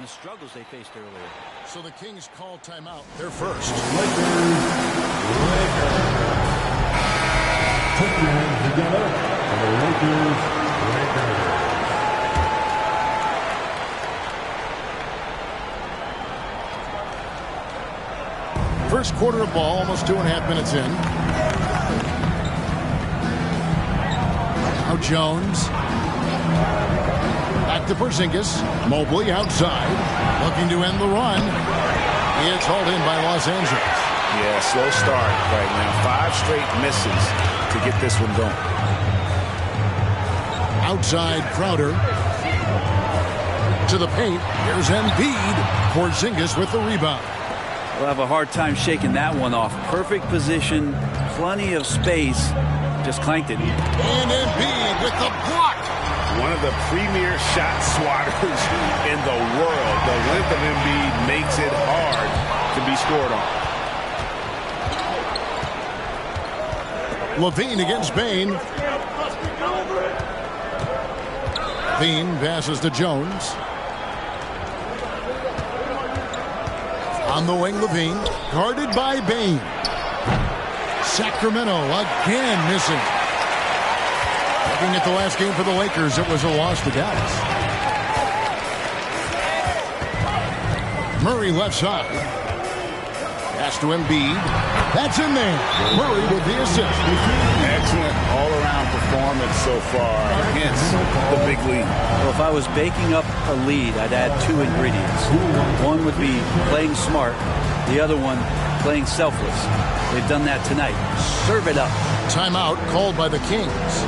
and the struggles they faced earlier. So the Kings call timeout. They're first. Put your hands together for the Lakers. First quarter of ball, almost 2.5 minutes in. Now Jones. Back to Porzingis. Mobley outside. Looking to end the run. It's hauled in by Los Angeles. Yeah, slow start right now. 5 straight misses to get this one going. Outside Crowder. To the paint. Here's Embiid. Porzingis with the rebound. We'll have a hard time shaking that one off. Perfect position, plenty of space. Just clanked it. And Embiid with the block. One of the premier shot swatters in the world. The length of Embiid makes it hard to be scored on. Levine against Bane. Levine passes to Jones. On the wing, Levine. Guarded by Bane. Sacramento again missing. Looking at the last game for the Lakers, it was a loss to Dallas. Murray left side. Pass to Embiid. That's in there. Murray with the assist. Excellent all-around performance so far. Hence the big lead. Well, if I was baking up a lead, I'd add 2 ingredients. One would be playing smart. The other one, playing selfless. They've done that tonight. Serve it up. Timeout called by the Kings.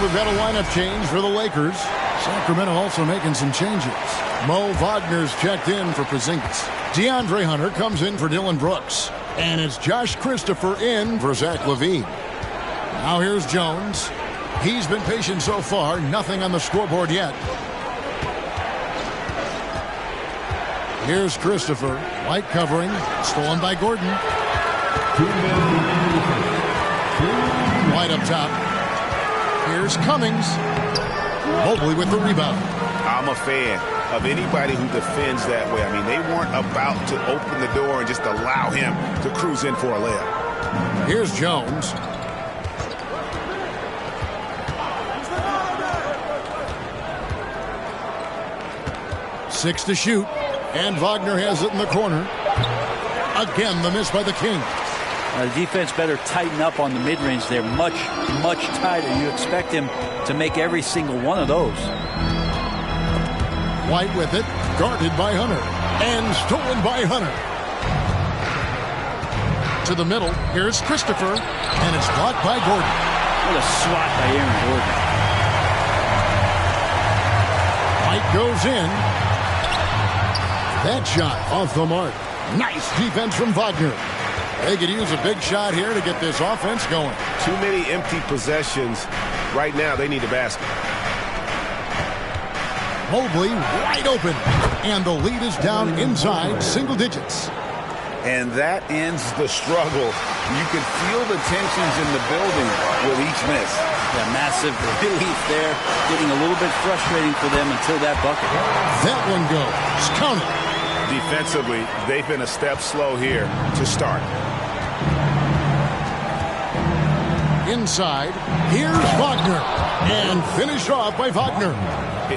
We've got a lineup change for the Lakers. Sacramento also making some changes. Mo Wagner's checked in for Porzingis. DeAndre Hunter comes in for Dylan Brooks. And it's Josh Christopher in for Zach LaVine. Now here's Jones. He's been patient so far. Nothing on the scoreboard yet. Here's Christopher. White covering. Stolen by Gordon. White up top. Here's Cummings. Mobley with the rebound. I'm a fan of anybody who defends that way. I mean, they weren't about to open the door and just allow him to cruise in for a layup. Here's Jones. Six to shoot. And Wagner has it in the corner. Again, the miss by the Kings. The defense better tighten up on the mid-range. They're much, much tighter. You expect him to make every single one of those. White with it, guarded by Hunter, and stolen by Hunter. To the middle, here's Christopher, and it's blocked by Gordon. What a swat by Aaron Gordon. White goes in. That shot off the mark. Nice defense from Wagner. They could use a big shot here to get this offense going. Too many empty possessions. Right now, they need a basket. Mobley wide open. And the lead is down inside single digits. And that ends the struggle. You can feel the tensions in the building with each miss. Yeah, massive relief there. Getting a little bit frustrating for them until that bucket. That one goes. Count it. Defensively, they've been a step slow here to start. Inside, here's Wagner. And finished off by Wagner.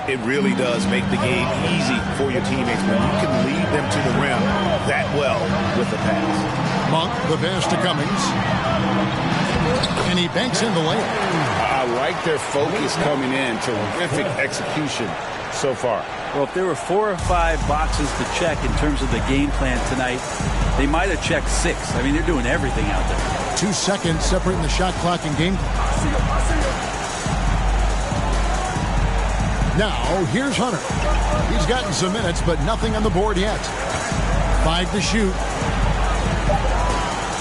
It really does make the game easy for your teammates when you can lead them to the rim that well with the pass. Monk, the pass to Cummings. And he banks in the layup. I like their focus coming in. Terrific execution so far. Well, if there were 4 or 5 boxes to check in terms of the game plan tonight, they might have checked 6. I mean, they're doing everything out there. 2 seconds separating the shot clock and game clock. Now, here's Hunter. He's gotten some minutes, but nothing on the board yet. 5 to shoot.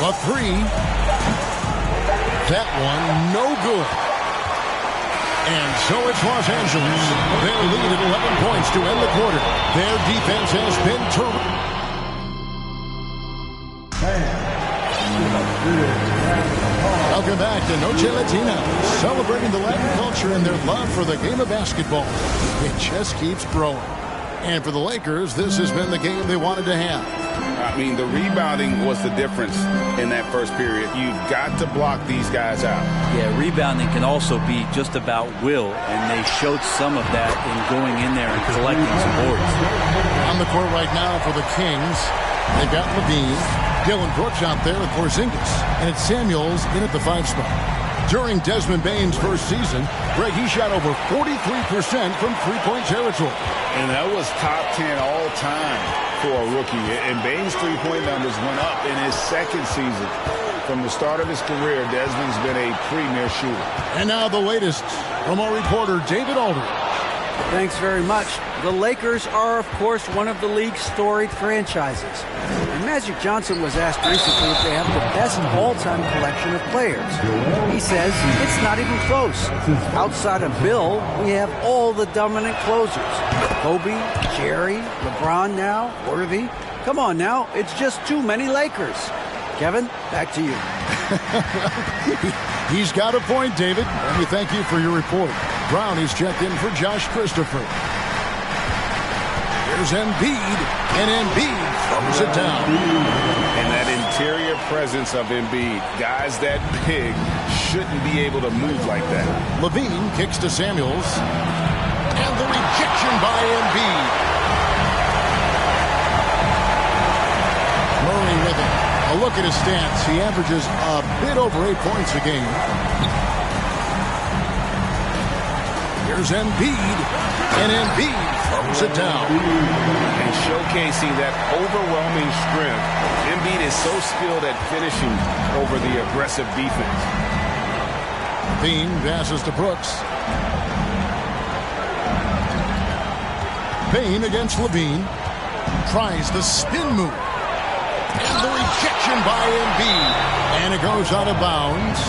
A 3. That one, no good. And so it's Los Angeles. Their lead at 11 points to end the quarter. Their defense has been terrific. Welcome back to Noche Latina, celebrating the Latin culture and their love for the game of basketball. It just keeps growing. And for the Lakers, this has been the game they wanted to have. I mean, the rebounding was the difference in that first period. You've got to block these guys out. Yeah, rebounding can also be just about will, and they showed some of that in going in there and collecting some boards. On the court right now for the Kings, they've got Levine, Dylan Brooks out there with Porzingis, and it's Samuels in at the 5 spot. During Desmond Bane's first season, Greg, he shot over 43% from three-point territory. And that was top 10 all-time for a rookie. And Bane's three-point numbers went up in his second season. From the start of his career, Desmond's been a premier shooter. And now the latest from our reporter, David Aldridge. Thanks very much. The Lakers are, of course, one of the league's storied franchises. And Magic Johnson was asked recently if they have the best all-time collection of players. He says it's not even close. Outside of Bill, we have all the dominant closers. Kobe, Jerry, LeBron now, Worthy. Come on now, it's just too many Lakers. Kevin, back to you. He's got a point, David. Let me thank you for your report. Brown is checked in for Josh Christopher. Here's Embiid, and Embiid throws it down. And that interior presence of Embiid, guys that big shouldn't be able to move like that. Levine kicks to Samuels, and the rejection by Embiid. Murray with it. A look at his stats. He averages a bit over 8 points a game. Here's Embiid, and Embiid throws it down. And showcasing that overwhelming strength, Embiid is so skilled at finishing over the aggressive defense. Bean passes to Brooks. Payne against Levine. Tries the spin move. And the rejection by Embiid. And it goes out of bounds.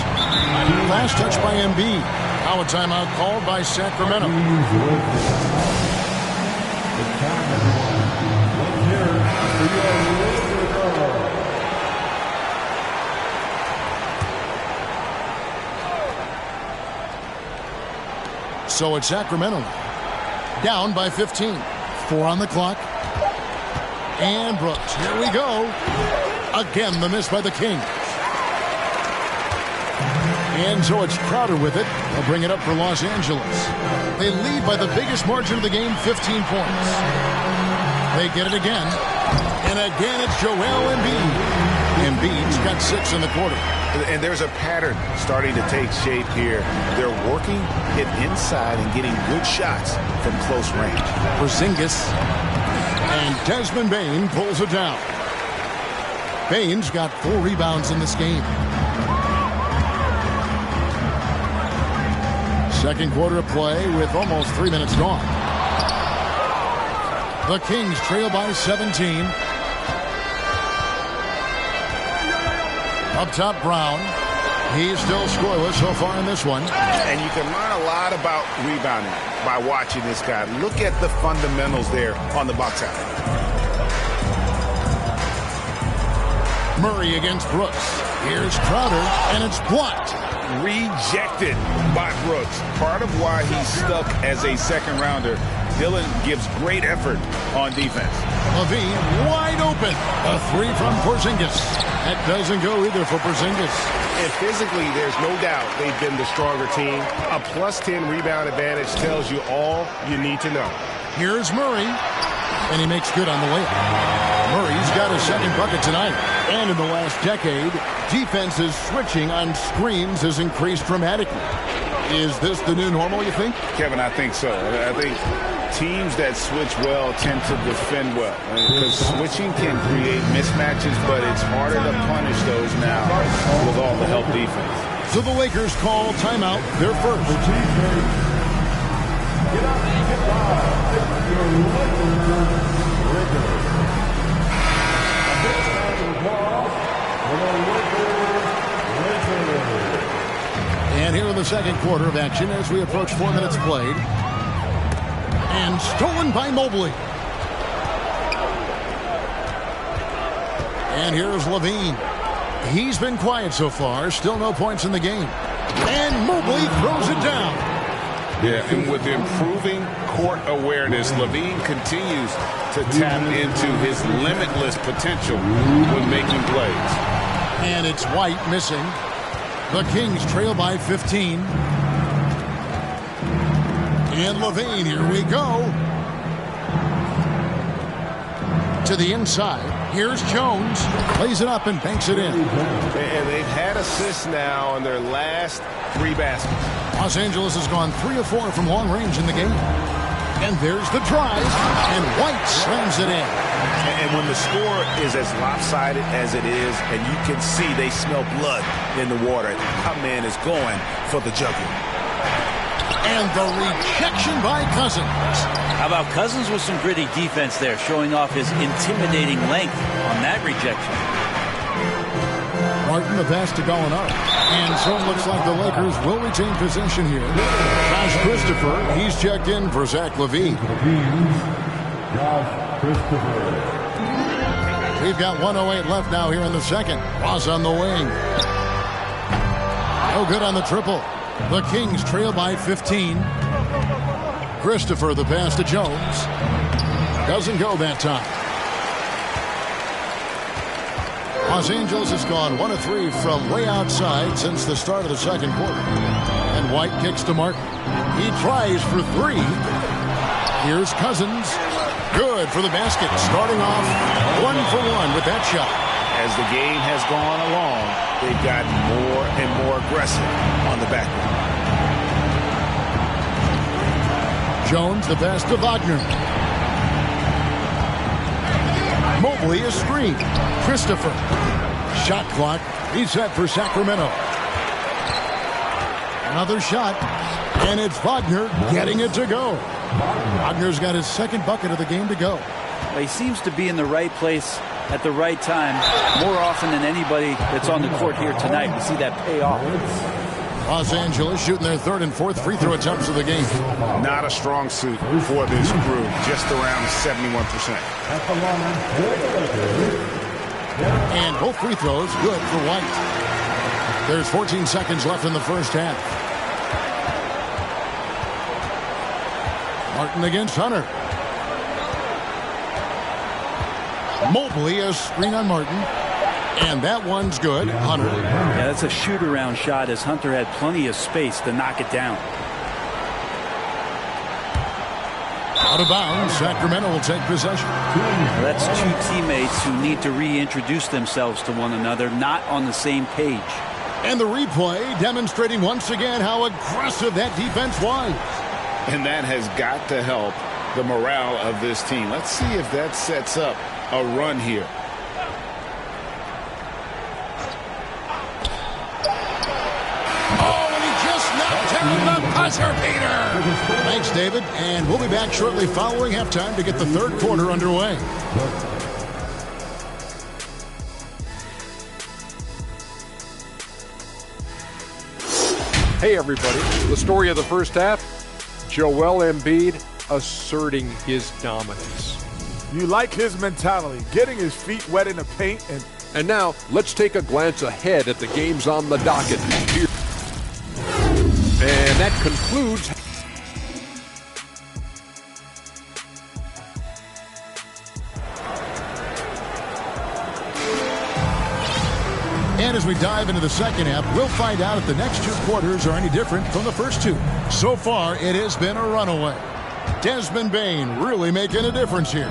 Last touch by Embiid. Now a timeout called by Sacramento. So it's Sacramento down by 15. 4 on the clock. And Brooks, here we go. Again, the miss by the Kings. And so it's Crowder with it. They'll bring it up for Los Angeles. They lead by the biggest margin of the game, 15 points. They get it again. And again, it's Joel Embiid. Embiid's got 6 in the quarter. And there's a pattern starting to take shape here. They're working it inside and getting good shots from close range. Porzingis. And Desmond Bane pulls it down. Bane's got 4 rebounds in this game. Second quarter of play with almost 3 minutes gone. The Kings trail by 17. Up top, Brown. He's still scoreless so far in this one. And you can learn a lot about rebounding by watching this guy. Look at the fundamentals there on the box out. Murray against Brooks. Here's Crowder, and it's blocked. Rejected by Brooks. Part of why he's stuck as a second rounder. Dylan gives great effort on defense. Levine wide open. A 3 from Porzingis. That doesn't go either for Porzingis. And physically, there's no doubt they've been the stronger team. A plus 10 rebound advantage tells you all you need to know. Here's Murray, and he makes good on the layup. Murray's got his second bucket tonight. And in the last decade, defenses switching on screens has increased dramatically. Is this the new normal, you think? Kevin, I think so. I think teams that switch well tend to defend well. Because switching can create mismatches, but it's harder to punish those now with all the help defense. So the Lakers call timeout, their first. And here in the second quarter of action as we approach 4 minutes played. And stolen by Mobley. And here's Levine. He's been quiet so far. Still no points in the game. And Mobley throws it down. Yeah, and with improving court awareness, Levine continues to tap into his limitless potential when making plays. And it's White missing. The Kings trail by 15. And Levine, here we go. To the inside. Here's Jones. Plays it up and banks it in. And they've had assists now in their last 3 baskets. Los Angeles has gone 3 of 4 from long range in the game. And there's the drive. And White slams it in. And when the score is as lopsided as it is, and you can see they smell blood in the water, our man is going for the jugular. And the rejection by Cousins. How about Cousins with some gritty defense there, showing off his intimidating length on that rejection. Martin, the pass to Gallinari. And so it looks like the Lakers will retain possession here. Josh Christopher, he's checked in for Zach LaVine. Josh Christopher. We've got 1:08 left now here in the second. Ross on the wing. No good on the triple. The Kings trail by 15. Christopher, the pass to Jones. Doesn't go that time. Los Angeles has gone 1 of 3 from way outside since the start of the second quarter. And White kicks to Martin. He tries for 3. Here's Cousins. Good for the basket. Starting off 1 for 1 with that shot. As the game has gone along, they've gotten more and more aggressive on the back end. Jones, the pass to Wagner. Mobley is screen. Christopher. Shot clock reset for Sacramento. Another shot. And it's Wagner getting it to go. Wagner's got his second bucket of the game to go. He seems to be in the right place at the right time more often than anybody that's on the court here tonight. We see that pay off. Los Angeles shooting their 3rd and 4th free throw attempts of the game. Not a strong suit for this crew, just around 71%. And both free throws good for White. There's 14 seconds left in the first half. Martin against Hunter. Mobley a screen on Martin. And that one's good. Hunter. Yeah, that's a shoot-around shot as Hunter had plenty of space to knock it down. Out of bounds. Sacramento will take possession. Well, that's 2 teammates who need to reintroduce themselves to one another, not on the same page. And the replay demonstrating once again how aggressive that defense was. And that has got to help the morale of this team. Let's see if that sets up a run here. Oh, and he just knocked down the buzzer beater. Thanks, David. And we'll be back shortly following halftime to get the third quarter underway. Hey, everybody. The story of the first half, Joel Embiid asserting his dominance. You like his mentality, getting his feet wet in the paint. And now, let's take a glance ahead at the games on the docket. And that concludes... And as we dive into the second half, we'll find out if the next 2 quarters are any different from the first 2. So far, it has been a runaway. Desmond Bane really making a difference here.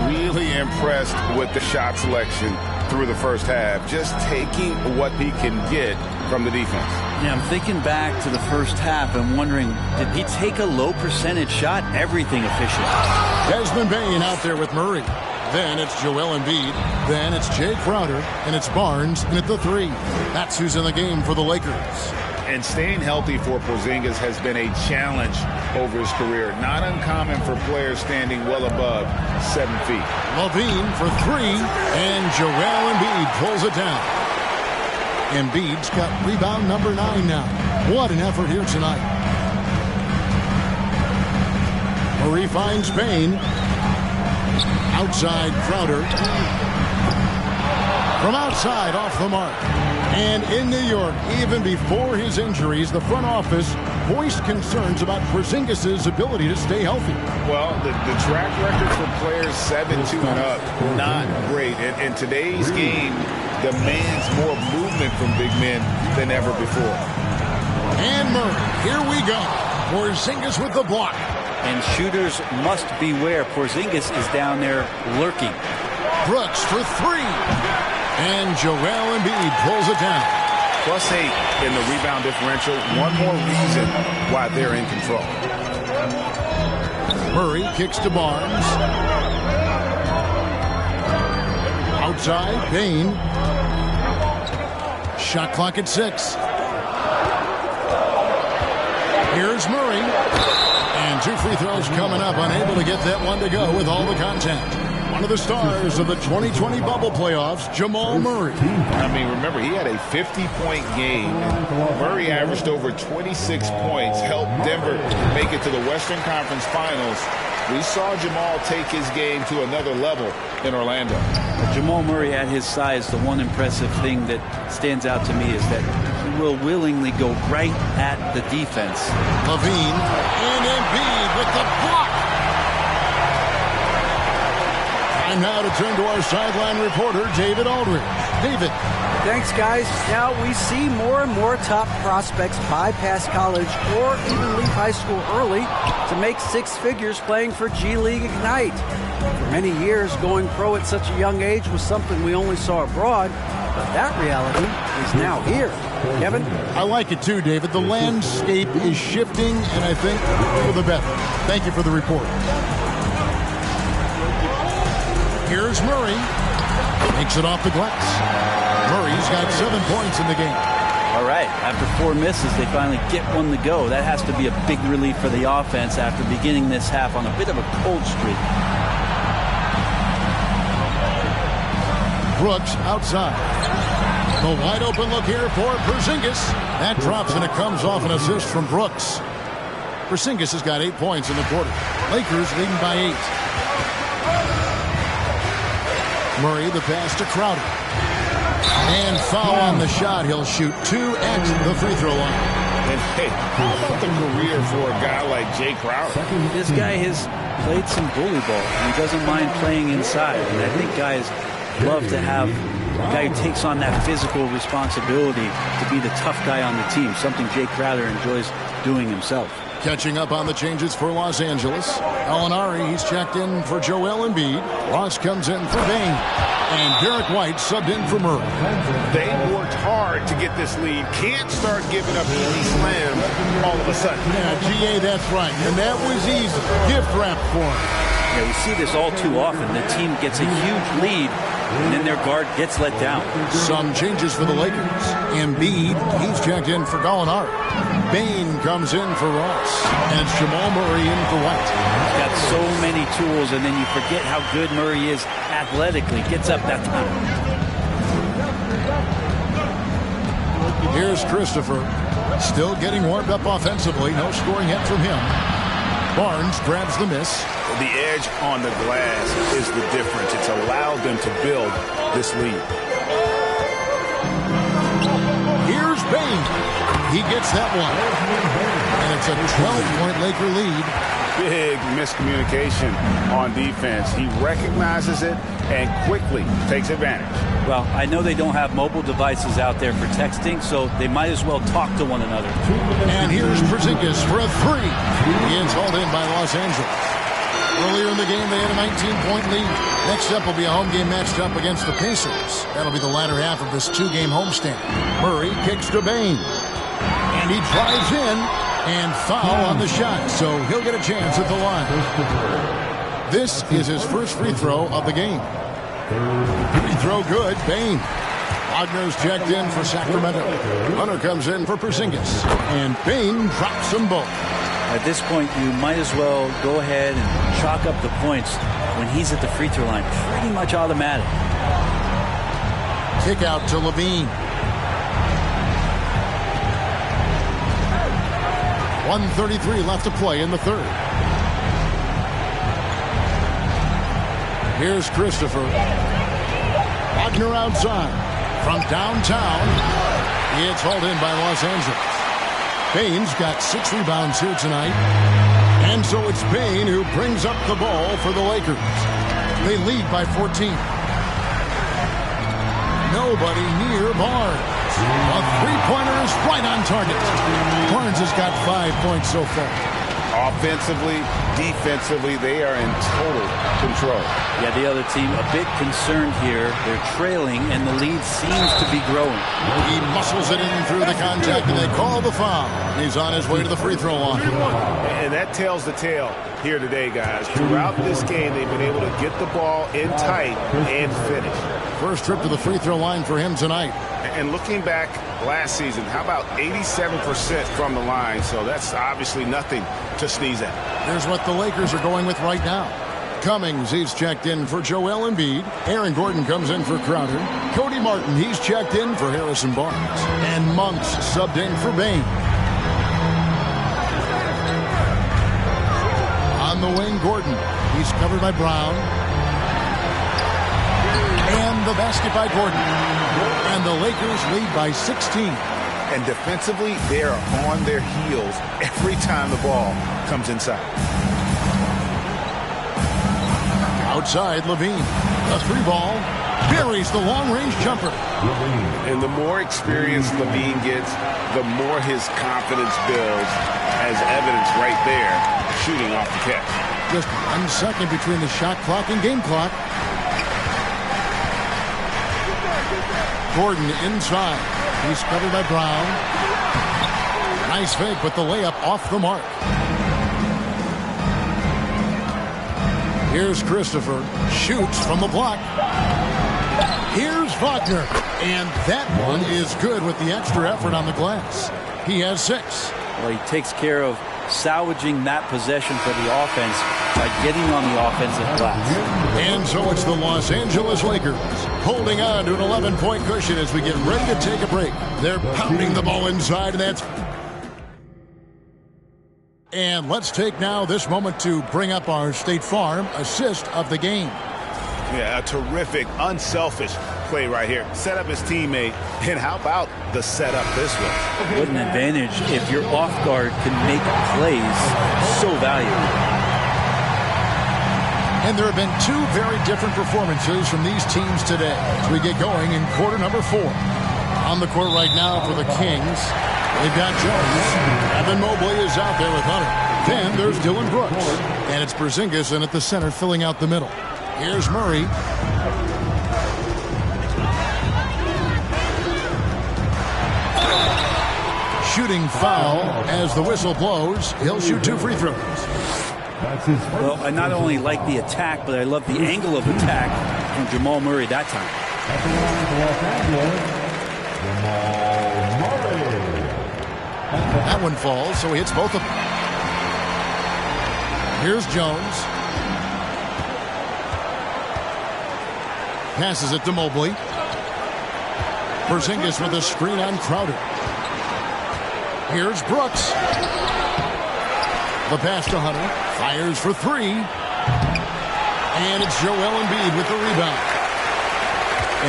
really impressed with the shot selection through the first half, just taking what he can get from the defense. Yeah, I'm thinking back to the first half and wondering, did he take a low percentage shot? Everything efficient. Desmond Bain out there with Murray. Then it's Joel Embiid. Then it's Jay Crowder. And it's Barnes in at the 3. That's who's in the game for the Lakers. And staying healthy for Porzingis has been a challenge over his career. Not uncommon for players standing well above 7 feet. Levine for 3. And Joel Embiid pulls it down. Embiid's got rebound number 9 now. What an effort here tonight. Murray finds Bain. Outside Crowder. From outside, off the mark. And in New York, even before his injuries, the front office voiced concerns about Porzingis' ability to stay healthy. Well, the track record for players 7-2 and up, not great. And today's game demands more movement from big men than ever before. And Murray, here we go. Porzingis with the block. And shooters must beware. Porzingis is down there lurking. Brooks for 3. And Joel Embiid pulls it down. +8 in the rebound differential. One more reason why they're in control. Murray kicks to Barnes. Outside, Bain. Shot clock at 6. Here's Murray. And 2 free throws coming up. Unable to get that one to go with all the contact. One of the stars of the 2020 bubble playoffs, Jamal Murray. I mean, remember, he had a 50-point game. Murray averaged over 26 points, helped Denver make it to the Western Conference Finals. We saw Jamal take his game to another level in Orlando. Jamal Murray at his size, the one impressive thing that stands out to me is that he will willingly go right at the defense. Levine and Embiid with the block. Time now to turn to our sideline reporter, David Aldridge. David. Thanks, guys. Now we see more and more top prospects bypass college or even leave high school early to make 6 figures playing for G League Ignite. For many years, going pro at such a young age was something we only saw abroad, but that reality is now here. Kevin? I like it too, David. The landscape is shifting, and I think for the better. Thank you for the report. Here's Murray. Makes it off the glass. Murray's got 7 points in the game. All right, after 4 misses, they finally get one to go. That has to be a big relief for the offense after beginning this half on a bit of a cold streak. Brooks outside. The wide open look here for Porzingis. That drops and it comes off an assist from Brooks. Porzingis has got 8 points in the quarter. Lakers leading by 8. Murray, the pass to Crowder. And foul on the shot. He'll shoot 2 at the free throw line. And hey, how about the career for a guy like Jay Crowder? This guy has played some bully ball. He doesn't mind playing inside. And I think guys love to have a guy who takes on that physical responsibility to be the tough guy on the team, something Jay Crowder enjoys doing himself. Catching up on the changes for Los Angeles. Alinari, he's checked in for Joel Embiid. Ross comes in for Bain. And Derek White subbed in for Murray. They worked hard to get this lead. Can't start giving up easy slams all of a sudden. Yeah, GA, that's right. And that was easy. Gift wrap for him. Yeah, we see this all too often. The team gets a huge lead, and then their guard gets let down. Some changes for the Lakers. Embiid, he's checked in for Gallinari. Bain comes in for Ross. And it's Jamal Murray in for White. He's got so many tools, and then you forget how good Murray is athletically. Gets up that time. Here's Christopher. Still getting warmed up offensively. No scoring yet from him. Barnes grabs the miss. The edge on the glass is the difference. It's allowed them to build this lead. Here's Bain. He gets that one. And it's a 12-point Laker lead. Big miscommunication on defense. He recognizes it and quickly takes advantage. Well, I know they don't have mobile devices out there for texting, so they might as well talk to one another. And here's Porzingis for a 3. He is hauled in by Los Angeles. Earlier in the game, they had a 19-point lead. Next up will be a home game matched up against the Pacers. That'll be the latter half of this two-game homestand. Murray kicks to Bain. And he drives in and foul on the shot, so he'll get a chance at the line. This is his first free throw of the game. Free throw good, Bain. Wagner's checked in for Sacramento. Hunter comes in for Porzingis. And Bain drops them both. At this point, you might as well go ahead and chalk up the points when he's at the free throw line. Pretty much automatic. Kick out to Levine. 1:33 left to play in the third. Here's Christopher. Wagner outside. From downtown, it's hauled in by Los Angeles. Bain's got 6 rebounds here tonight. And so it's Bain who brings up the ball for the Lakers. They lead by 14. Nobody near Barnes. A three-pointer is right on target. Barnes has got 5 points so far. Offensively, defensively, they are in total control. Yeah, the other team a bit concerned here. They're trailing, and the lead seems to be growing. He muscles it in through the contact, and they call the foul. He's on his way to the free throw line. And that tells the tale here today, guys. Throughout this game, they've been able to get the ball in tight and finish. First trip to the free throw line for him tonight. And looking back last season, how about 87% from the line? So that's obviously nothing to sneeze at. Here's what the Lakers are going with right now. Cummings, he's checked in for Joel Embiid. Aaron Gordon comes in for Crowder. Cody Martin, he's checked in for Harrison Barnes. And Monks subbed in for Bain. On the wing, Gordon. He's covered by Brown. And the basket by Gordon. And the Lakers lead by 16. And defensively, they are on their heels every time the ball comes inside. Outside, Levine. A three ball. Buries the long-range jumper. And the more experience Levine gets, the more his confidence builds, as evidence right there, shooting off the catch. Just 1 second between the shot clock and game clock. Gordon inside. He's covered by Brown. Nice fake, but the layup off the mark. Here's Christopher. Shoots from the block. Here's Wagner. And that one is good with the extra effort on the glass. He has 6. Well, he takes care of salvaging that possession for the offense by getting on the offensive glass. And so it's the Los Angeles Lakers holding on to an 11-point cushion as we get ready to take a break. They're pounding the ball inside, and that's... And let's take now this moment to bring up our State Farm assist of the game. Yeah, a terrific, unselfish play right here. Set up his teammate, and how about the setup this way? What an advantage if your off guard can make plays so valuable. And there have been 2 very different performances from these teams today as we get going in quarter number 4. On the court right now for the Kings, they've got Jones. Evan Mobley is out there with Hunter. Then there's Dylan Brooks. And it's Porzingis in at the center filling out the middle. Here's Murray. Shooting foul as the whistle blows. He'll shoot 2 free throws. Well, I not only like the attack, but I love the angle of attack from Jamal Murray that time. That one falls, so he hits both of them. Here's Jones. Passes it to Mobley. Porzingis with a screen on Crowder. Here's Brooks. The pass to Hunter. Fires for 3. And it's Joel Embiid with the rebound.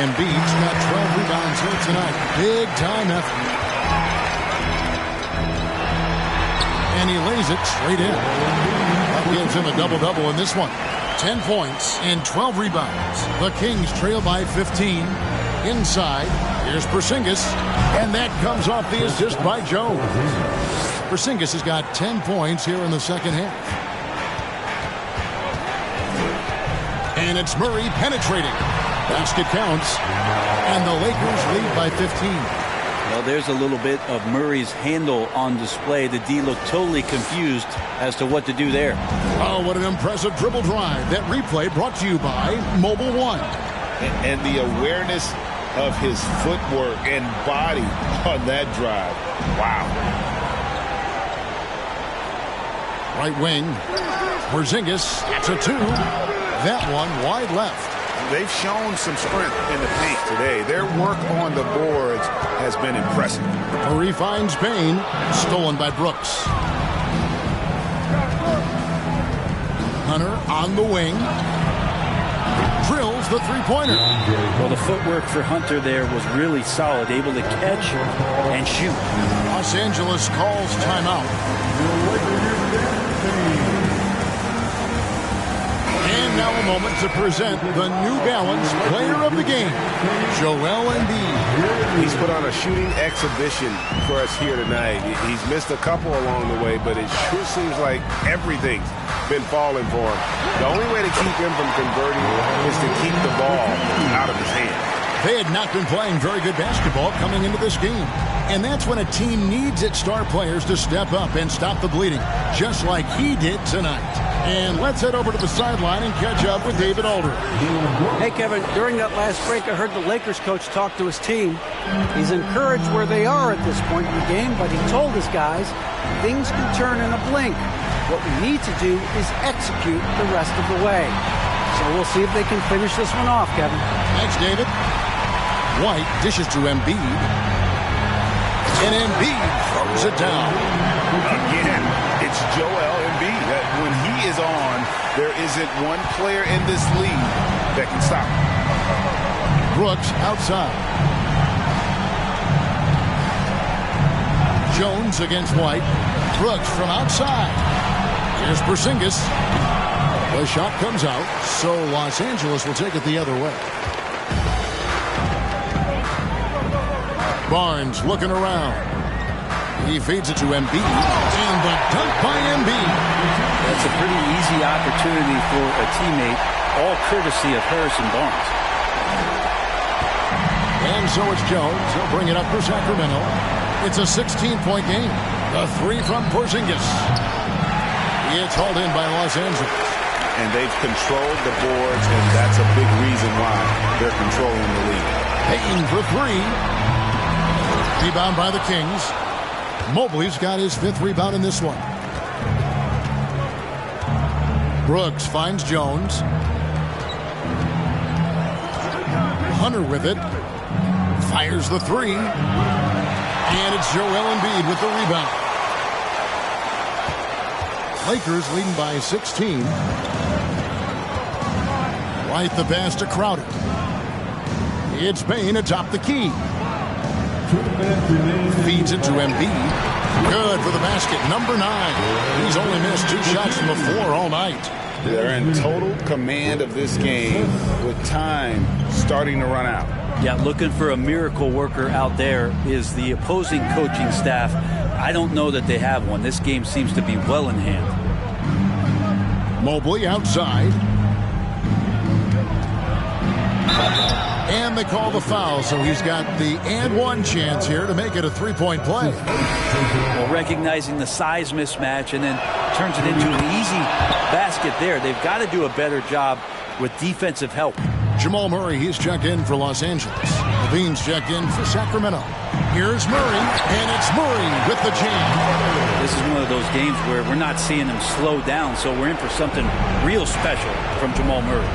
Embiid's got 12 rebounds here tonight. Big time effort. And he lays it straight in. That gives him a double-double in this one. 10 points and 12 rebounds. The Kings trail by 15. Inside, here's Porzingis. And that comes off the assist by Jones. Porzingis has got 10 points here in the second half. And it's Murray penetrating. Basket counts. And the Lakers lead by 15. Well, there's a little bit of Murray's handle on display. The D looked totally confused as to what to do there. Oh, what an impressive dribble drive. That replay brought to you by Mobile One. And the awareness of his footwork and body on that drive. Wow. Right wing. Porzingis to 2. That one wide left. They've shown some strength in the paint today. Their work on the boards has been impressive. Murray finds Payne. Stolen by Brooks. Hunter on the wing. Drills the three-pointer. Well, the footwork for Hunter there was really solid. Able to catch and shoot. Los Angeles calls timeout. And now a moment to present the New Balance Player of the Game, Joel Embiid. He's put on a shooting exhibition for us here tonight. He's missed a couple along the way, but it sure seems like everything's been falling for him. The only way to keep him from converting is to keep the ball out of his hand. They had not been playing very good basketball coming into this game. And that's when a team needs its star players to step up and stop the bleeding, just like he did tonight. And let's head over to the sideline and catch up with David Aldridge. Hey, Kevin, during that last break, I heard the Lakers coach talk to his team. He's encouraged where they are at this point in the game, but he told his guys things can turn in a blink. What we need to do is execute the rest of the way. So we'll see if they can finish this one off, Kevin. Thanks, David. White dishes to Embiid. And Embiid throws it down. Again, it's Joel Embiid. When he is on, there isn't one player in this league that can stop him. Brooks outside. Jones against White. Brooks from outside. Here's Porzingis. The shot comes out, so Los Angeles will take it the other way. Barnes looking around. He feeds it to Embiid. And the dunk by Embiid. That's a pretty easy opportunity for a teammate, all courtesy of Harrison Barnes. And so it's Jones. He'll bring it up for Sacramento. It's a 16-point game. The three from Porzingis. It's hauled in by Los Angeles. And they've controlled the boards, and that's a big reason why they're controlling the lead. Payton for three. Rebound by the Kings. Mobley's got his 5th rebound in this one. Brooks finds Jones. Hunter with it. Fires the three. And it's Joel Embiid with the rebound. Lakers leading by 16. Right the pass to Crowder. It's Payne atop the key. Feeds it to Embiid. Good for the basket. Number 9. He's only missed 2 shots from the floor all night. They're in total command of this game with time starting to run out. Yeah, looking for a miracle worker out there is the opposing coaching staff. I don't know that they have one. This game seems to be well in hand. Mobley outside. And they call the foul, so he's got the and one chance here to make it a 3-point play. Well, recognizing the size mismatch and then turns it into an easy basket there. They've got to do a better job with defensive help. Jamal Murray, he's checked in for Los Angeles. Levine's checked in for Sacramento. Here's Murray, and it's Murray with the jam. This is one of those games where we're not seeing him slow down, so we're in for something real special from Jamal Murray.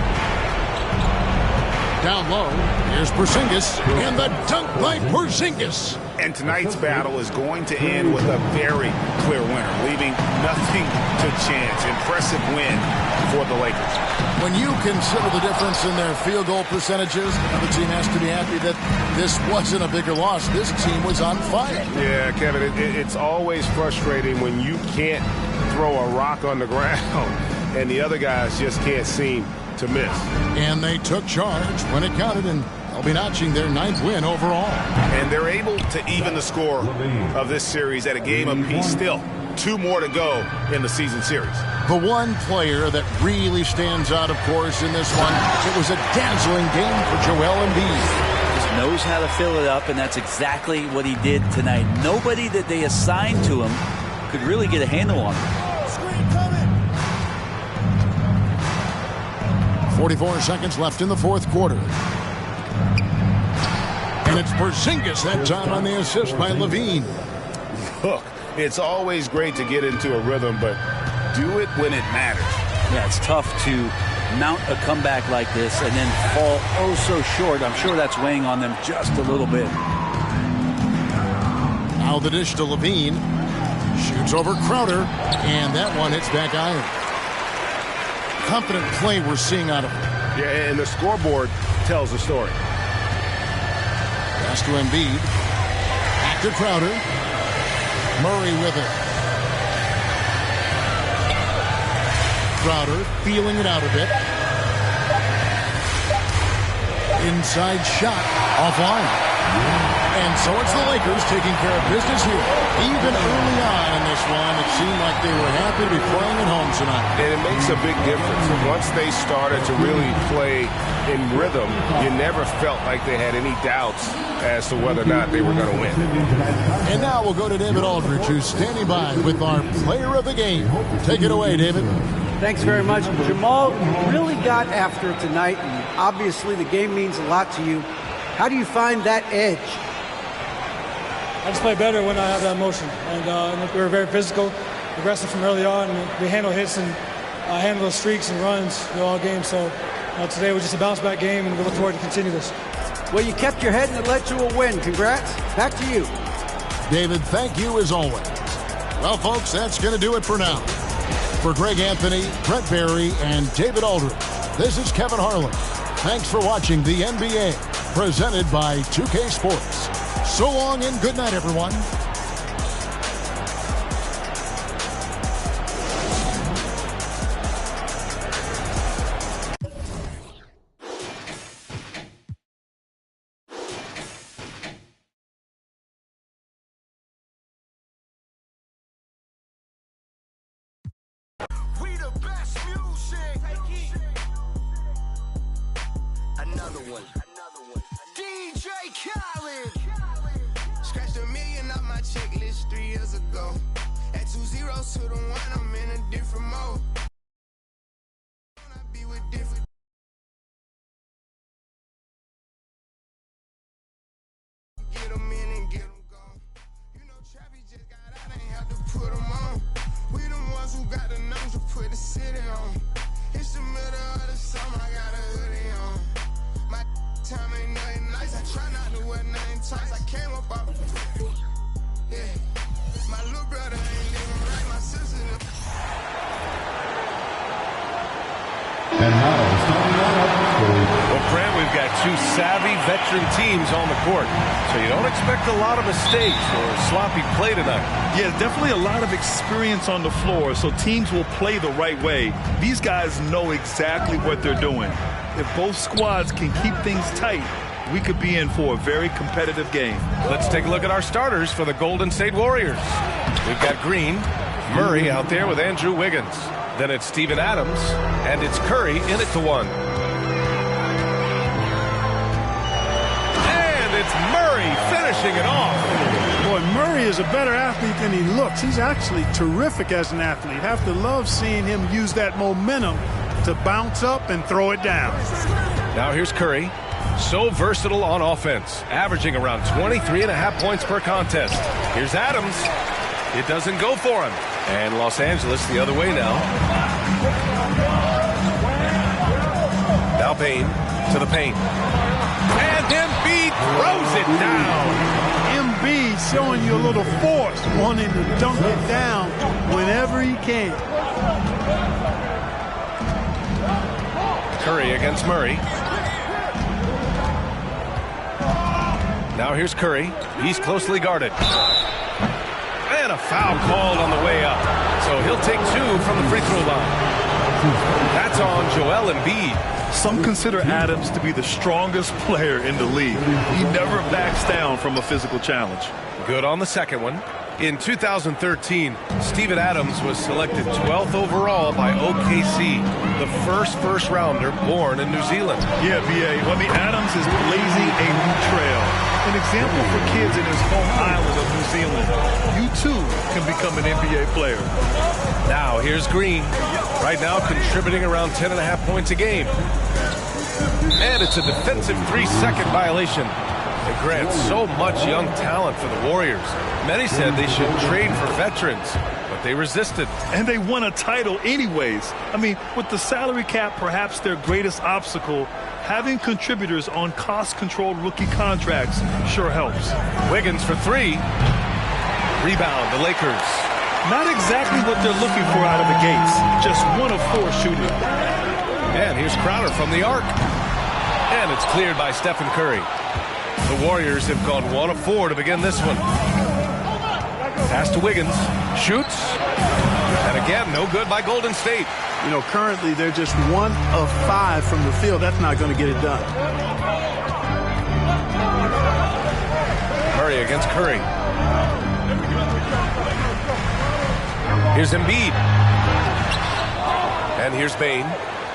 Down low, here's Porzingis, and the dunk by Porzingis. And tonight's battle is going to end with a very clear winner, leaving nothing to chance. Impressive win for the Lakers. When you consider the difference in their field goal percentages, the team has to be happy that this wasn't a bigger loss. This team was on fire. Yeah, Kevin, it's always frustrating when you can't throw a rock on the ground and the other guys just can't seem to miss. And they took charge when it counted, and they'll be notching their 9th win overall. And they're able to even the score of this series at a game apiece still. 2 more to go in the season series. The one player that really stands out, of course, in this one, it was a dazzling game for Joel Embiid. Just knows how to fill it up, and that's exactly what he did tonight. Nobody that they assigned to him could really get a handle on him. 44 seconds left in the fourth quarter. And it's Porzingis that time on the assist by Levine. Look, it's always great to get into a rhythm, but do it when it matters. Yeah, it's tough to mount a comeback like this and then fall oh so short. I'm sure that's weighing on them just a little bit. Now the dish to Levine. Shoots over Crowder, and that one hits back iron. Confident play we're seeing out of him. Yeah, and the scoreboard tells the story. Pass to Embiid. Back to Crowder. Murray with it. Crowder feeling it out a bit. Inside shot offline. And so it's the Lakers taking care of business here. Even early on in this one, it seemed like they were happy to be playing at home tonight. And it makes a big difference. Once they started to really play in rhythm, you never felt like they had any doubts as to whether or not they were going to win. And now we'll go to David Aldridge, who's standing by with our player of the game. Take it away, David. Thanks very much. Jamal really got after it tonight, and obviously the game means a lot to you. How do you find that edge? I just play better when I have that motion. And we were very physical, aggressive from early on. And we handle hits and handle streaks and runs all game. So today was just a bounce-back game, and we look forward to continue this. Well, you kept your head, and it led to a win. Congrats. Back to you. David, thank you as always. Well, folks, that's going to do it for now. For Greg Anthony, Brett Barry, and David Aldridge, this is Kevin Harlan. Thanks for watching the NBA, presented by 2K Sports. So long and good night, everyone. We the best music. Another one. DJ Khaled. Scratched $1 million off my checklist 3 years ago. At 2 zeros to the 1, I'm in a different mode. I be with different. Get them in and get them gone. You know, Travis just got out, ain't have to put them on. We the ones who got the numbers to put the city on. It's the middle of the summer, I got a hoodie on. My time ain't nothing nice, I try not to wear nothing tight. I came up off, yeah. My little brother ain't living right, my sister. And now, starting lineup. Well, Grant, we've got 2 savvy veteran teams on the court, so you don't expect a lot of mistakes or sloppy play tonight. Yeah, definitely a lot of experience on the floor, so teams will play the right way. These guys know exactly what they're doing. If both squads can keep things tight, we could be in for a very competitive game. Let's take a look at our starters for the Golden State Warriors. We've got Green, Murray out there with Andrew Wiggins. Then it's Steven Adams, and it's Curry in it to 1. And it's Murray finishing it off. Boy, Murray is a better athlete than he looks. He's actually terrific as an athlete. Have to love seeing him use that momentum to bounce up and throw it down. Now here's Curry. So versatile on offense, averaging around 23.5 points per contest. Here's Adams. It doesn't go for him. And Los Angeles the other way now. Now Payne to the paint. And Embiid throws it down. Embiid showing you a little force, wanting to dunk it down whenever he can. Curry against Murray. Now here's Curry. He's closely guarded. And a foul called on the way up. So he'll take 2 from the free throw line. That's on Joel Embiid. Some consider Adams to be the strongest player in the league. He never backs down from a physical challenge. Good on the second one. In 2013, Steven Adams was selected 12th overall by OKC, the first rounder born in New Zealand. Yeah, B.A. I mean, Adams is blazing a new trail. An example for kids in his home island of New Zealand. You, too, can become an NBA player. Now, here's Green. Right now, contributing around 10.5 points a game. And it's a defensive 3-second violation. It grants so much young talent for the Warriors. Many said they should trade for veterans, but they resisted. And they won a title anyways. I mean, with the salary cap perhaps their greatest obstacle, having contributors on cost-controlled rookie contracts sure helps. Wiggins for 3. Rebound, the Lakers. Not exactly what they're looking for out of the gates. Just 1 of 4 shooting. And here's Crowder from the arc. And it's cleared by Stephen Curry. The Warriors have gone 1 of 4 to begin this one. Pass to Wiggins. Shoots. And again, no good by Golden State. You know, currently they're just 1 of 5 from the field. That's not going to get it done. Murray against Curry. Here's Embiid. And here's Bane.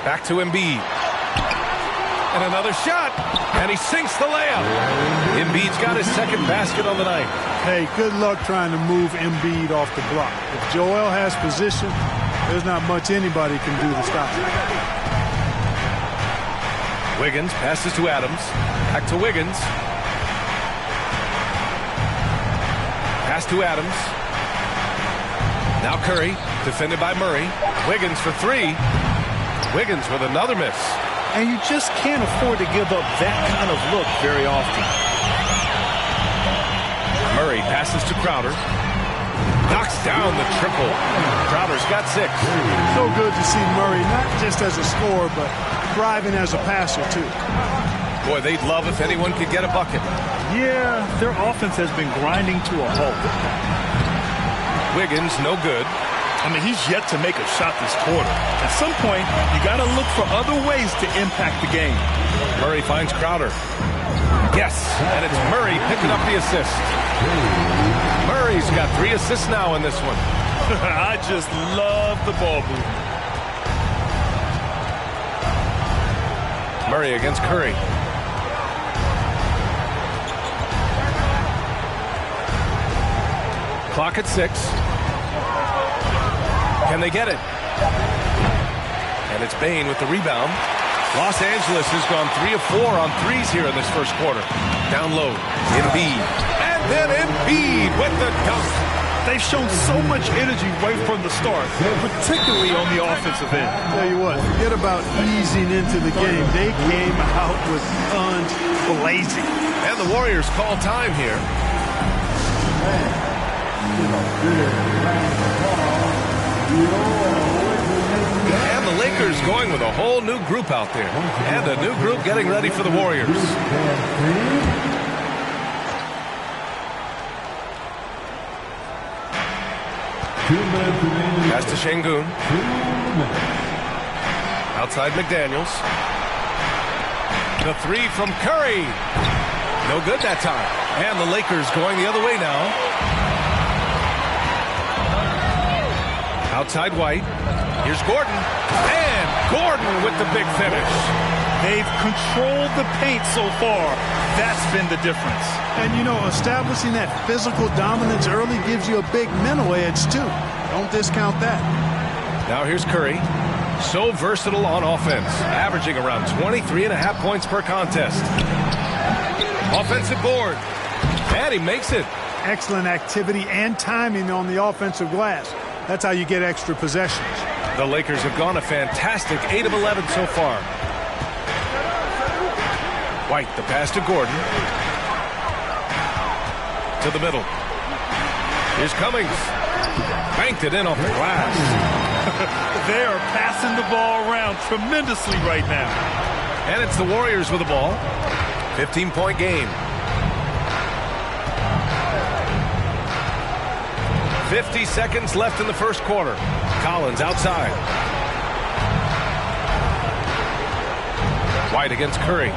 Back to Embiid. And another shot. And he sinks the layup. Embiid's got his second basket on the night. Hey, good luck trying to move Embiid off the block. If Joel has position, there's not much anybody can do to stop him. Wiggins passes to Adams. Back to Wiggins. Pass to Adams. Now Curry, defended by Murray. Wiggins for 3. Wiggins with another miss. And you just can't afford to give up that kind of look very often. Murray passes to Crowder. Knocks down the triple. Crowder's got 6. So good to see Murray, not just as a scorer, but thriving as a passer, too. Boy, they'd love if anyone could get a bucket. Yeah, their offense has been grinding to a halt. Wiggins, no good. I mean, he's yet to make a shot this quarter. At some point, you got to look for other ways to impact the game. Murray finds Crowder. Yes, and it's Murray picking up the assist. Murray's got 3 assists now in this one. I just love the ball movement. Murray against Curry. Clock at 6. Can they get it? And it's Bane with the rebound. Los Angeles has gone 3 of 4 on threes here in this first quarter. Down low, Embiid. And then Embiid with the dunk. They've shown so much energy right from the start, particularly on the offensive end. Tell you what, forget about easing into the game. They came out with guns blazing. And the Warriors call time here. And the Lakers going with a whole new group out there. And a new group getting ready for the Warriors. Pass to Şengün. Outside McDaniels. The 3 from Curry. No good that time. And the Lakers going the other way now. Outside White. Here's Gordon. And Gordon with the big finish. They've controlled the paint so far. That's been the difference. And, you know, establishing that physical dominance early gives you a big mental edge, too. Don't discount that. Now here's Curry. So versatile on offense. Averaging around 23.5 points per contest. Offensive board. And he makes it. Excellent activity and timing on the offensive glass. That's how you get extra possessions. The Lakers have gone a fantastic 8 of 11 so far. White, the pass to Gordon. To the middle. Here's Cummings. Banked it in off the glass. They are passing the ball around tremendously right now. And it's the Warriors with the ball. 15-point game. 50 seconds left in the first quarter. Collins outside. White against Curry.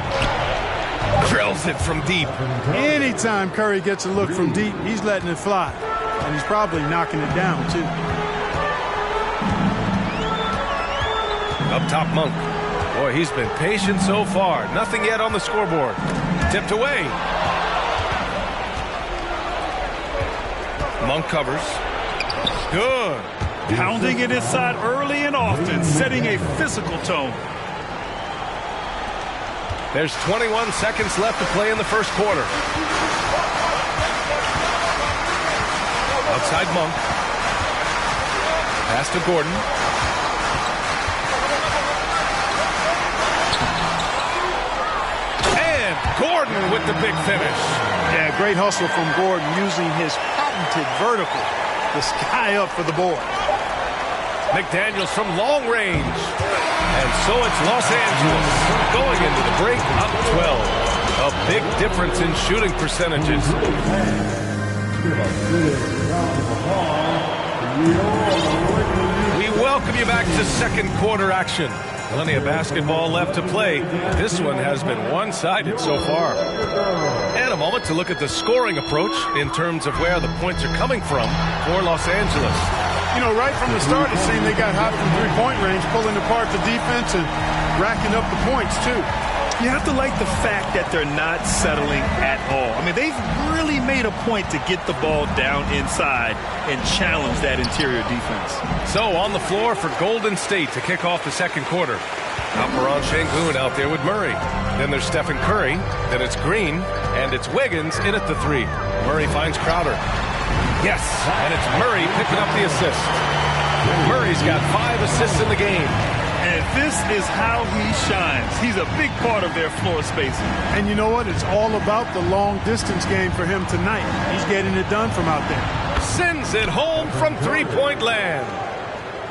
Drills it from deep. Anytime Curry gets a look from deep, he's letting it fly. And he's probably knocking it down, too. Up top, Monk. Boy, he's been patient so far. Nothing yet on the scoreboard. Tipped away. Monk covers. Good. Pounding it inside early and often, setting a physical tone. There's 21 seconds left to play in the first quarter. Outside Monk. Pass to Gordon. And Gordon with the big finish. Yeah, great hustle from Gordon using his patented vertical. The sky up for the board. McDaniels from long range. And so it's Los Angeles going into the break up 12. A big difference in shooting percentages. We welcome you back to second quarter action. Plenty of basketball left to play. This one has been one-sided so far. And a moment to look at the scoring approach in terms of where the points are coming from for Los Angeles. You know, right from the start, it seemed they got hot from three-point range, pulling apart the defense and racking up the points, too. You have to like the fact that they're not settling at all. I mean, they've really made a point to get the ball down inside and challenge that interior defense. So on the floor for Golden State to kick off the second quarter. Alperon Şengün out there with Murray. Then there's Stephen Curry. Then it's Green. And it's Wiggins in at the three. Murray finds Crowder. Yes, and it's Murray picking up the assist. Murray's got 5 assists in the game. And this is how he shines. He's a big part of their floor spacing. And you know what? It's all about the long-distance game for him tonight. He's getting it done from out there. Sends it home from three-point land.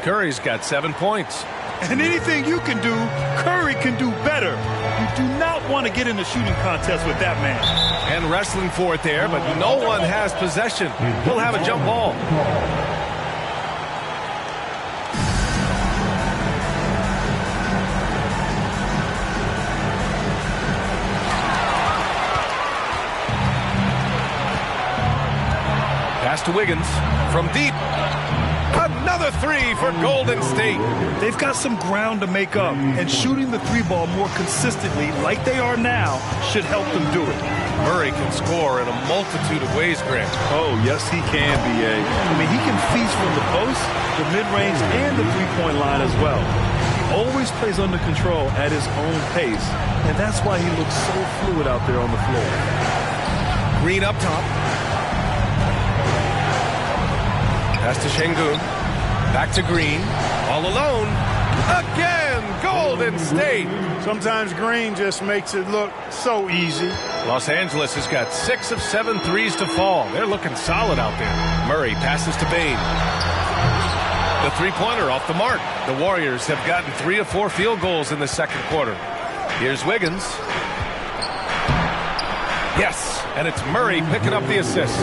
Curry's got 7 points. And anything you can do, Curry can do better. You do not want to get in the shooting contest with that man. And wrestling for it there, but no one has possession. He'll have a jump ball. Pass to Wiggins from deep. Another three for Golden State. They've got some ground to make up, and shooting the three ball more consistently like they are now should help them do it. Murray can score in a multitude of ways, Grant. Oh, yes, he can, B.A. I mean, he can feast from the post, the mid-range, and the three-point line as well. He always plays under control at his own pace, and that's why he looks so fluid out there on the floor. Green up top. Pass to Şengün. Back to Green. All alone. Again, Golden State. Sometimes Green just makes it look so easy. Los Angeles has got 6 of 7 threes to fall. They're looking solid out there. Murray passes to Bane. The three-pointer off the mark. The Warriors have gotten 3 of 4 field goals in the second quarter. Here's Wiggins. Yes, and it's Murray picking up the assist.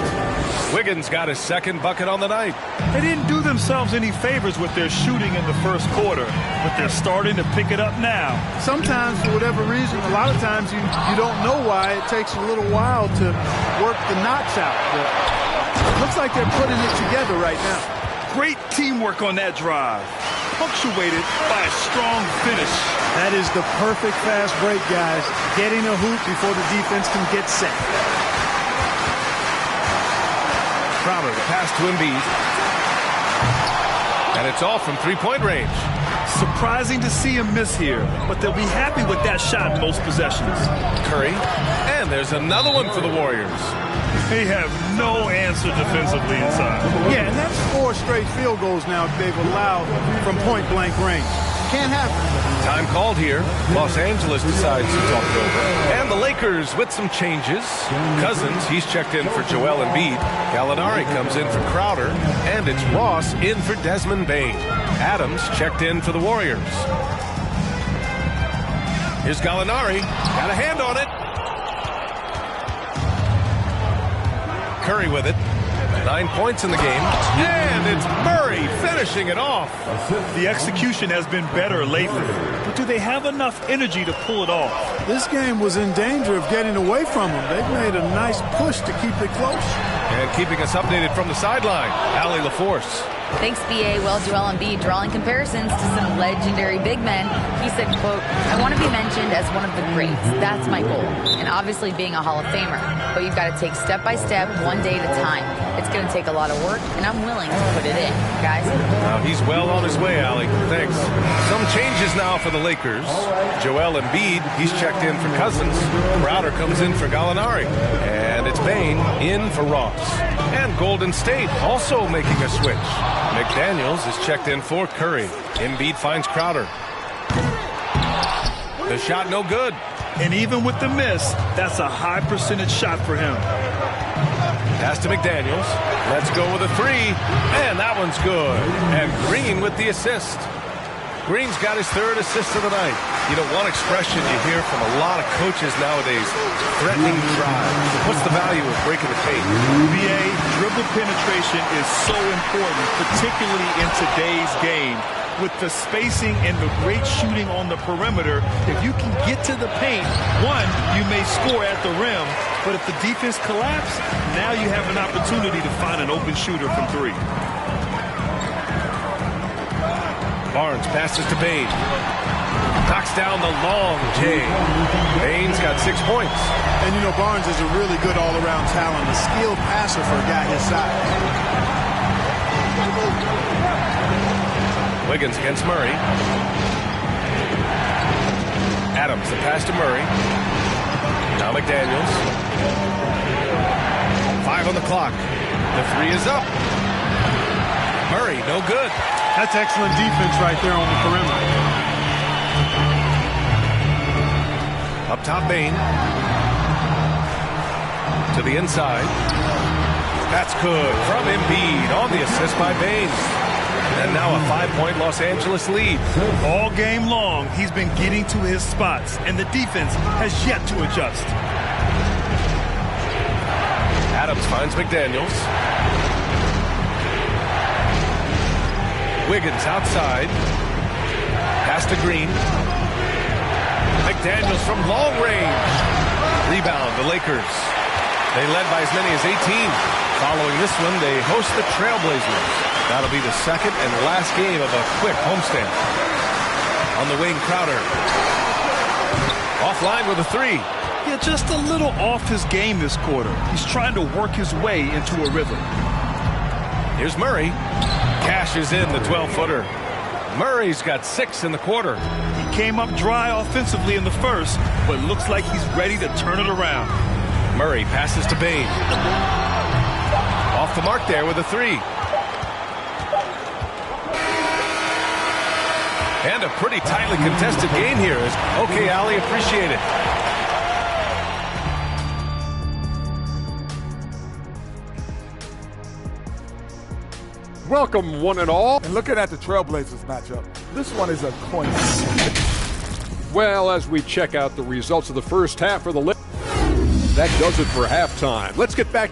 Wiggins got his second bucket on the night. They didn't do themselves any favors with their shooting in the first quarter, but they're starting to pick it up now. Sometimes, for whatever reason, a lot of times you don't know why. It takes a little while to work the knots out. But it looks like they're putting it together right now. Great teamwork on that drive, punctuated by a strong finish. That is the perfect fast break, guys. Getting a hoop before the defense can get set. Crowder, the pass to Embiid. And it's all from three-point range. Surprising to see him miss here, but they'll be happy with that shot most possessions. Curry, and there's another one for the Warriors. They have no answer defensively inside. Yeah, and that's 4 straight field goals now they've allowed from point-blank range. Can't happen. Time called here. Los Angeles decides to talk it over. And the Lakers with some changes. Cousins, he's checked in for Joel Embiid. Gallinari comes in for Crowder. And it's Ross in for Desmond Bane. Adams checked in for the Warriors. Here's Gallinari. Got a hand on it. Curry with it. 9 points in the game. And it's Murray finishing it off. The execution has been better lately. But do they have enough energy to pull it off? This game was in danger of getting away from them. They've made a nice push to keep it close. And keeping us updated from the sideline, Allie LaForce. Thanks, B.A. Well, Joel Embiid drawing comparisons to some legendary big men. He said, quote, "I want to be mentioned as one of the greats. That's my goal. And obviously being a Hall of Famer. But you've got to take step by step, one day at a time. It's going to take a lot of work, and I'm willing to put it in, guys." Now he's well on his way, Allie. Thanks. Some changes now for the Lakers. Joel Embiid, he's checked in for Cousins. Crowder comes in for Gallinari. And it's Bane in for Ross. And Golden State also making a switch. McDaniels is checked in for Curry. Embiid finds Crowder. The shot no good. And even with the miss, that's a high percentage shot for him. Pass to McDaniels. Let's go with a 3. And that one's good. And Green with the assist. Green's got his 3rd assist of the night. You know, one expression you hear from a lot of coaches nowadays, threatening drive. What's the value of breaking the paint? BA, dribble penetration is so important, particularly in today's game. With the spacing and the great shooting on the perimeter, if you can get to the paint, one, you may score at the rim, but if the defense collapses, now you have an opportunity to find an open shooter from 3. Barnes passes to Bane. Knocks down the long J. Bane's got 6 points. And you know, Barnes is a really good all-around talent, a skilled passer for a guy his size. Wiggins against Murray. Adams, the pass to Murray. Now McDaniels. 5 on the clock. The 3 is up. Murray, no good. That's excellent defense right there on the perimeter. Up top, Bane. To the inside. That's good from Embiid on the assist by Bane. And now a 5-point Los Angeles lead. All game long, he's been getting to his spots, and the defense has yet to adjust. Adams finds McDaniels. Wiggins outside. Pass to Green. McDaniels from long range. Rebound, the Lakers. They led by as many as 18. Following this one, they host the Trailblazers. That'll be the second and last game of a quick homestand. On the wing, Crowder. Offline with a 3. Yeah, just a little off his game this quarter. He's trying to work his way into a rhythm. Here's Murray. Cashes in the 12-footer. Murray's got 6 in the quarter. He came up dry offensively in the first, but looks like he's ready to turn it around. Murray passes to Bane. Off the mark there with a 3. And a pretty tightly contested game here. Okay, Allie, appreciate it. Welcome, one and all. And looking at the Trailblazers matchup, this one is a coin flip. Well, as we check out the results of the first half for the Lakers, that does it for halftime. Let's get back.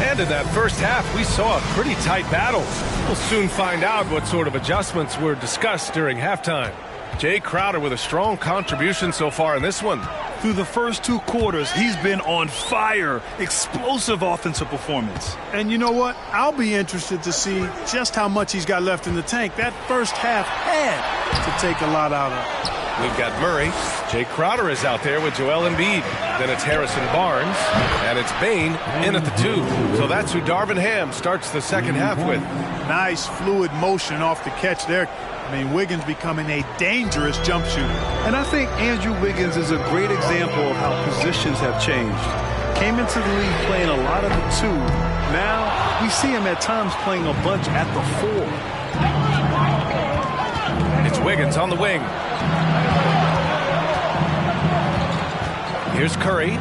And in that first half, we saw a pretty tight battle. We'll soon find out what sort of adjustments were discussed during halftime. Jay Crowder with a strong contribution so far in this one. Through the first 2 quarters, he's been on fire. Explosive offensive performance. And you know what? I'll be interested to see just how much he's got left in the tank. That first half had to take a lot out of it. We've got Murray. Jay Crowder is out there with Joel Embiid. Then it's Harrison Barnes. And it's Bane in at the 2. So that's who Darvin Ham starts the second half with. Nice fluid motion off the catch there. I mean, Wiggins becoming a dangerous jump shooter. And I think Andrew Wiggins is a great example of how positions have changed. Came into the league playing a lot of the 2. Now we see him at times playing a bunch at the 4. It's Wiggins on the wing. Here's Curry.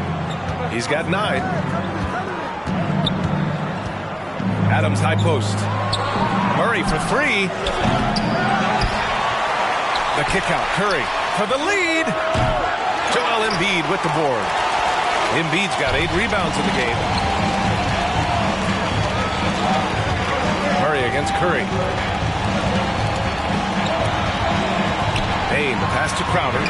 He's got 9. Adams high post. Murray for 3. The kick out. Curry for the lead. Joel Embiid with the board. Embiid's got 8 rebounds in the game. Murray against Curry. Payne, the pass to Crowder.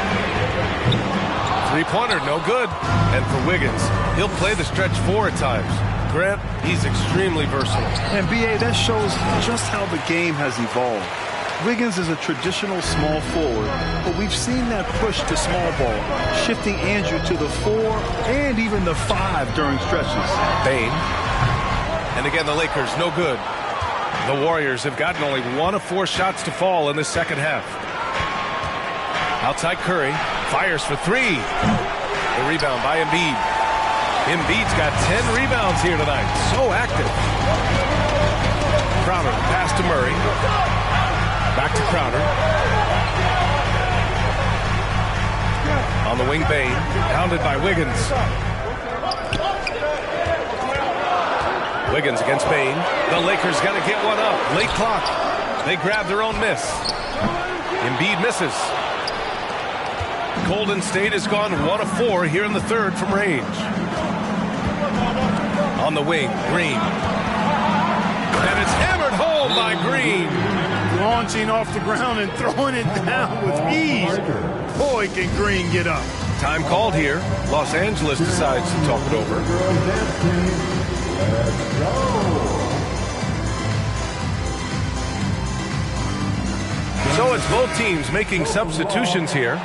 Three-pointer, no good. And for Wiggins, he'll play the stretch 4 at times. Grant, he's extremely versatile. And B.A., that shows just how the game has evolved. Wiggins is a traditional small forward, but we've seen that push to small ball, shifting Andrew to the 4 and even the 5 during stretches. Payne. And again, the Lakers, no good. The Warriors have gotten only 1 of 4 shots to fall in the second half. Outside Curry, fires for 3. The rebound by Embiid. Embiid's got 10 rebounds here tonight. So active. Crowder, pass to Murray. Back to Crowder. On the wing, Bane. Pounded by Wiggins. Wiggins against Bane. The Lakers got to get one up. Late clock. They grab their own miss. Embiid misses. Golden State has gone 1 of 4 here in the third from range. On the wing, Green. And it's hammered home by Green. Launching off the ground and throwing it down with ease. Boy, can Green get up. Time called here. Los Angeles decides to talk it over. So it's both teams making substitutions here.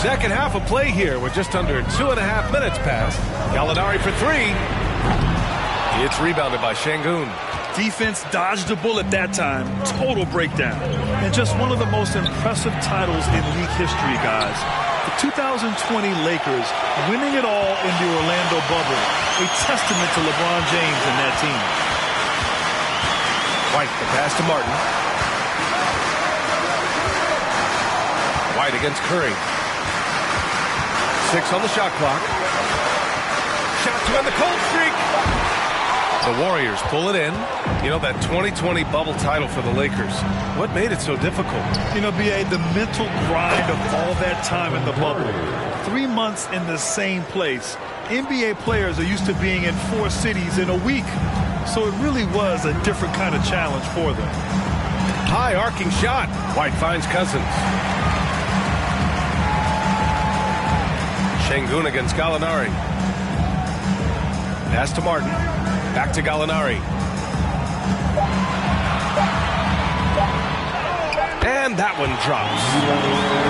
Second half of play here with just under 2.5 minutes passed. Gallinari for 3. It's rebounded by Şengün. Defense dodged a bullet that time. Total breakdown. And just one of the most impressive titles in league history, guys. The 2020 Lakers winning it all in the Orlando bubble. A testament to LeBron James and that team. White, the pass to Martin. White against Curry. 6 on the shot clock. Shot to end the cold streak. The Warriors pull it in. You know, that 2020 bubble title for the Lakers. What made it so difficult? You know, B.A., the mental grind of all that time in the bubble. 3 months in the same place. NBA players are used to being in 4 cities in a week. So it really was a different kind of challenge for them. High arcing shot. White finds Cousins. Şengün against Gallinari. Pass to Martin. Back to Gallinari. And that one drops.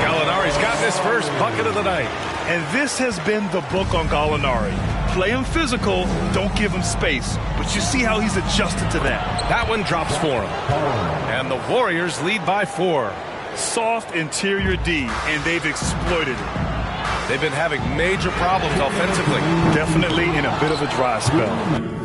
Gallinari's got this first bucket of the night. And this has been the book on Gallinari. Play him physical, don't give him space. But you see how he's adjusted to that. That one drops for him. And the Warriors lead by 4. Soft interior D, and they've exploited it. They've been having major problems offensively. Definitely in a bit of a dry spell.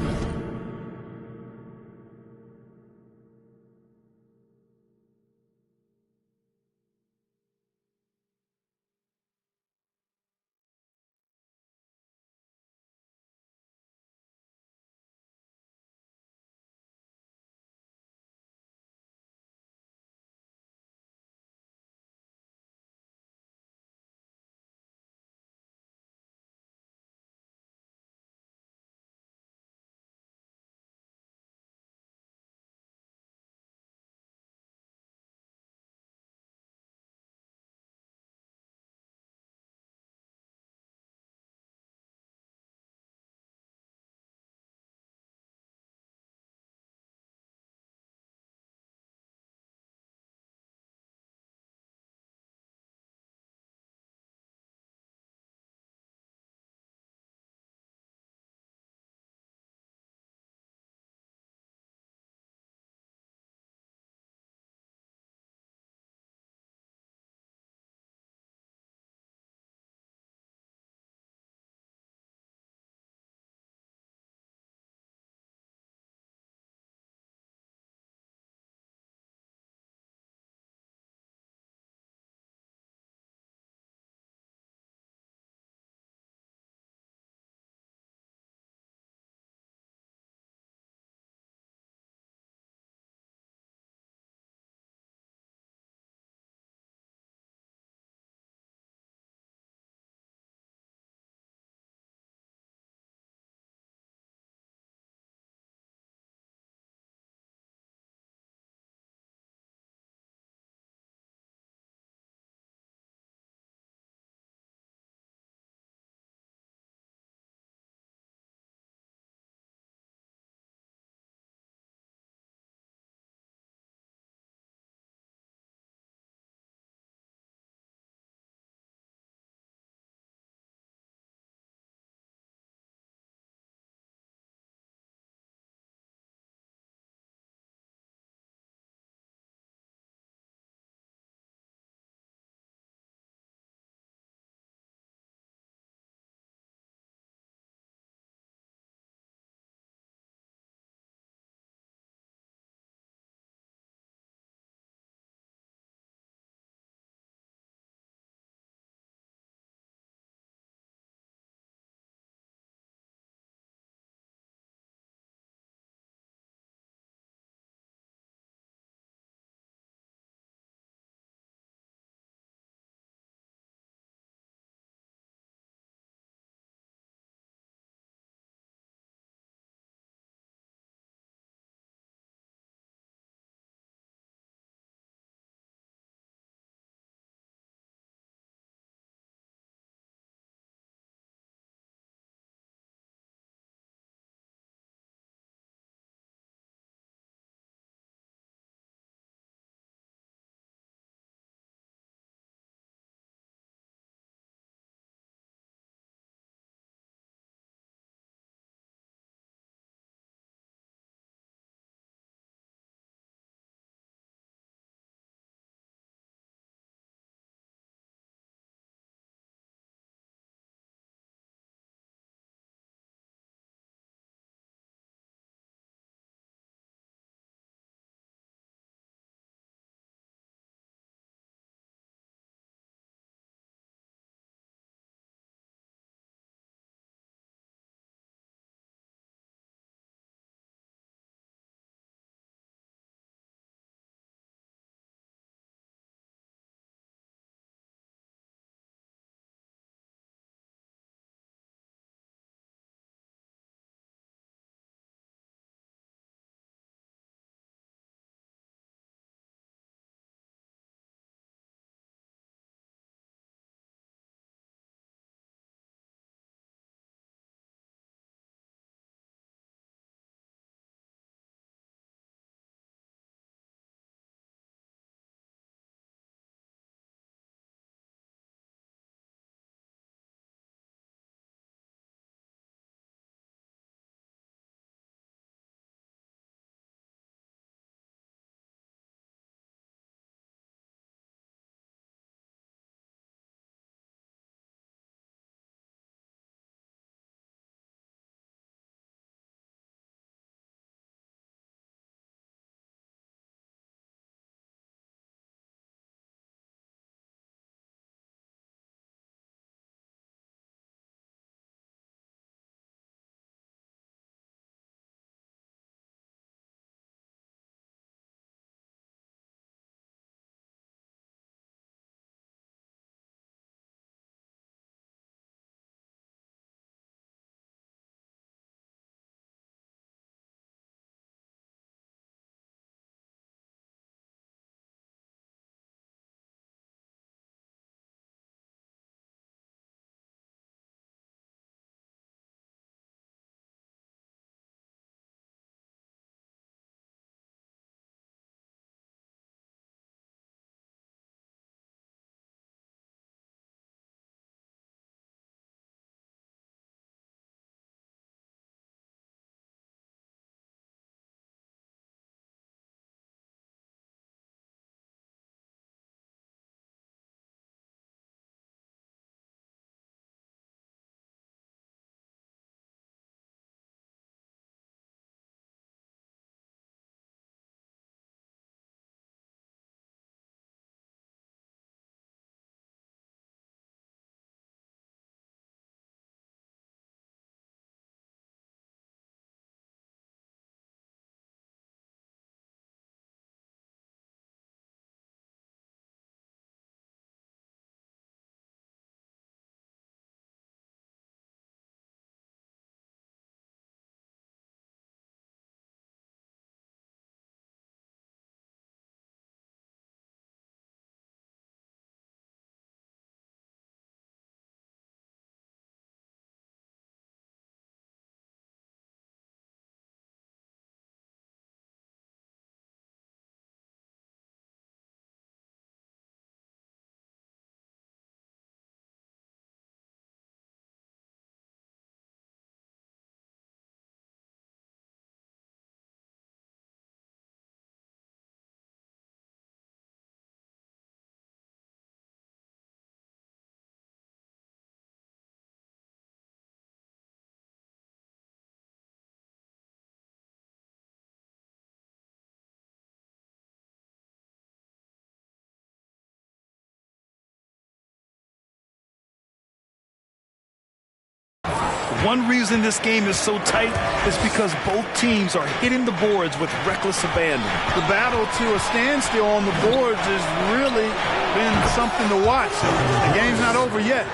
One reason this game is so tight is because both teams are hitting the boards with reckless abandon. The battle to a standstill on the boards has really been something to watch. The game's not over yet.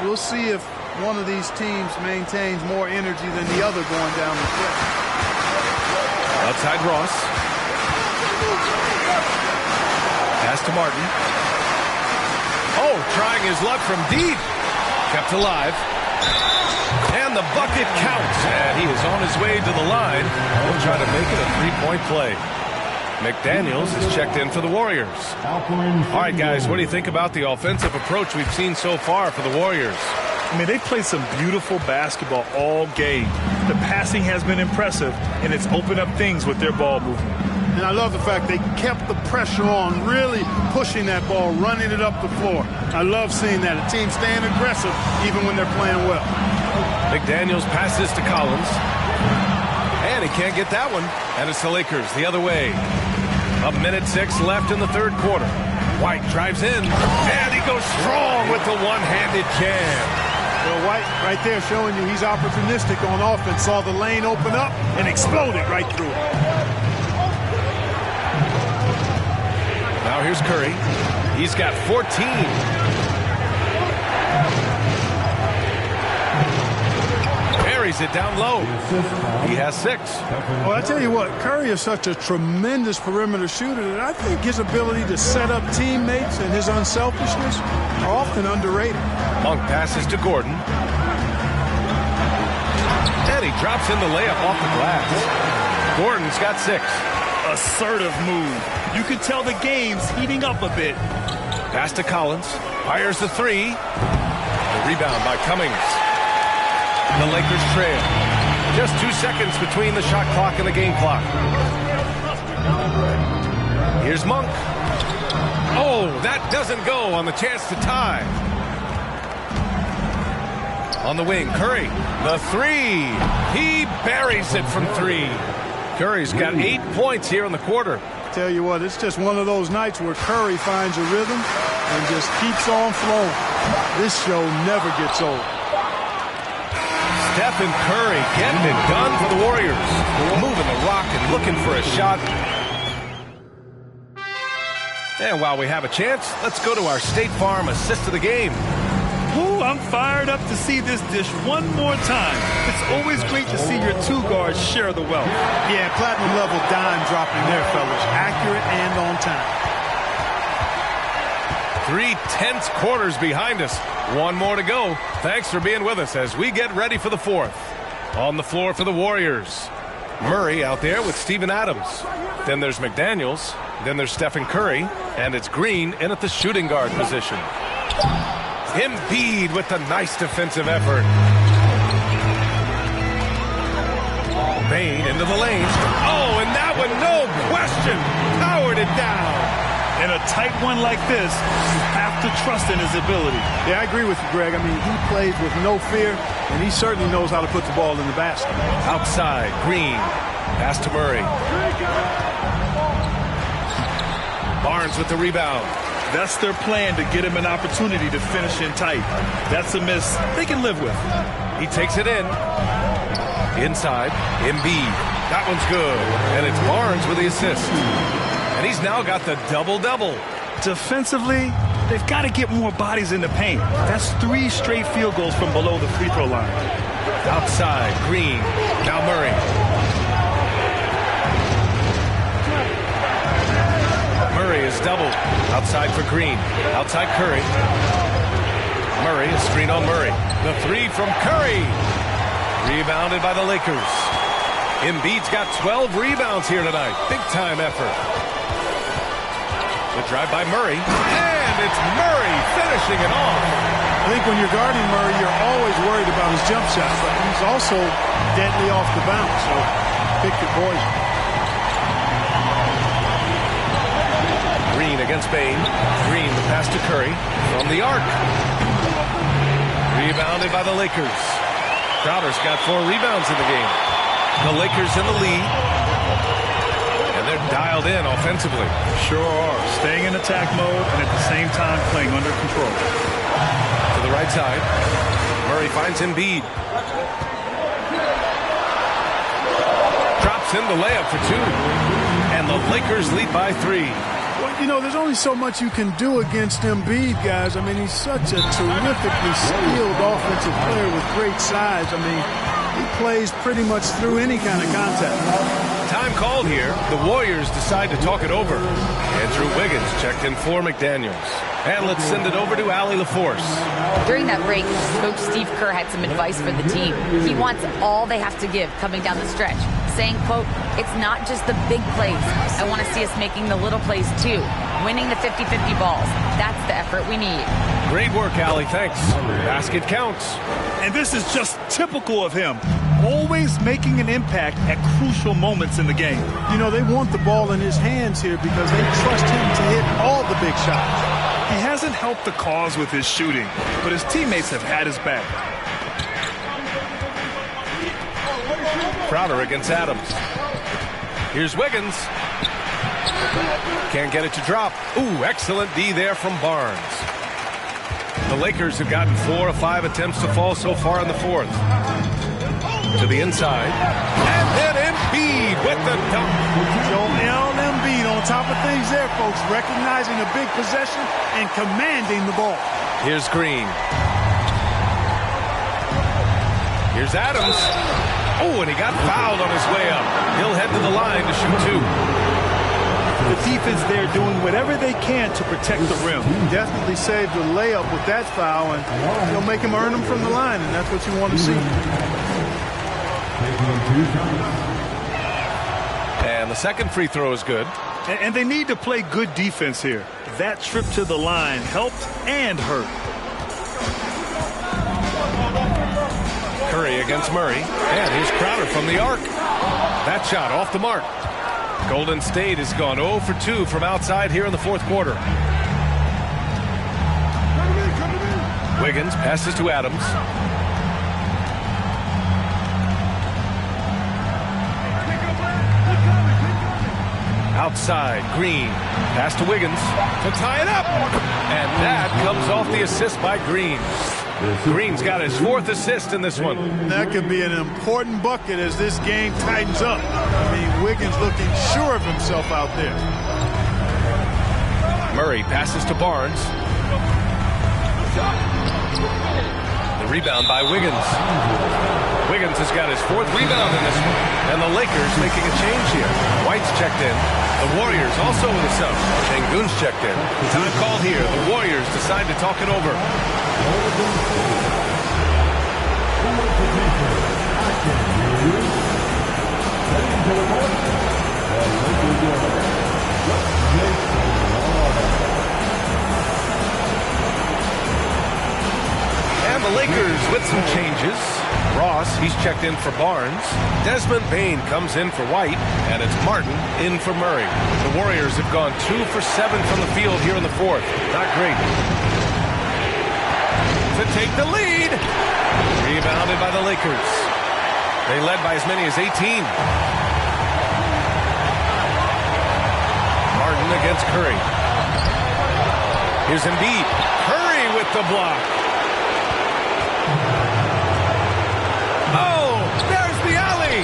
We'll see if one of these teams maintains more energy than the other going down the stretch. Outside Ross. Pass to Martin. Oh, trying his luck from deep. Kept alive. And the bucket counts. And he is on his way to the line. He'll try to make it a three-point play. McDaniels is checked in for the Warriors. All right, guys, what do you think about the offensive approach we've seen so far for the Warriors? I mean, they've played some beautiful basketball all game. The passing has been impressive, and it's opened up things with their ball movement. And I love the fact they kept the pressure on, really pushing that ball, running it up the floor. I love seeing that. A team staying aggressive even when they're playing well. McDaniels passes to Collins. And he can't get that one. And it's the Lakers the other way. 1:06 left in the third quarter. White drives in. And he goes strong with the one-handed jam. Well, White right there showing you he's opportunistic on offense. Saw the lane open up and exploded right through it. Now here's Curry. He's got 14. Buries it down low. He has 6. Well, I tell you what, Curry is such a tremendous perimeter shooter that I think his ability to set up teammates and his unselfishness are often underrated. Monk passes to Gordon. And he drops in the layup off the glass. Gordon's got 6. Assertive move. You can tell the game's heating up a bit. Pass to Collins. Fires the 3. The rebound by Cummings. The Lakers trail. Just 2 seconds between the shot clock and the game clock. Here's Monk. Oh, that doesn't go on the chance to tie. On the wing, Curry. The 3. He buries it from 3. Curry's got 8 points here in the quarter. Tell you what, it's just one of those nights where Curry finds a rhythm and just keeps on flowing. This show never gets old. Stephen Curry getting it done for the Warriors. Moving the rock and looking for a shot. And while we have a chance, let's go to our State Farm assist of the game. Ooh, I'm fired up to see this dish one more time. It's always great to see your 2 guards share the wealth. Yeah, platinum level dime dropping there, fellas. Accurate and on time. 3 tense quarters behind us. 1 more to go. Thanks for being with us as we get ready for the 4th. On the floor for the Warriors. Murray out there with Steven Adams. Then there's McDaniels. Then there's Stephen Curry. And it's Green in at the shooting guard position. Embiid with the nice defensive effort. Bain into the lane. Oh, and that one, no question, powered it down. In a tight one like this, you have to trust in his ability. Yeah, I agree with you, Greg. I mean, he plays with no fear, and he certainly knows how to put the ball in the basket. Outside, Green. Pass to Murray. Barnes with the rebound. That's their plan, to get him an opportunity to finish in tight. That's a miss they can live with. He takes it in. Inside, Embiid. That one's good. And it's Barnes with the assist. And he's now got the double-double. Defensively, they've got to get more bodies in the paint. That's 3 straight field goals from below the free throw line. Outside, Green. Now Murray. Murray is doubled. Outside for Green. Outside Curry. Murray, a screen on Murray. The 3 from Curry. Rebounded by the Lakers. Embiid's got 12 rebounds here tonight. Big-time effort. The drive by Murray. And it's Murray finishing it off. I think when you're guarding Murray, you're always worried about his jump shot, but he's also deadly off the bounce, so pick your poison. Green against Bain. Green, the pass to Curry from the arc. Rebounded by the Lakers. Crowder's got 4 rebounds in the game. The Lakers in the lead. And they're dialed in offensively. Sure are. Staying in attack mode and at the same time playing under control. To the right side. Murray finds Embiid. Drops in the layup for 2. And the Lakers lead by 3. Well, you know, there's only so much you can do against Embiid, guys. I mean, he's such a terrifically skilled offensive player with great size. I mean, he plays pretty much through any kind of contact. Time called here. The Warriors decide to talk it over. Andrew Wiggins checked in for McDaniels. And let's send it over to Allie LaForce. During that break, Coach Steve Kerr had some advice for the team. He wants all they have to give coming down the stretch, saying, quote, it's not just the big plays. I want to see us making the little plays too, winning the 50-50 balls. That's the effort we need. Great work, Allie. Thanks. Basket counts. And this is just typical of him. Always making an impact at crucial moments in the game. You know, they want the ball in his hands here because they trust him to hit all the big shots. He hasn't helped the cause with his shooting, but his teammates have had his back. Crowder against Adams. Here's Wiggins. Can't get it to drop. Ooh, excellent D there from Barnes. The Lakers have gotten 4 of 5 attempts to fall so far in the fourth. To the inside. And then Embiid with the dunk. Joel Embiid on top of things there, folks. Recognizing a big possession and commanding the ball. Here's Green. Here's Adams. Oh, and he got fouled on his way up. He'll head to the line to shoot 2. The defense there doing whatever they can to protect the rim. Definitely saved the layup with that foul, and they'll make him earn them from the line, and that's what you want to see. And the second free throw is good. And they need to play good defense here. That trip to the line helped and hurt. Curry against Murray. And here's Crowder from the arc. That shot off the mark. Golden State has gone 0 for 2 from outside here in the fourth quarter. Wiggins passes to Adams. Outside, Green. Pass to Wiggins to tie it up. And that comes off the assist by Green. Green's got his 4th assist in this one. That could be an important bucket as this game tightens up. I mean, Wiggins looking sure of himself out there. Murray passes to Barnes. The rebound by Wiggins. Wiggins has got his 4th rebound in this one. And the Lakers making a change here. White's checked in. The Warriors also with a sub. Şengün's checked in. Time called here. The Warriors decide to talk it over. And the Lakers with some changes. Ross, he's checked in for Barnes. Desmond Bane comes in for White. And it's Martin in for Murray. The Warriors have gone 2 for 7 from the field here in the fourth. Not great. To take the lead. Rebounded by the Lakers. They led by as many as 18. Martin against Curry. Here's Embiid. Curry with the block. Oh, there's the alley.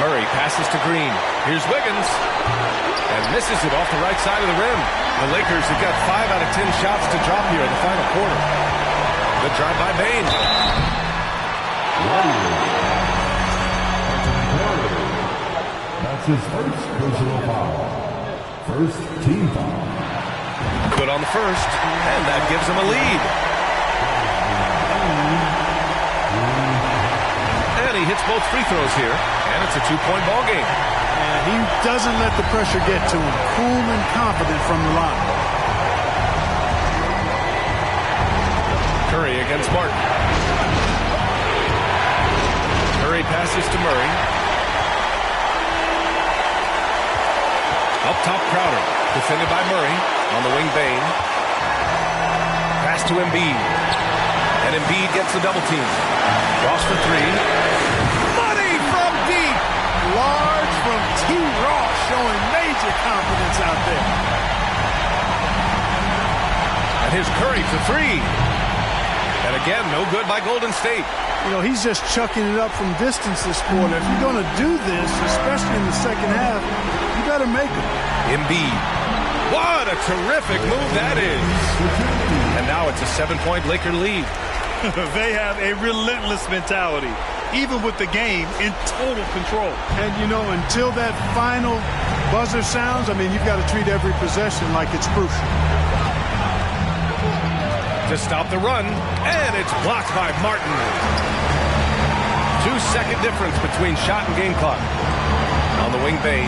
Murray passes to Green. Here's Wiggins. And misses it off the right side of the rim. The Lakers have got 5 out of 10 shots to drop here in the final quarter. Good drive by Bane. That's his first personal foul. First team foul. Good on the first, and that gives him a lead. And he hits both free throws here, and it's a 2-point ball game. And he doesn't let the pressure get to him. Cool and confident from the line. Curry against Martin. Curry passes to Murray. Up top, Crowder. Defended by Murray. On the wing, Bane. Pass to Embiid. And Embiid gets the double team. Ross for 3. Money from deep. Large from T. Ross, showing major confidence out there. And here's Curry for 3. And And again, no good by Golden State. You know, he's just chucking it up from distance this quarter. If you're going to do this, especially in the second half, you better make it. Embiid. What a terrific move that is. And now it's a 7-point Laker lead. They have a relentless mentality, even with the game in total control. And, you know, until that final buzzer sounds, I mean, you've got to treat every possession like it's crucial. To stop the run, and it's blocked by Martin. 2-second difference between shot and game clock. On the wing, Bane.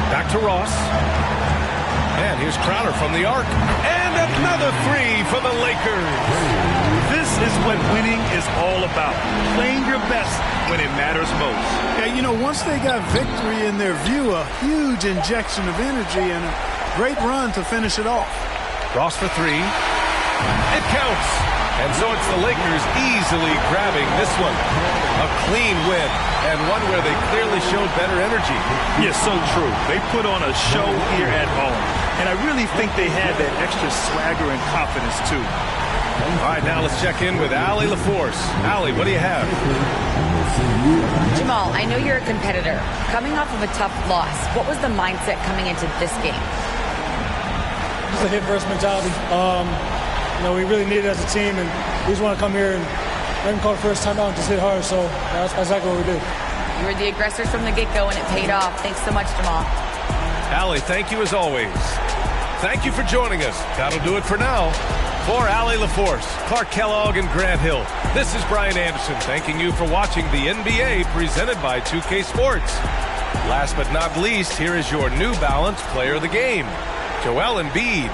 Back to Ross. And here's Crowder from the arc. And another three for the Lakers. This is what winning is all about. Playing your best when it matters most. Yeah, you know, once they got victory in their view, a huge injection of energy and a great run to finish it off. Ross for three. It counts. And so it's the Lakers easily grabbing this one. A clean win, and one where they clearly showed better energy. Yes, so true. They put on a show here at home. And I really think they had that extra swagger and confidence, too. All right, now let's check in with Allie LaForce. Allie, what do you have? Jamal, I know you're a competitor. Coming off of a tough loss, what was the mindset coming into this game? Just a hit-first mentality. You know, we really need it as a team, and we just want to come here and let them call the first time out and just hit hard. So that's exactly what we did. You were the aggressors from the get-go, and it paid off. Thanks so much, Jamal. Allie, thank you as always. Thank you for joining us. That'll do it for now. For Allie LaForce, Clark Kellogg, and Grant Hill, this is Brian Anderson thanking you for watching the NBA presented by 2K Sports. Last but not least, here is your New Balance player of the game, Joel Embiid.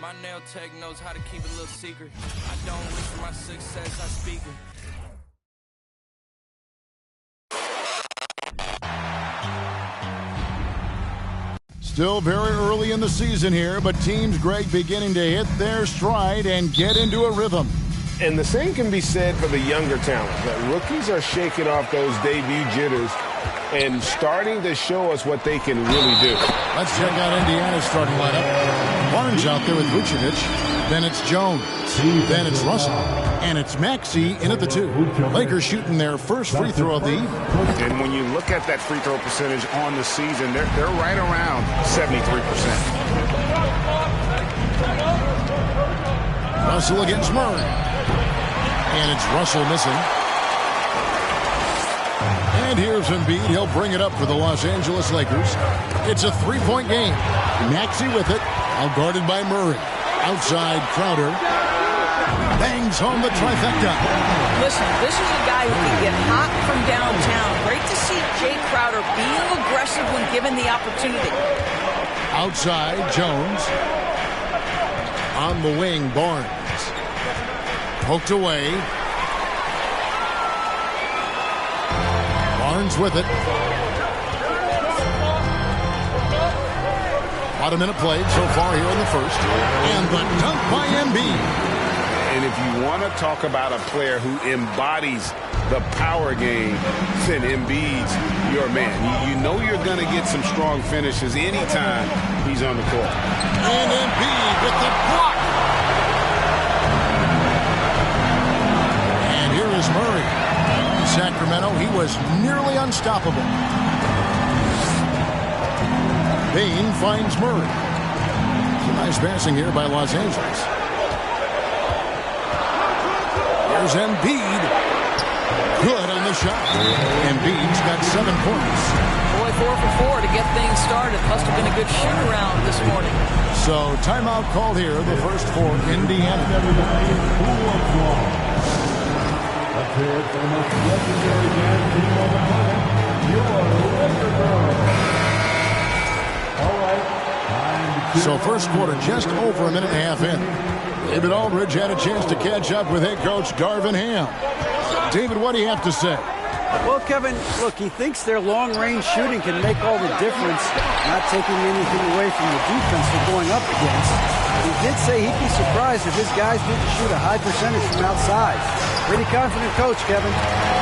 My nail tech knows how to keep a little secret. I don't wish for my success, I speak it. Still very early in the season here, but teams, Greg, beginning to hit their stride and get into a rhythm. And the same can be said for the younger talent. That rookies are shaking off those debut jitters and starting to show us what they can really do. Let's check out Indiana's starting lineup. Barnes out there with Vucevic. Then it's Jones. Then it's Russell. And it's Maxey in at the 2. Lakers shooting their first free throw of the evening. And when you look at that free throw percentage on the season, they're right around 73%. Russell against Murray. And it's Russell missing. And here's Embiid. He'll bring it up for the Los Angeles Lakers. It's a three-point game. Maxey with it. Out guarded by Murray. Outside Crowder. Bangs home the trifecta. Listen, this is a guy who can get hot from downtown. Great to see Jay Crowder being aggressive when given the opportunity. Outside Jones. On the wing, Barnes. Poked away. Barnes with it. About a minute played so far here in the first. And the dunk by Embiid. And if you want to talk about a player who embodies the power game, then Embiid's your man. You know you're going to get some strong finishes anytime he's on the court. And Embiid with the block. And here is Murray. In Sacramento, he was nearly unstoppable. Bane finds Murray. Some nice passing here by Los Angeles. There's Embiid. Good on the shot. Embiid's got 7 points. Boy, 4 for 4 to get things started. Must have been a good shoot-around this morning. So, timeout called here, the first for Indiana. Let's hear it for the most legendary dance team on the planet, your Laker girls. All right. So first quarter just over a minute and a half in. David Aldridge had a chance to catch up with head coach Darvin Ham. David, what do you have to say? Well, Kevin, look, he thinks their long-range shooting can make all the difference, not taking anything away from the defense they're going up against. He did say he'd be surprised if his guys didn't shoot a high percentage from outside. Pretty confident coach, Kevin.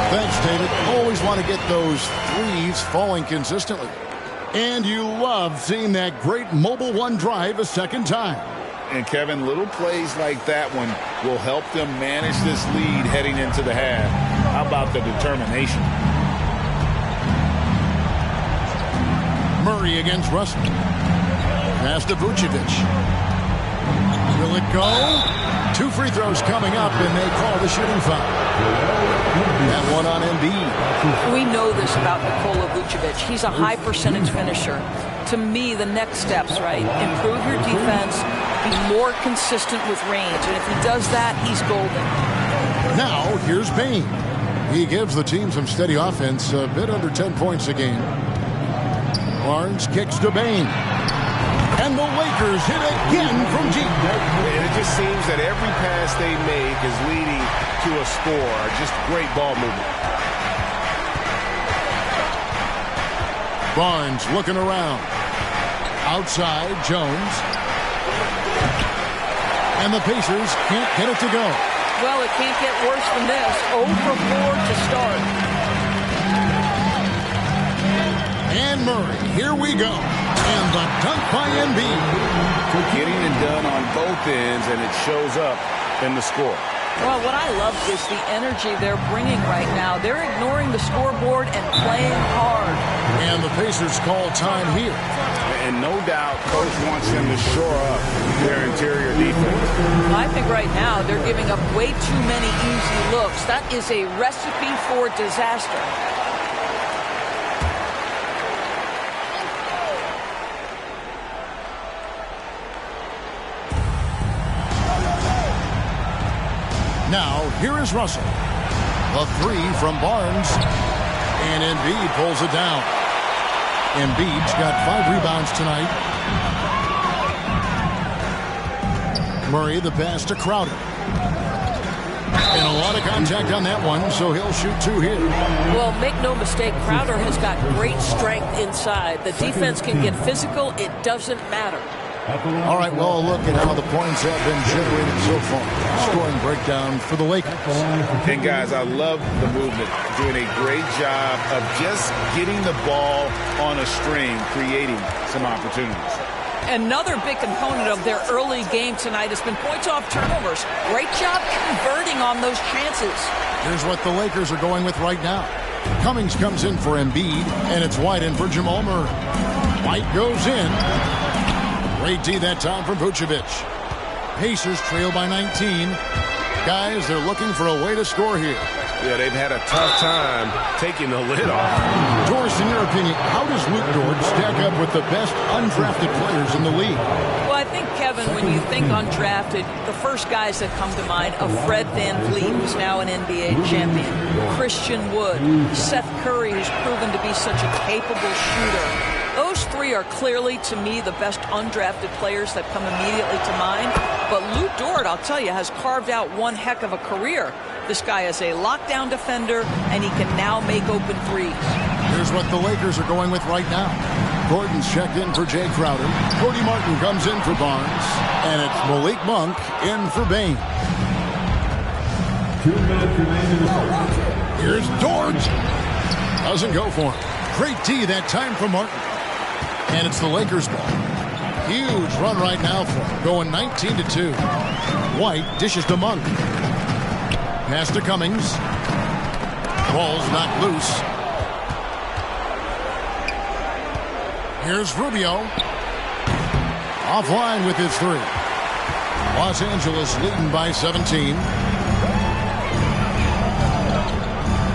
Thanks, David. Always want to get those threes falling consistently. And you love seeing that great mobile one drive a second time. And, Kevin, little plays like that one will help them manage this lead heading into the half. How about the determination? Murray against Russell. Pass to Vucevic. Will it go? 2 free throws coming up, and they call the shooting foul. That one on Embiid. We know this about Nikola Vucevic. He's a high percentage finisher. To me, the next steps, right? Improve your defense, be more consistent with range. And if he does that, he's golden. Now, here's Bain. He gives the team some steady offense, a bit under 10 points a game. Barnes kicks to Bain. And the Lakers hit again from deep. And it just seems that every pass they make is leading to a score. Just great ball movement. Barnes looking around. Outside, Jones. And the Pacers can't get it to go. Well, it can't get worse than this. 0 for 4 to start. And Murray, here we go. And the dunk by Embiid. Getting it done on both ends, and it shows up in the score. Well, what I love is the energy they're bringing right now. They're ignoring the scoreboard and playing hard. And the Pacers call time here. And no doubt, Coach wants them to shore up their interior defense. I think right now they're giving up way too many easy looks. That is a recipe for disaster. Now, here is Russell. A 3 from Barnes. And Embiid pulls it down. Embiid's got 5 rebounds tonight. Murray, the pass to Crowder. And a lot of contact on that one, so he'll shoot 2 here. Well, make no mistake, Crowder has got great strength inside. The defense can get physical. It doesn't matter. All right, well, look at how the points have been generated so far. Scoring breakdown for the Lakers. And, guys, I love the movement. Doing a great job of just getting the ball on a string, creating some opportunities. Another big component of their early game tonight has been points off turnovers. Great job converting on those chances. Here's what the Lakers are going with right now. Cummings comes in for Embiid, and it's White in for Jamal Murray. White goes in. Great D that time from Vucevic. Pacers trail by 19. Guys, they're looking for a way to score here. Yeah, they've had a tough time taking the lid off. Doris, in your opinion, how does Luke Dort stack up with the best undrafted players in the league? Well, I think, Kevin, when you think undrafted, the first guys that come to mind are Fred VanVleet, who's now an NBA champion, Christian Wood, Seth Curry, who's proven to be such a capable shooter. Those 3 are clearly, to me, the best undrafted players that come immediately to mind. But Luke Dort, I'll tell you, has carved out one heck of a career. This guy is a lockdown defender, and he can now make open threes. Here's what the Lakers are going with right now. Gordon's checked in for Jay Crowder. Cody Martin comes in for Barnes. And it's Malik Monk in for Bain. 2 minutes remaining in the first. Here's Dort. Doesn't go for him. Great D that time from Martin. And it's the Lakers' ball. Huge run right now for him. Going 19-2. White dishes to Monk. Pass to Cummings. Ball's knocked loose. Here's Rubio. Offline with his 3. Los Angeles leading by 17.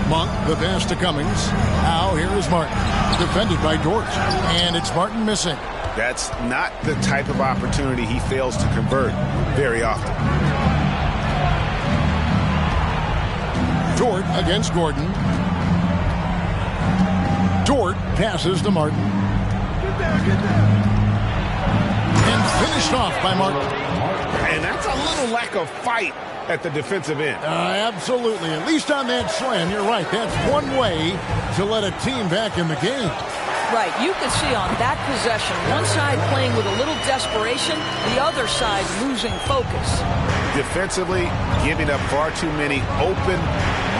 Monk, the pass to Cummings. Now here is Martin. Defended by Dort. And it's Martin missing. That's not the type of opportunity he fails to convert very often. Dort against Gordon. Dort passes to Martin. And finished off by Martin. And that's a little lack of fight at the defensive end. Absolutely. At least on that slam, you're right. That's one way to let a team back in the game. Right. You can see on that possession, one side playing with a little desperation, the other side losing focus. Defensively, giving up far too many open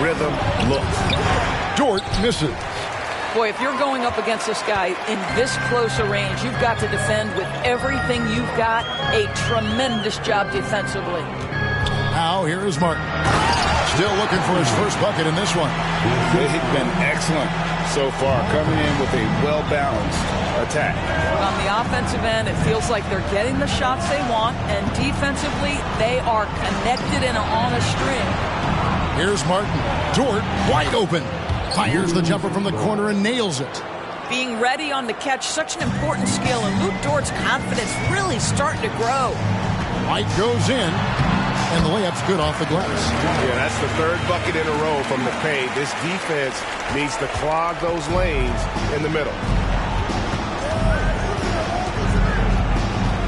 rhythm looks. Dort misses. Boy, if you're going up against this guy in this close a range, you've got to defend with everything you've got. A tremendous job defensively. Now, here is Martin. Still looking for his first bucket in this one. They've been excellent so far, coming in with a well-balanced attack. On the offensive end, it feels like they're getting the shots they want, and defensively, they are connected and on a string. Here's Martin. Dort, wide open. Fires the jumper from the corner and nails it. Being ready on the catch, such an important skill, and Luke Dort's confidence really starting to grow. White goes in, and the layup's good off the glass. Yeah, that's the third bucket in a row from the paint. This defense needs to clog those lanes in the middle.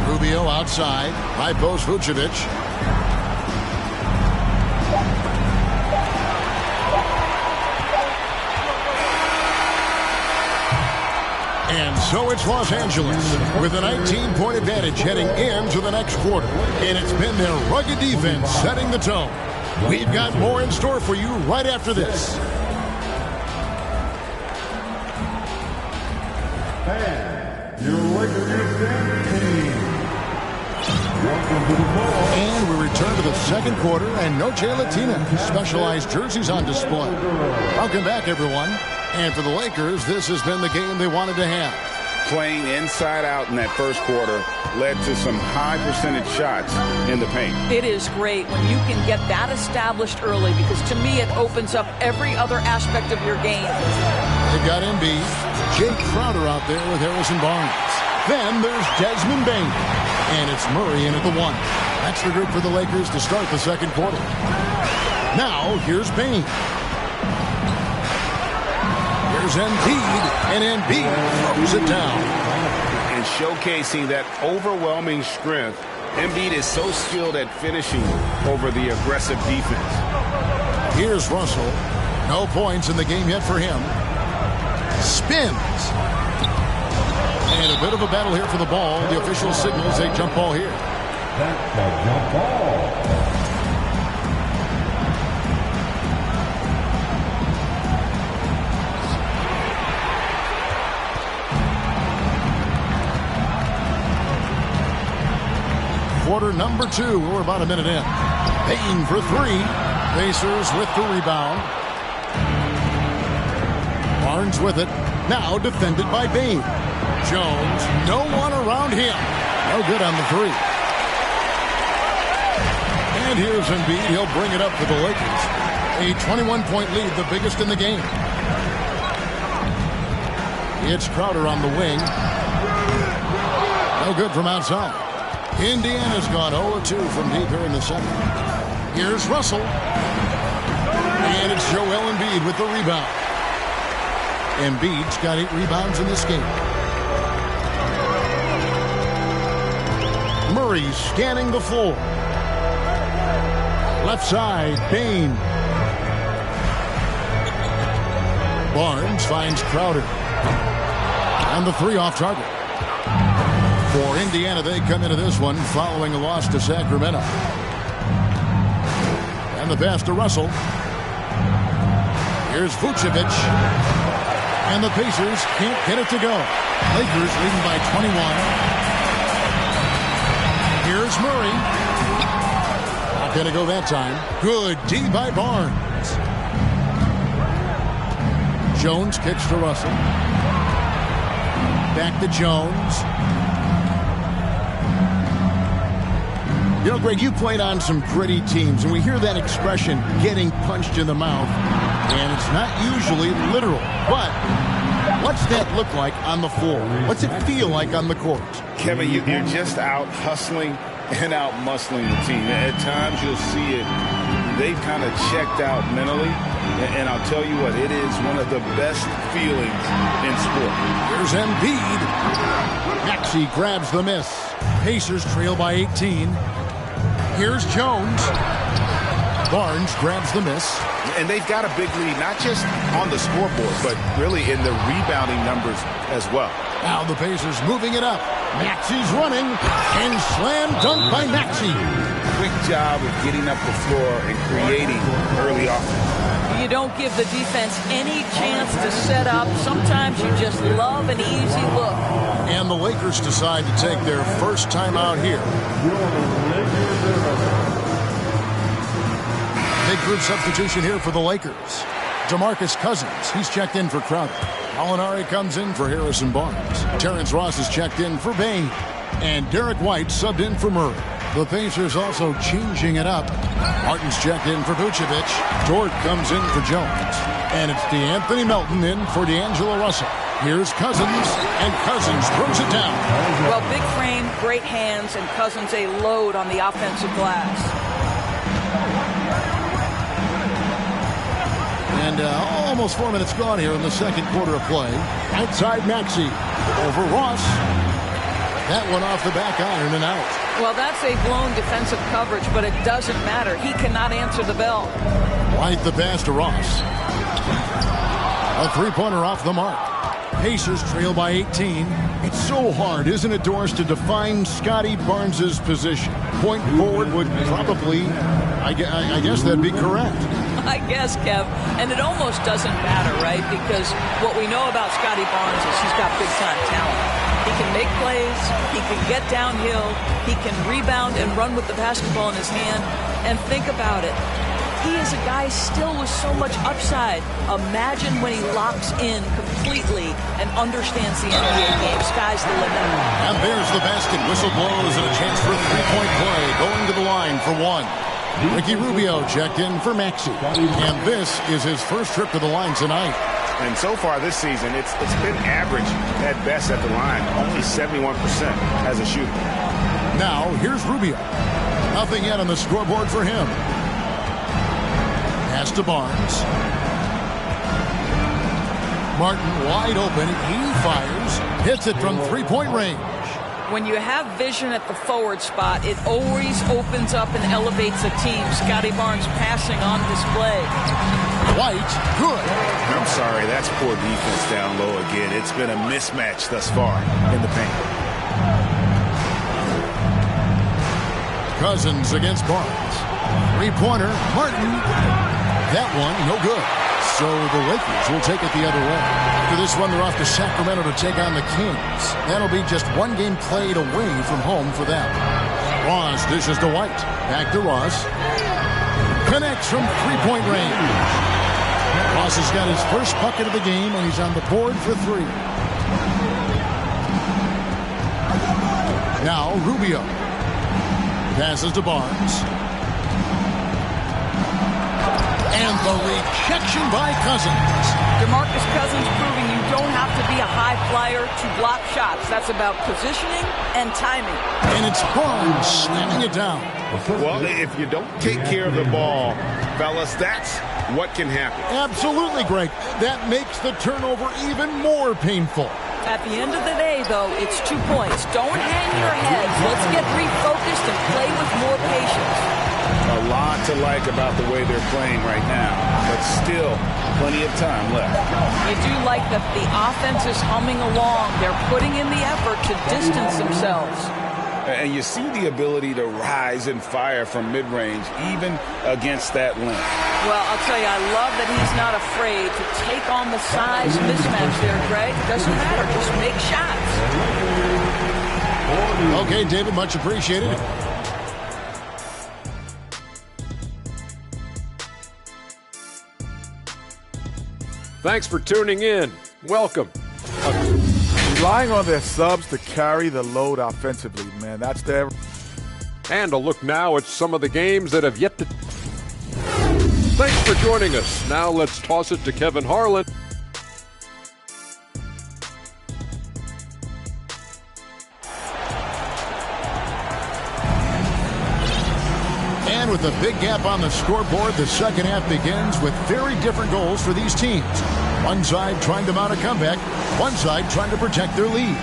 Rubio outside. High post Vucevic. And so it's Los Angeles with a 19-point advantage heading into the next quarter. And it's been their rugged defense setting the tone. We've got more in store for you right after this. And your Lakers team. And we return to the second quarter, and Noche Latina specialized jerseys on display. Welcome back, everyone. And for the Lakers, this has been the game they wanted to have. Playing inside out in that first quarter led to some high percentage shots in the paint. It is great when you can get that established early, because to me it opens up every other aspect of your game. They've got Embiid, Jay Crowder out there with Harrison Barnes. Then there's Desmond Bain, and it's Murray in at the one. That's the group for the Lakers to start the second quarter. Now here's Bain. Here's Embiid, and Embiid throws it down. And showcasing that overwhelming strength, Embiid is so skilled at finishing over the aggressive defense. Here's Russell. No points in the game yet for him. Spins. And a bit of a battle here for the ball. The official signals a jump ball here. That's a jump ball. Quarter number 2. We're about a minute in. Bain for 3. Pacers with the rebound. Barnes with it. Now defended by Bain. Jones, no one around him. No good on the 3. And here's Embiid. He'll bring it up for the Lakers. A 21-point lead, the biggest in the game. It's Crowder on the wing. No good from outside. Indiana's gone 0-2 from deep here in the second. Here's Russell. And it's Joel Embiid with the rebound. Embiid's got 8 rebounds in this game. Murray scanning the floor. Left side, Bain. Barnes finds Crowder. And the 3 off target. For Indiana, they come into this one following a loss to Sacramento. And the pass to Russell. Here's Vucevic. And the Pacers can't get it to go. Lakers leading by 21. Here's Murray. Not going to go that time. Good D by Barnes. Jones kicks to Russell. Back to Jones. You know, Greg, you played on some gritty teams, and we hear that expression, getting punched in the mouth, and it's not usually literal. But what's that look like on the floor? What's it feel like on the court? Kevin, you're just out hustling and out muscling the team. At times you'll see it, they've kind of checked out mentally, And I'll tell you what, it is one of the best feelings in sport. Here's Embiid. Maxey grabs the miss. Pacers trail by 18. Here's Jones. Barnes grabs the miss. And they've got a big lead, not just on the scoreboard, but really in the rebounding numbers as well. Now the Pacers moving it up. Maxey's running, and slam dunk by Maxey. Quick job of getting up the floor and creating early offense. You don't give the defense any chance to set up. Sometimes you just love an easy look. And the Lakers decide to take their first timeout here. Big group substitution here for the Lakers. DeMarcus Cousins, he's checked in for Crowder. Molinari comes in for Harrison Barnes. Terrence Ross is checked in for Bain. And Derek White subbed in for Murray. The Pacers also changing it up. Martin's checked in for Vucevic. Dort comes in for Jones. And it's DeAnthony Melton in for D'Angelo Russell. Here's Cousins, and Cousins throws it down. Well, big frame, great hands, and Cousins a load on the offensive glass. And almost 4 minutes gone here in the second quarter of play. Outside Maxey. Over Ross. That one off the back iron and out. Well, that's a blown defensive coverage, but it doesn't matter. He cannot answer the bell. White the pass to Ross. A three-pointer off the mark. Pacers trail by 18. It's so hard, isn't it, Doris, to define Scotty Barnes' position? Point forward would probably, I guess that'd be correct. I guess, Kev. And it almost doesn't matter, right? Because what we know about Scotty Barnes is he's got big-time talent. He can make plays. He can get downhill. He can rebound and run with the basketball in his hand. And think about it. He is a guy still with so much upside. Imagine when he locks in completely and understands the NBA game. Sky's the limit. And there's the basket. Whistle blows and a chance for a three-point play. Going to the line for one. Ricky Rubio checked in for Maxey. And this is his first trip to the line tonight. And so far this season, it's been average at best at the line. Only 71% as a shooter. Now, here's Rubio. Nothing yet on the scoreboard for him. Pass to Barnes. Martin wide open. He fires. Hits it from three-point range. When you have vision at the forward spot, it always opens up and elevates a team. Scotty Barnes passing on display. White, good. I'm sorry, that's poor defense down low again. It's been a mismatch thus far in the paint. Cousins against Barnes. Three-pointer, Martin. That one, no good. So the Lakers will take it the other way. After this one, they're off to Sacramento to take on the Kings. That'll be just one game played away from home for them. Ross dishes to White. Back to Ross. Connects from three-point range. Ross has got his first bucket of the game, and he's on the board for three. Now Rubio. Passes to Barnes. And the rejection by Cousins. DeMarcus Cousins proving you don't have to be a high flyer to block shots. That's about positioning and timing. And it's Barnes slamming it down. Well, if you don't take care of the ball, fellas, that's what can happen. Absolutely, Greg. That makes the turnover even more painful. At the end of the day, though, it's 2 points. Don't hang your heads. Let's get refocused and play with more patience. A lot to like about the way they're playing right now, but still plenty of time left. You do like that the offense is humming along. They're putting in the effort to distance themselves. And you see the ability to rise and fire from mid-range, even against that length. Well, I'll tell you, I love that he's not afraid to take on the size mismatch there, Greg. Doesn't matter. Just make shots. Okay, David, much appreciated. Thanks for tuning in. Welcome. Relying on their subs to carry the load offensively, man. That's their... And a look now at some of the games that have yet to... Thanks for joining us. Now let's toss it to Kevin Harlan. And And with a big gap on the scoreboard, the second half begins with very different goals for these teams. One side trying to mount a comeback, one side trying to protect their lead.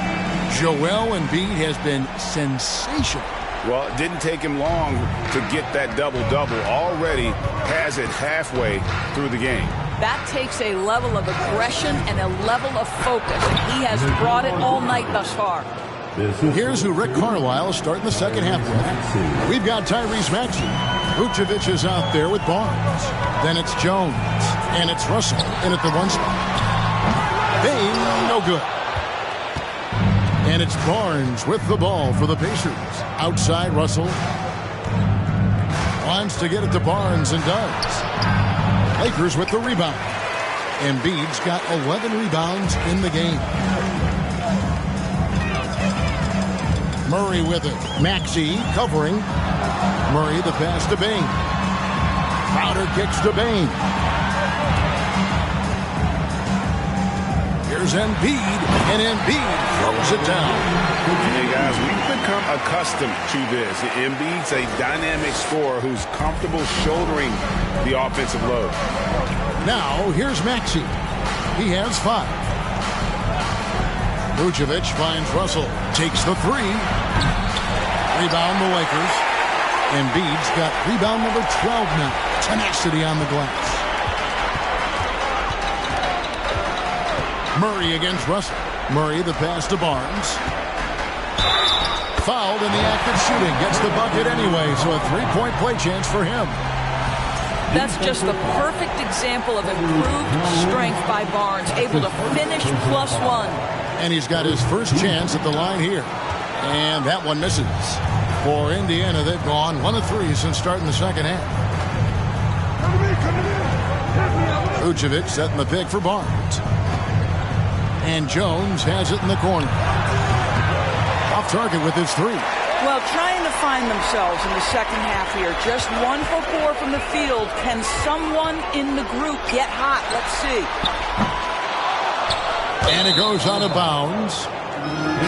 Joel Embiid has been sensational. Well, it didn't take him long to get that double-double. Already has it halfway through the game. That takes a level of aggression and a level of focus, and he has brought it all night thus far. Here's who Rick Carlisle is starting the second half with. We've got Tyrese Maxey. Vucevic is out there with Barnes. Then it's Jones. And it's Russell in at the one spot. Bang, no good. And it's Barnes with the ball for the Pacers. Outside, Russell wants to get it to Barnes and does. Lakers with the rebound. Embiid's got 11 rebounds in the game. Murray with it. Maxey covering. Murray the pass to Bain. Crowder kicks to Bain. Here's Embiid, and Embiid throws it down. Hey, guys, we've become accustomed to this. Embiid's a dynamic scorer who's comfortable shouldering the offensive load. Now, here's Maxey. He has 5. Vucevic finds Russell. Takes the 3. Rebound the Lakers. Embiid's got rebound number 12 now. Tenacity on the glass. Murray against Russell. Murray the pass to Barnes. Fouled in the act of shooting. Gets the bucket anyway, so a 3-point play chance for him. That's just the perfect example of improved strength by Barnes, able to finish +1. And he's got his first chance at the line here. And that one misses. For Indiana, they've gone 1 of 3 since starting the second half. Vucevic setting the pick for Barnes. And Jones has it in the corner. Off target with his 3. Well, trying to find themselves in the second half here. Just 1 for 4 from the field. Can someone in the group get hot? Let's see. And it goes out of bounds.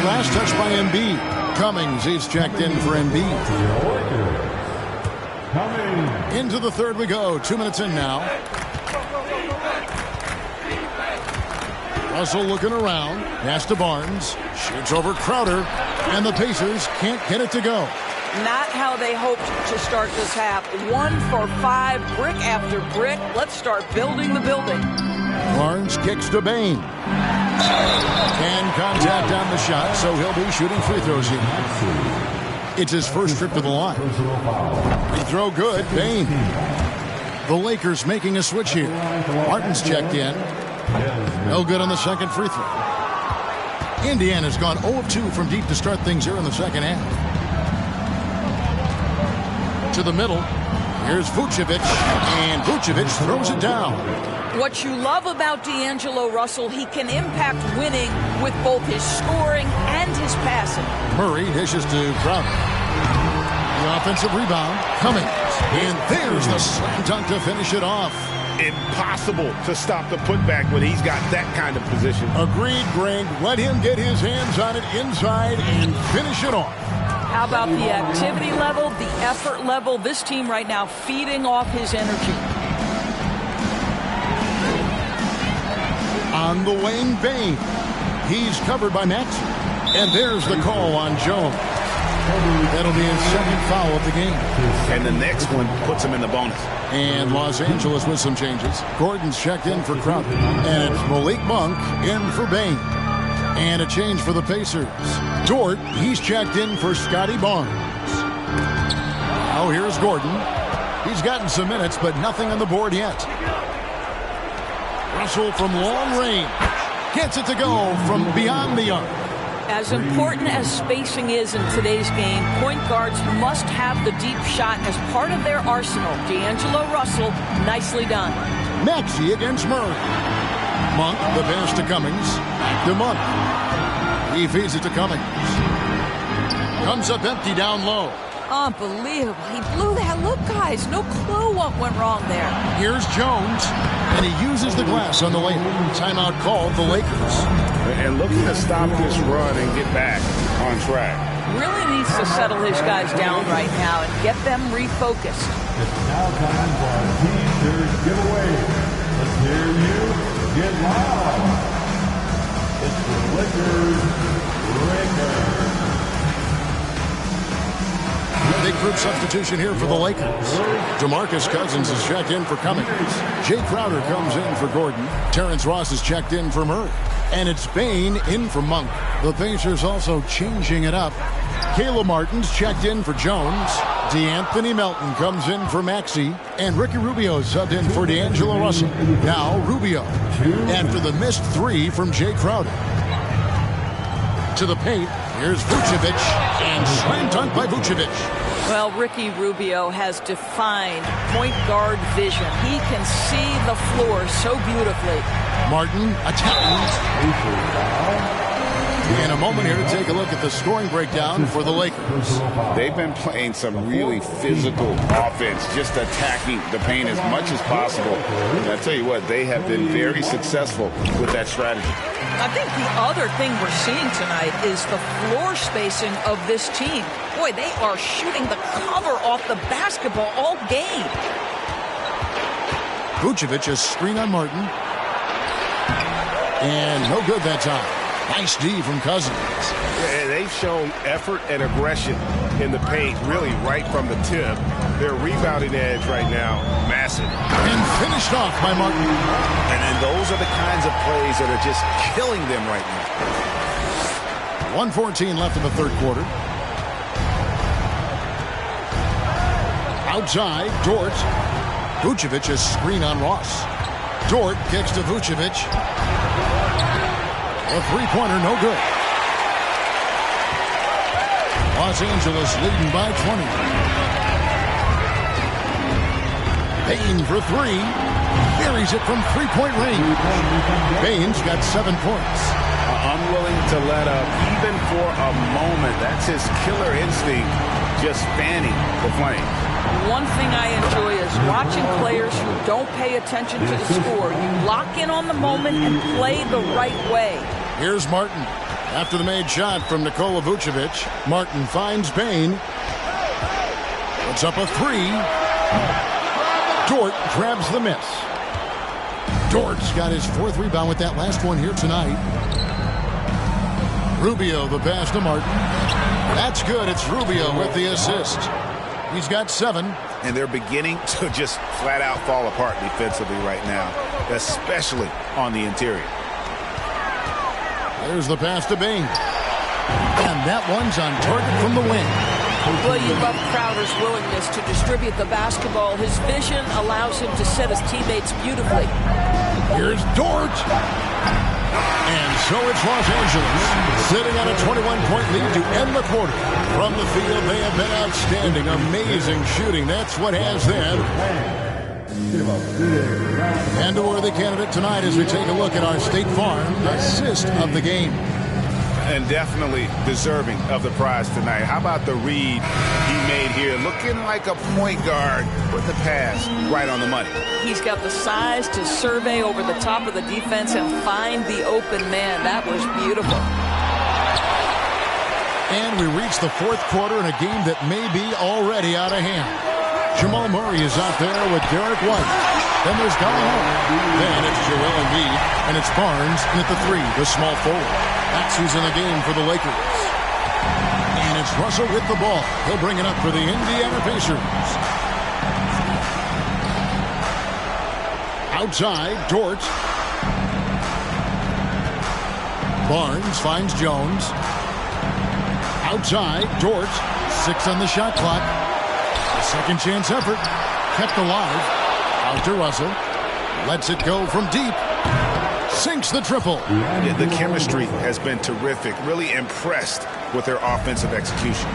Last touch by Embiid. Cummings, he's checked in for Embiid. Into the third we go. 2 minutes in now. Russell looking around. Pass to Barnes. Shoots over Crowder. And the Pacers can't get it to go. Not how they hoped to start this half. 1 for 5, brick after brick. Let's start building the building. Barnes kicks to Bain. And contact on the shot, so he'll be shooting free throws here. It's his first trip to the line. Free throw good, Bain. The Lakers making a switch here. Martin's checked in. No good on the second free throw. Indiana's gone 0 of 2 from deep to start things here in the second half. To the middle. Here's Vucevic. And Vucevic throws it down. What you love about D'Angelo Russell, he can impact winning with both his scoring and his passing. Murray dishes to Crowder. The offensive rebound. Cummings. And there's the slam dunk to finish it off. Impossible to stop the putback when he's got that kind of position. Agreed, Greg. Let him get his hands on it inside and finish it off. How about the activity level, the effort level? This team right now feeding off his energy. On the wing, Bain. He's covered by Maxey. And there's the call on Jones. That'll be his second foul of the game. And the next one puts him in the bonus. And Los Angeles with some changes. Gordon's checked in for Crowder. And it's Malik Monk in for Bain. And a change for the Pacers. Dort, he's checked in for Scotty Barnes. Now here's Gordon. He's gotten some minutes, but nothing on the board yet. Russell from long range. Gets it to go from beyond the arc. As important as spacing is in today's game, point guards must have the deep shot as part of their arsenal. D'Angelo Russell, nicely done. Maxey against Murray. Monk, the pass to Cummings. To Monk. He feeds it to Cummings. Comes up empty down low. Unbelievable. He blew that. Look, guys, no clue what went wrong there. Here's Jones, and he uses the glass on the layup. Timeout called the Lakers. And looking to stop this run and get back on track. Really needs to settle his guys down right now and get them refocused. It's now time for our team shirt giveaway. Let's hear you get loud. It's the Lakers. Big group substitution here for the Lakers. DeMarcus Cousins is checked in for Cummings. Jay Crowder comes in for Gordon. Terrence Ross is checked in for Murray. And it's Bain in for Monk. The Pacers also changing it up. Caleb Martin's checked in for Jones. DeAnthony Melton comes in for Maxey. And Ricky Rubio subbed in for D'Angelo Russell. Now Rubio. After the missed three from Jay Crowder. To the paint. Here's Vucevic. And slam dunk by Vucevic. Well, Ricky Rubio has defined point guard vision. He can see the floor so beautifully. Martin attacking. In a moment here to take a look at the scoring breakdown for the Lakers. They've been playing some really physical offense, just attacking the paint as much as possible. And I tell you what, they have been very successful with that strategy. I think the other thing we're seeing tonight is the floor spacing of this team. Boy, they are shooting the cover off the basketball all game. Vucevic a screen on Martin. And no good that time. Nice D from Cousins. Yeah, they've shown effort and aggression in the paint, really right from the tip. Their rebounding edge right now, massive. And finished off by Martin. And those are the kinds of plays that are just killing them right now. 1:14 left in the third quarter. Outside, Dort. Vucevic a screen on Ross. Dort kicks to Vucevic. A three-pointer, no good. Los Angeles leading by 20. Bain for three. Buries it from three-point range. Bain's got 7 points. Unwilling to let up, even for a moment. That's his killer instinct, just fanning the flame. One thing I enjoy is watching players who don't pay attention to the score. You lock in on the moment and play the right way. Here's Martin. After the made shot from Nikola Vucevic, Martin finds Bain. Puts up a three. Dort grabs the miss. Dort's got his 4th rebound with that last one here tonight. Rubio the pass to Martin. That's good. It's Rubio with the assist. He's got 7. And they're beginning to just flat out fall apart defensively right now, especially on the interior. There's the pass to Bain. And that one's on target from the wing. Well, you love Crowder's willingness to distribute the basketball. His vision allows him to set his teammates beautifully. Here's Dort. And so it's Los Angeles sitting on a 21-point lead to end the quarter. From the field, they have been outstanding. Amazing shooting. That's what has them. And a worthy candidate tonight as we take a look at our State Farm assist of the game. And definitely deserving of the prize tonight. How about the read he made here? Looking like a point guard with the pass right on the money. He's got the size to survey over the top of the defense and find the open man. That was beautiful. And we reach the 4th quarter in a game that may be already out of hand. Jamal Murray is out there with Derek White. Then there's Gallinari. Then it's Joel Embiid. And it's Barnes in at the 3, the small forward. That's who's in the game for the Lakers. And it's Russell with the ball. He'll bring it up for the Indiana Pacers. Outside, Dort. Barnes finds Jones. Outside, Dort. 6 on the shot clock. A second chance effort. Kept alive. Out to Russell. Lets it go from deep. Sinks the triple. Yeah, the chemistry has been terrific. Really impressed with their offensive execution.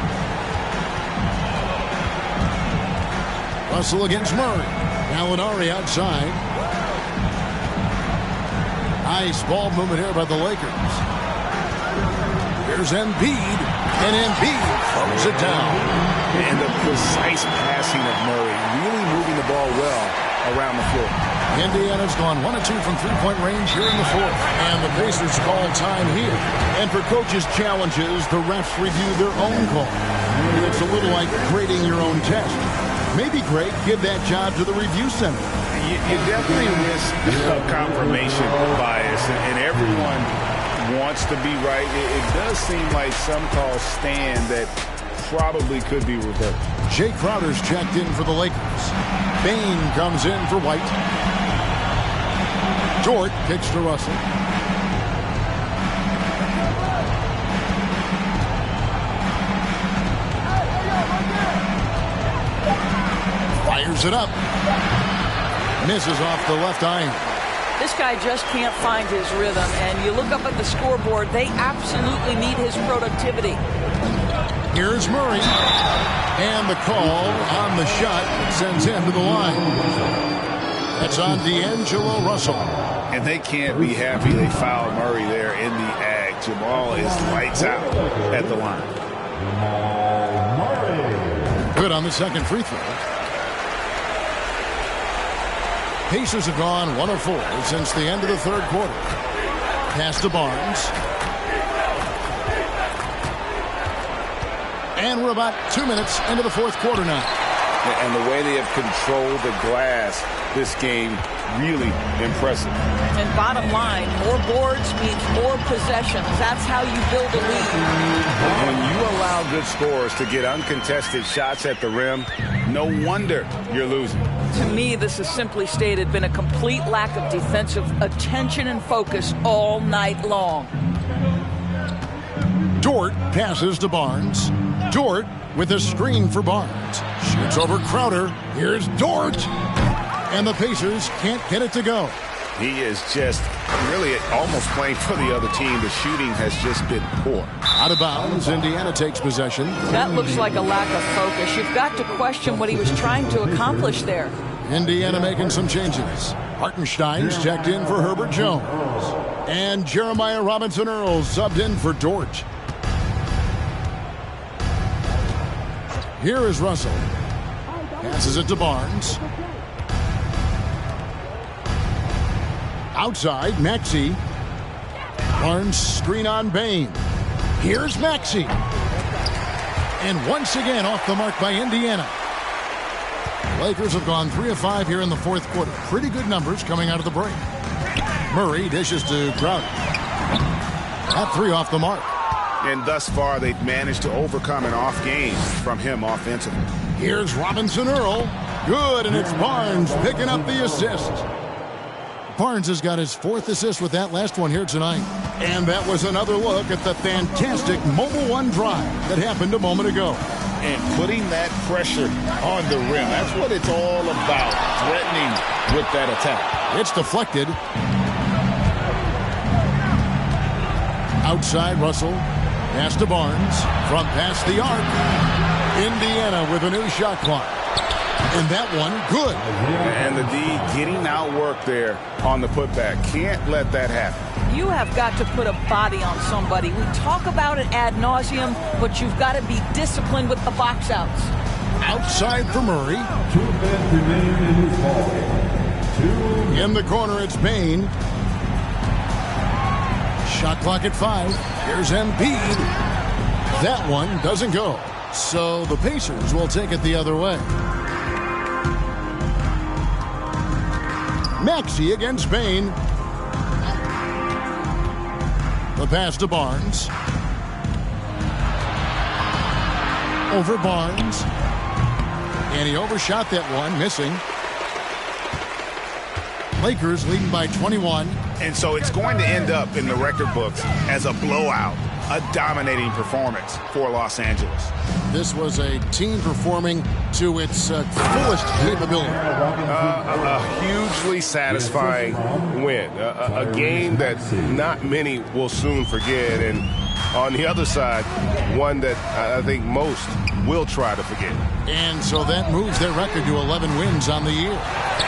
Russell against Murray. Gallinari outside. Nice ball movement here by the Lakers. Here's Embiid. And Embiid throws it down. And the precise passing of Murray, really moving the ball well around the floor. Indiana's gone 1 of 2 from three-point range here in the 4th. And the Pacers call time here. And for coaches' challenges, the refs review their own call. It's a little like grading your own test. Maybe Greg give that job to the review center. You definitely risk confirmation bias, and everyone wants to be right. It does seem like some calls stand that probably could be reversed. Jay Crowder's checked in for the Lakers. Bain comes in for White. Dort kicks to Russell. Fires it up. Misses off the left iron. This guy just can't find his rhythm, and you look up at the scoreboard, they absolutely need his productivity. Here's Murray. And the call on the shot sends him to the line. That's on D'Angelo Russell. And they can't be happy they fouled Murray there in the ag. Jamal is lights out at the line. Good on the second free throw. Pacers have gone 1 of 4 since the end of the third quarter. Pass to Barnes. And we're about 2 minutes into the fourth quarter now. And the way they have controlled the glass this game, really impressive. And bottom line, more boards means more possessions. That's how you build a lead. When you allow good scorers to get uncontested shots at the rim, no wonder you're losing. To me, this has simply stated been a complete lack of defensive attention and focus all night long. Dort passes to Barnes. Dort with a screen for Barnes. Shoots over Crowder. Here's Dort. And the Pacers can't get it to go. He is just really almost playing for the other team. The shooting has just been poor. Out of bounds, Indiana takes possession. That looks like a lack of focus. You've got to question what he was trying to accomplish there. Indiana making some changes. Hartenstein's checked in for Herbert Jones. And Jeremiah Robinson-Earl subbed in for Dort. Here is Russell. Passes it to Barnes. Outside, Maxey. Barnes screen on Bain. Here's Maxey. And once again off the mark by Indiana. Lakers have gone 3 of 5 here in the fourth quarter. Pretty good numbers coming out of the break. Murray dishes to Crowder. That 3 off the mark. And thus far, they've managed to overcome an off game from him offensively. Here's Robinson-Earl. Good, and it's Barnes picking up the assist. Barnes has got his 4th assist with that last one here tonight. And that was another look at the fantastic Mobile One drive that happened a moment ago. And putting that pressure on the rim. That's what it's all about, threatening with that attack. It's deflected. Outside, Russell. Pass to Barnes. From past the arc. Indiana with a new shot clock. And that one, good. And the D getting outworked there on the putback. Can't let that happen. You have got to put a body on somebody. We talk about it ad nauseum, but you've got to be disciplined with the box outs. Outside for Murray. 2 minutes remain in this ball game. In the corner, it's Bain. Shot clock at 5. Here's Embiid. That one doesn't go. So the Pacers will take it the other way. Maxey against Bain. The pass to Barnes. Over Barnes. And he overshot that one, missing. Lakers leading by 21. And so it's going to end up in the record books as a blowout, a dominating performance for Los Angeles. This was a team performing to its fullest capability. A hugely satisfying win. A game that not many will soon forget. And on the other side, one that I think most will try to forget. And so that moves their record to 11 wins on the year.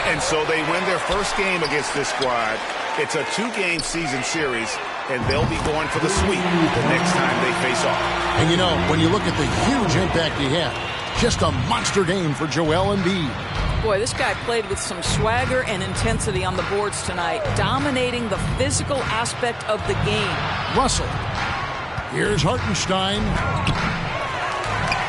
And so they win their first game against this squad. It's a 2-game season series, and they'll be going for the sweep the next time they face off. And you know, when you look at the huge impact he had, just a monster game for Joel Embiid. Boy, this guy played with some swagger and intensity on the boards tonight, dominating the physical aspect of the game. Russell. Here's Hartenstein.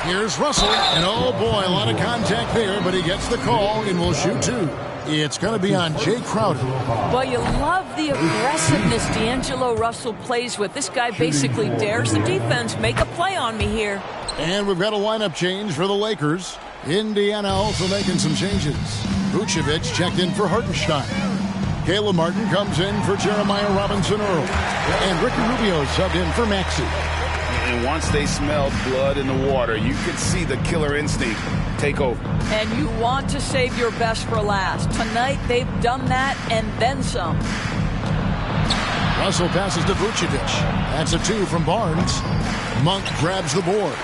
Here's Russell, and oh boy, a lot of contact there, but he gets the call and will shoot two. It's going to be on Jay Crowder. Well, you love the aggressiveness D'Angelo Russell plays with. This guy basically dares the defense. Make a play on me here. And we've got a lineup change for the Lakers. Indiana also making some changes. Vucevic checked in for Hartenstein. Caleb Martin comes in for Jeremiah Robinson-Earl. And Ricky Rubio subbed in for Maxey. And once they smelled blood in the water, you could see the killer instinct take over. And you want to save your best for last. Tonight, they've done that and then some. Russell passes to Vucevic. That's a two from Barnes. Monk grabs the board.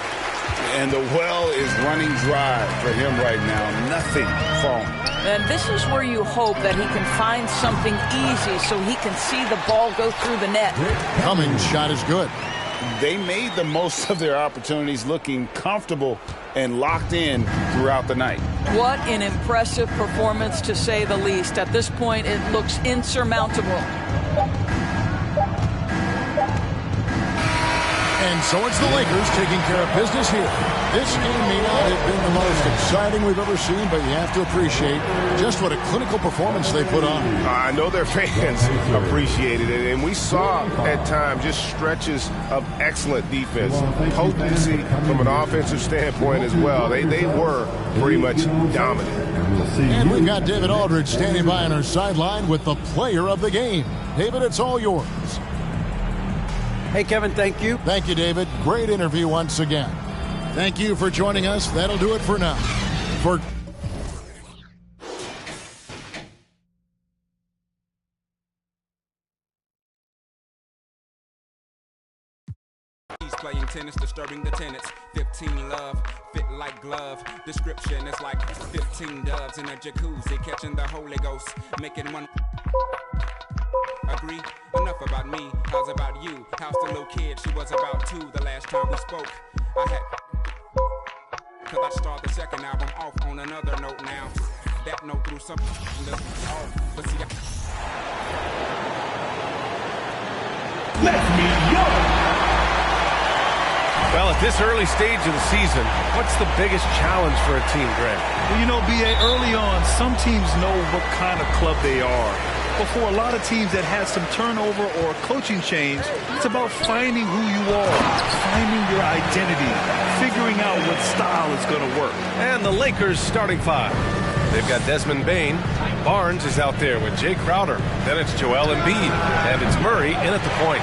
And the well is running dry for him right now. Nothing falling. And this is where you hope that he can find something easy so he can see the ball go through the net. Cummings' shot is good. They made the most of their opportunities, looking comfortable and locked in throughout the night. What an impressive performance, to say the least. At this point, it looks insurmountable. And so it's the Lakers taking care of business here. This game may not have been the most exciting we've ever seen, but you have to appreciate just what a clinical performance they put on. I know their fans appreciated it, and we saw at times just stretches of excellent defense, potency from an offensive standpoint as well. They were pretty much dominant. And we've got David Aldridge standing by on our sideline with the player of the game. David, it's all yours. Hey, Kevin, thank you. Thank you, David. Great interview once again. Thank you for joining us. That'll do it for now. For He's playing tennis, disturbing the tenants. 15 love, fit like glove. Description is like 15 doves in a jacuzzi, catching the Holy Ghost, making one. Agree? Enough about me. How's about you? How's the little kid? She was about 2 the last time we spoke. I had. Cause I start the second album off on another note now. That note through something off. But see, Let's meet young. Well, at this early stage of the season, what's the biggest challenge for a team, Grant? Well, you know, B.A., early on, some teams know what kind of club they are. But for a lot of teams that had some turnover or coaching change, it's about finding who you are, finding your identity, figuring out what style is going to work. And the Lakers starting 5. They've got Desmond Bane. Barnes is out there with Jay Crowder. Then it's Joel Embiid. And it's Murray in at the point.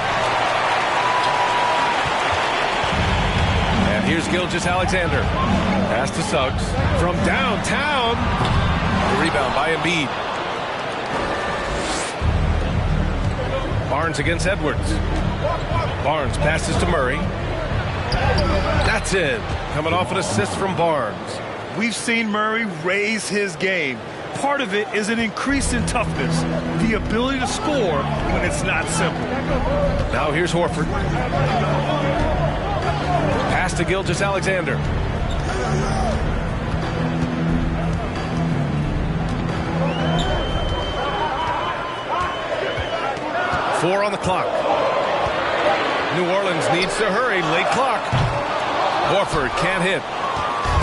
And here's Gilgeous-Alexander. Pass to Suggs. From downtown. The rebound by Embiid. Barnes against Edwards. Barnes passes to Murray. That's it. Coming off an assist from Barnes. We've seen Murray raise his game. Part of it is an increase in toughness, the ability to score when it's not simple. Now here's Horford. Pass to Gilgeous-Alexander. Four on the clock. New Orleans needs to hurry. Late clock. Horford can't hit.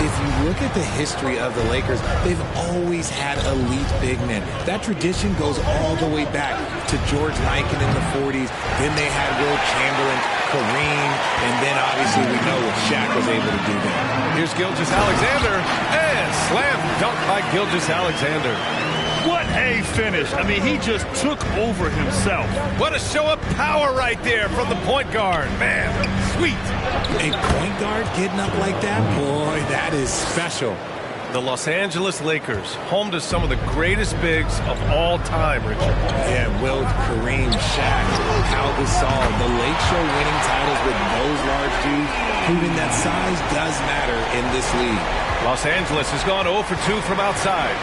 If you look at the history of the Lakers, they've always had elite big men. That tradition goes all the way back to George Mikan in the 40s. Then they had Will Chamberlain, Kareem, and then obviously we know what Shaq was able to do there. Here's Gilgeous-Alexander, and slam dunk by Gilgeous-Alexander. What a finish. I mean, he just took over himself. What a show of power right there from the point guard. Man, sweet. A point guard getting up like that? Boy, that is special. The Los Angeles Lakers, home to some of the greatest bigs of all time, Richard. Yeah, Wilt, Kareem, Shaq, Pau Gasol, the Lake Show winning titles with those large dudes, proving that size does matter in this league. Los Angeles has gone 0 for 2 from outside.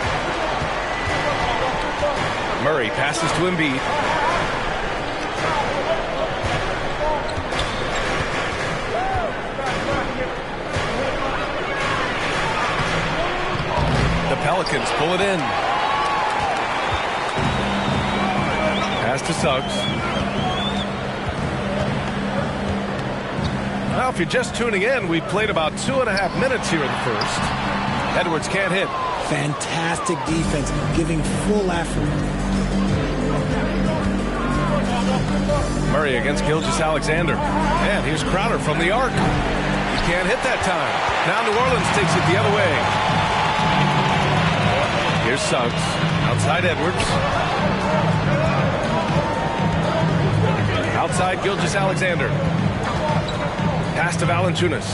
Murray passes to Embiid. The Pelicans pull it in. Pass to Suggs. Well, if you're just tuning in, we played about 2.5 minutes here in the first. Edwards can't hit. Fantastic defense, giving full effort. Murray against Gilgeous-Alexander. And here's Crowder from the arc. He can't hit that time. Now New Orleans takes it the other way. Here's Suggs. Outside Edwards. Outside Gilgeous-Alexander. Pass to Valanciunas.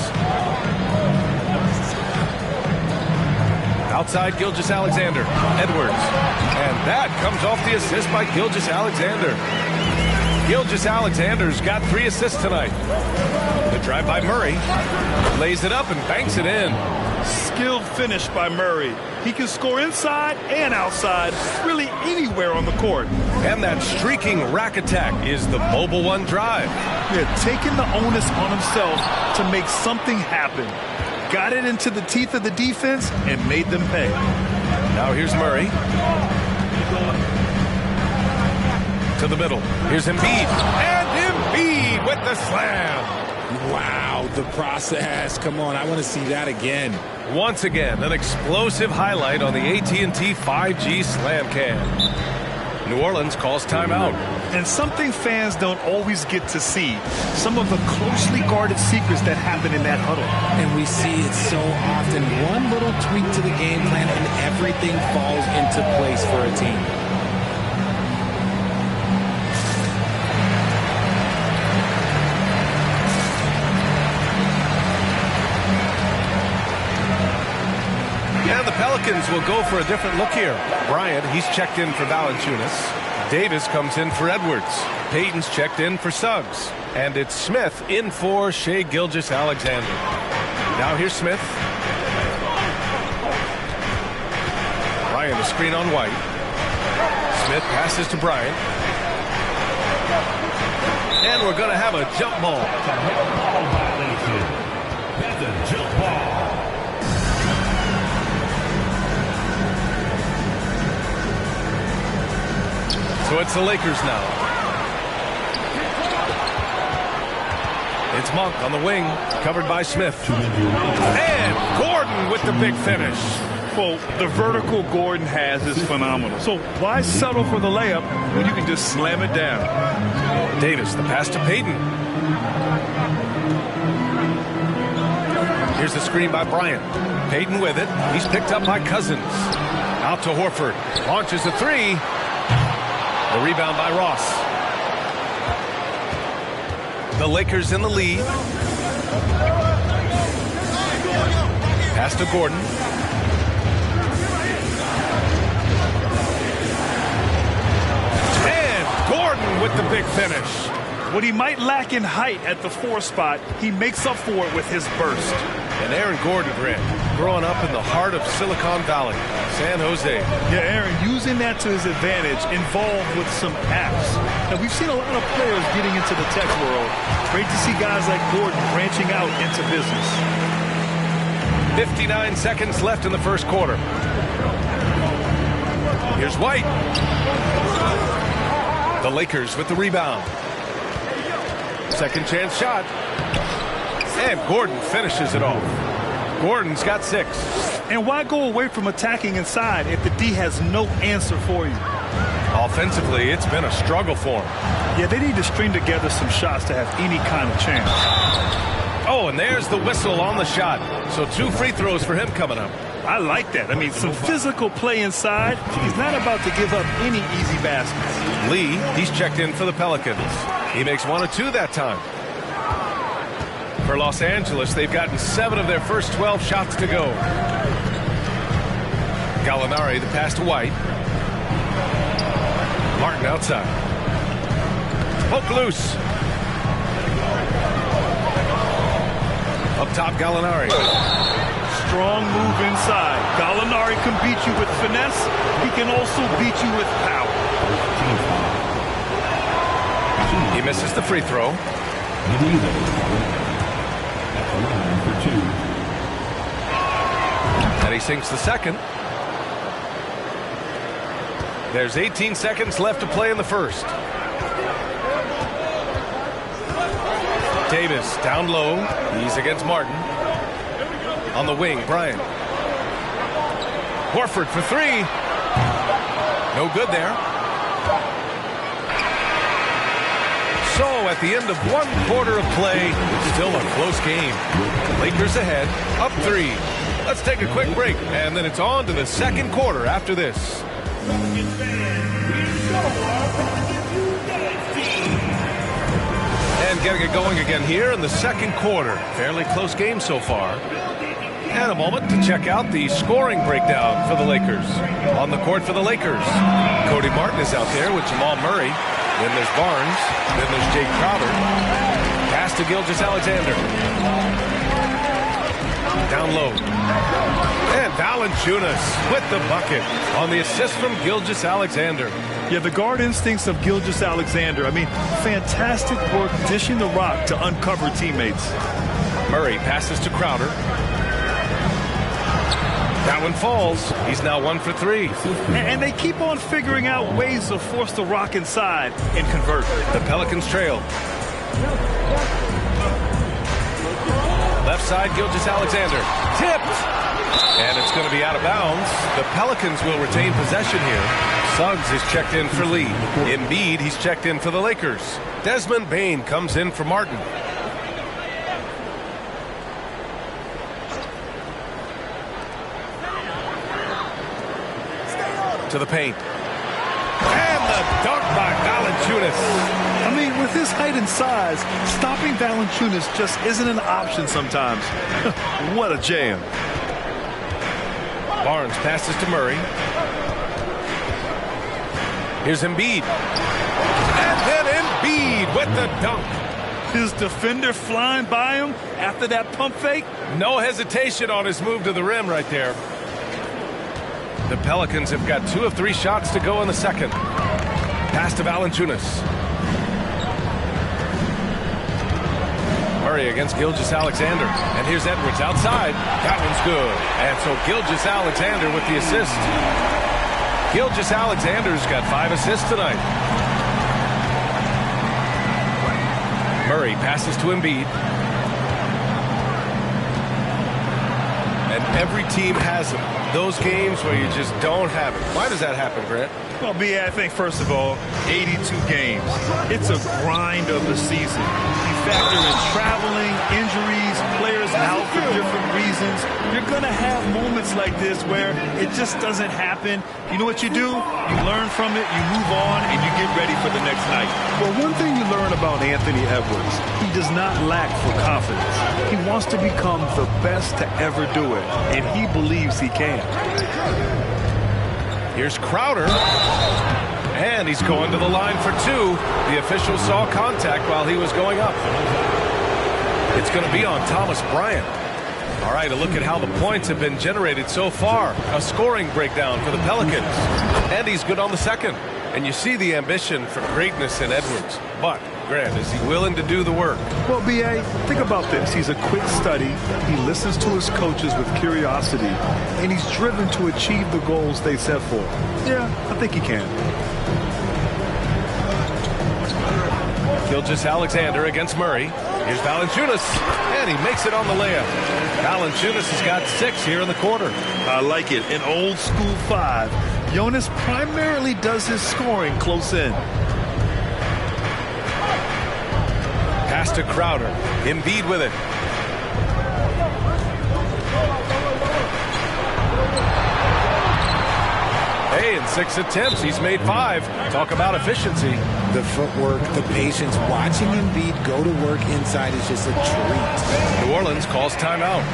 Outside Gilgeous-Alexander. Edwards. And that comes off the assist by Gilgeous-Alexander. Gilgeous-Alexander's got 3 assists tonight. The drive by Murray. Lays it up and banks it in. Skilled finish by Murray. He can score inside and outside, really anywhere on the court. And that streaking rack attack is the Mobile One drive. Yeah, taking the onus on himself to make something happen. Got it into the teeth of the defense and made them pay. Now here's Murray. To the middle. Here's Embiid. And Embiid with the slam. Wow, the process. Come on, I want to see that again. Once again, an explosive highlight on the AT&T 5G Slam Cam. New Orleans calls timeout. And something fans don't always get to see. Some of the closely guarded secrets that happen in that huddle. And we see it so often. One little tweak to the game plan and everything falls into place for a team. And the Pelicans will go for a different look here. Bryant, he's checked in for Valanciunas. Davis comes in for Edwards. Payton's checked in for Suggs. And it's Smith in for Shai Gilgeous-Alexander. Now here's Smith. Bryant a screen on White. Smith passes to Bryant. And we're going to have a jump ball. That's a jump ball. So it's the Lakers now. It's Monk on the wing, covered by Smith. And Gordon with the big finish. Well, the vertical Gordon has is phenomenal. So why settle for the layup when you can just slam it down? Davis, the pass to Payton. Here's the screen by Bryant. Payton with it. He's picked up by Cousins. Out to Horford. Launches a three. The rebound by Ross. The Lakers in the lead. Pass to Gordon. And Gordon with the big finish. What he might lack in height at the 4 spot, he makes up for it with his burst. And Aaron Gordon growing up in the heart of Silicon Valley, San Jose. Yeah, Aaron, using that to his advantage, involved with some apps. Now, we've seen a lot of players getting into the tech world. Great to see guys like Gordon branching out into business. 59 seconds left in the first quarter. Here's White. The Lakers with the rebound. Second chance shot. And Gordon finishes it off. Gordon's got 6. And why go away from attacking inside if the D has no answer for you? Offensively, it's been a struggle for him. Yeah, they need to string together some shots to have any kind of chance. Oh, and there's the whistle on the shot. So 2 free throws for him coming up. I like that. I mean, some physical play inside. He's not about to give up any easy baskets. Lee, he's checked in for the Pelicans. He makes 1 of 2 that time. For Los Angeles, they've gotten 7 of their first 12 shots to go. Gallinari, the pass to White. Martin outside. Poke loose. Up top, Gallinari. Strong move inside. Gallinari can beat you with finesse. He can also beat you with power. He misses the free throw. And he sinks the second. There's 18 seconds left to play in the first. Davis down low. He's against Martin. On the wing, Bryant. Horford for three. No good there. So at the end of 1 quarter of play, still a close game. Lakers ahead, up 3. Let's take a quick break, and then it's on to the second quarter after this. And getting it going again here in the second quarter. Fairly close game so far. And a moment to check out the scoring breakdown for the Lakers. On the court for the Lakers, Cody Martin is out there with Jamal Murray. Then there's Barnes. Then there's Jake Crowder. Pass to Gilgeous-Alexander. Down low. And Valanciunas with the bucket on the assist from Gilgeous-Alexander. Yeah, the guard instincts of Gilgeous-Alexander. I mean, fantastic work dishing the rock to uncover teammates. Murray passes to Crowder. That one falls. He's now 1 for 3. And they keep on figuring out ways to force the rock inside and convert. The Pelicans trail. Left side, Gilgeous-Alexander. Tipped! And it's going to be out of bounds. The Pelicans will retain possession here. Suggs is checked in for Lee. Embiid, he's checked in for the Lakers. Desmond Bane comes in for Martin. To the paint. And the dunk by Valanciunas. I mean, with his height and size, stopping Valanciunas just isn't an option sometimes. What a jam. Barnes passes to Murray. Here's Embiid. And then Embiid with the dunk. His defender flying by him after that pump fake. No hesitation on his move to the rim right there. The Pelicans have got 2 of 3 shots to go in the second. Pass to Valanciunas. Murray against Gilgeous-Alexander. And here's Edwards outside. That one's good. And so Gilgeous-Alexander with the assist. Gilgeous-Alexander's got 5 assists tonight. Murray passes to Embiid. And every team has them. Those games where you just don't have it. Why does that happen, Grant? Well, B.A., I think, first of all, 82 games. It's a grind of the season. You factor in traveling, injuries, players out for different reasons. You're going to have moments like this where it just doesn't happen. You know what you do? You learn from it, you move on, and you get ready for the next night. Well, one thing you learn about Anthony Edwards, he does not lack for confidence. He wants to become the best to ever do it, and he believes he can. Here's Crowder. And he's going to the line for 2. The official saw contact while he was going up. It's going to be on Thomas Bryant. All right, a look at how the points have been generated so far. A scoring breakdown for the Pelicans. And he's good on the second. And you see the ambition for greatness in Edwards. But, Grant, is he willing to do the work? Well, B.A., think about this. He's a quick study. He listens to his coaches with curiosity. And he's driven to achieve the goals they set for him. Yeah, I think he can. Gilgeous-Alexander against Murray. Here's Valanciunas, and he makes it on the layup. Valanciunas has got 6 here in the quarter. I like it. An old school 5. Jonas primarily does his scoring close in. Pass to Crowder. Embiid with it. Hey, in 6 attempts, he's made 5. Talk about efficiency. The footwork, the patience, watching Embiid go to work inside is just a treat. New Orleans calls timeout.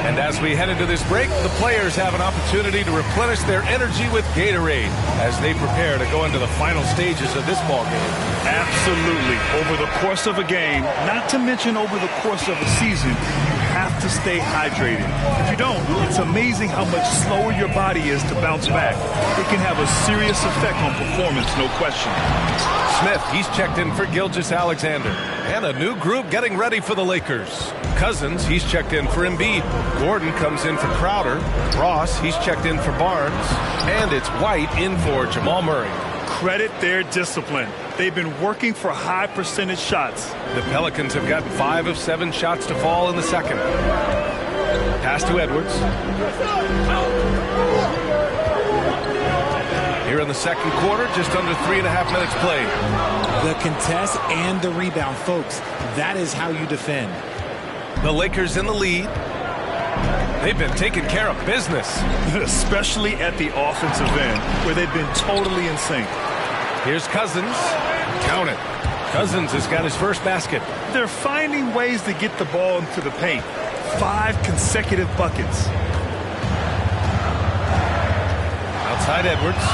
And as we head into this break, the players have an opportunity to replenish their energy with Gatorade as they prepare to go into the final stages of this ball game. Absolutely. Over the course of a game, not to mention over the course of a season, you have to stay hydrated. If you don't, it's amazing how much slower your body is to bounce back. It can have a serious effect on performance, no question. Smith, he's checked in for Gilgeous-Alexander. And a new group getting ready for the Lakers. Cousins, he's checked in for Embiid. Gordon comes in for Crowder. Ross, he's checked in for Barnes. And it's White in for Jamal Murray. Credit their discipline. They've been working for high percentage shots. The Pelicans have gotten 5 of 7 shots to fall in the second. Pass to Edwards. Here in the second quarter, just under 3.5 minutes played. The contest and the rebound, folks. That is how you defend. The Lakers in the lead. They've been taking care of business. Especially at the offensive end, where they've been totally in sync. Here's Cousins. Count it. Cousins has got his first basket. They're finding ways to get the ball into the paint. 5 consecutive buckets. Outside Edwards.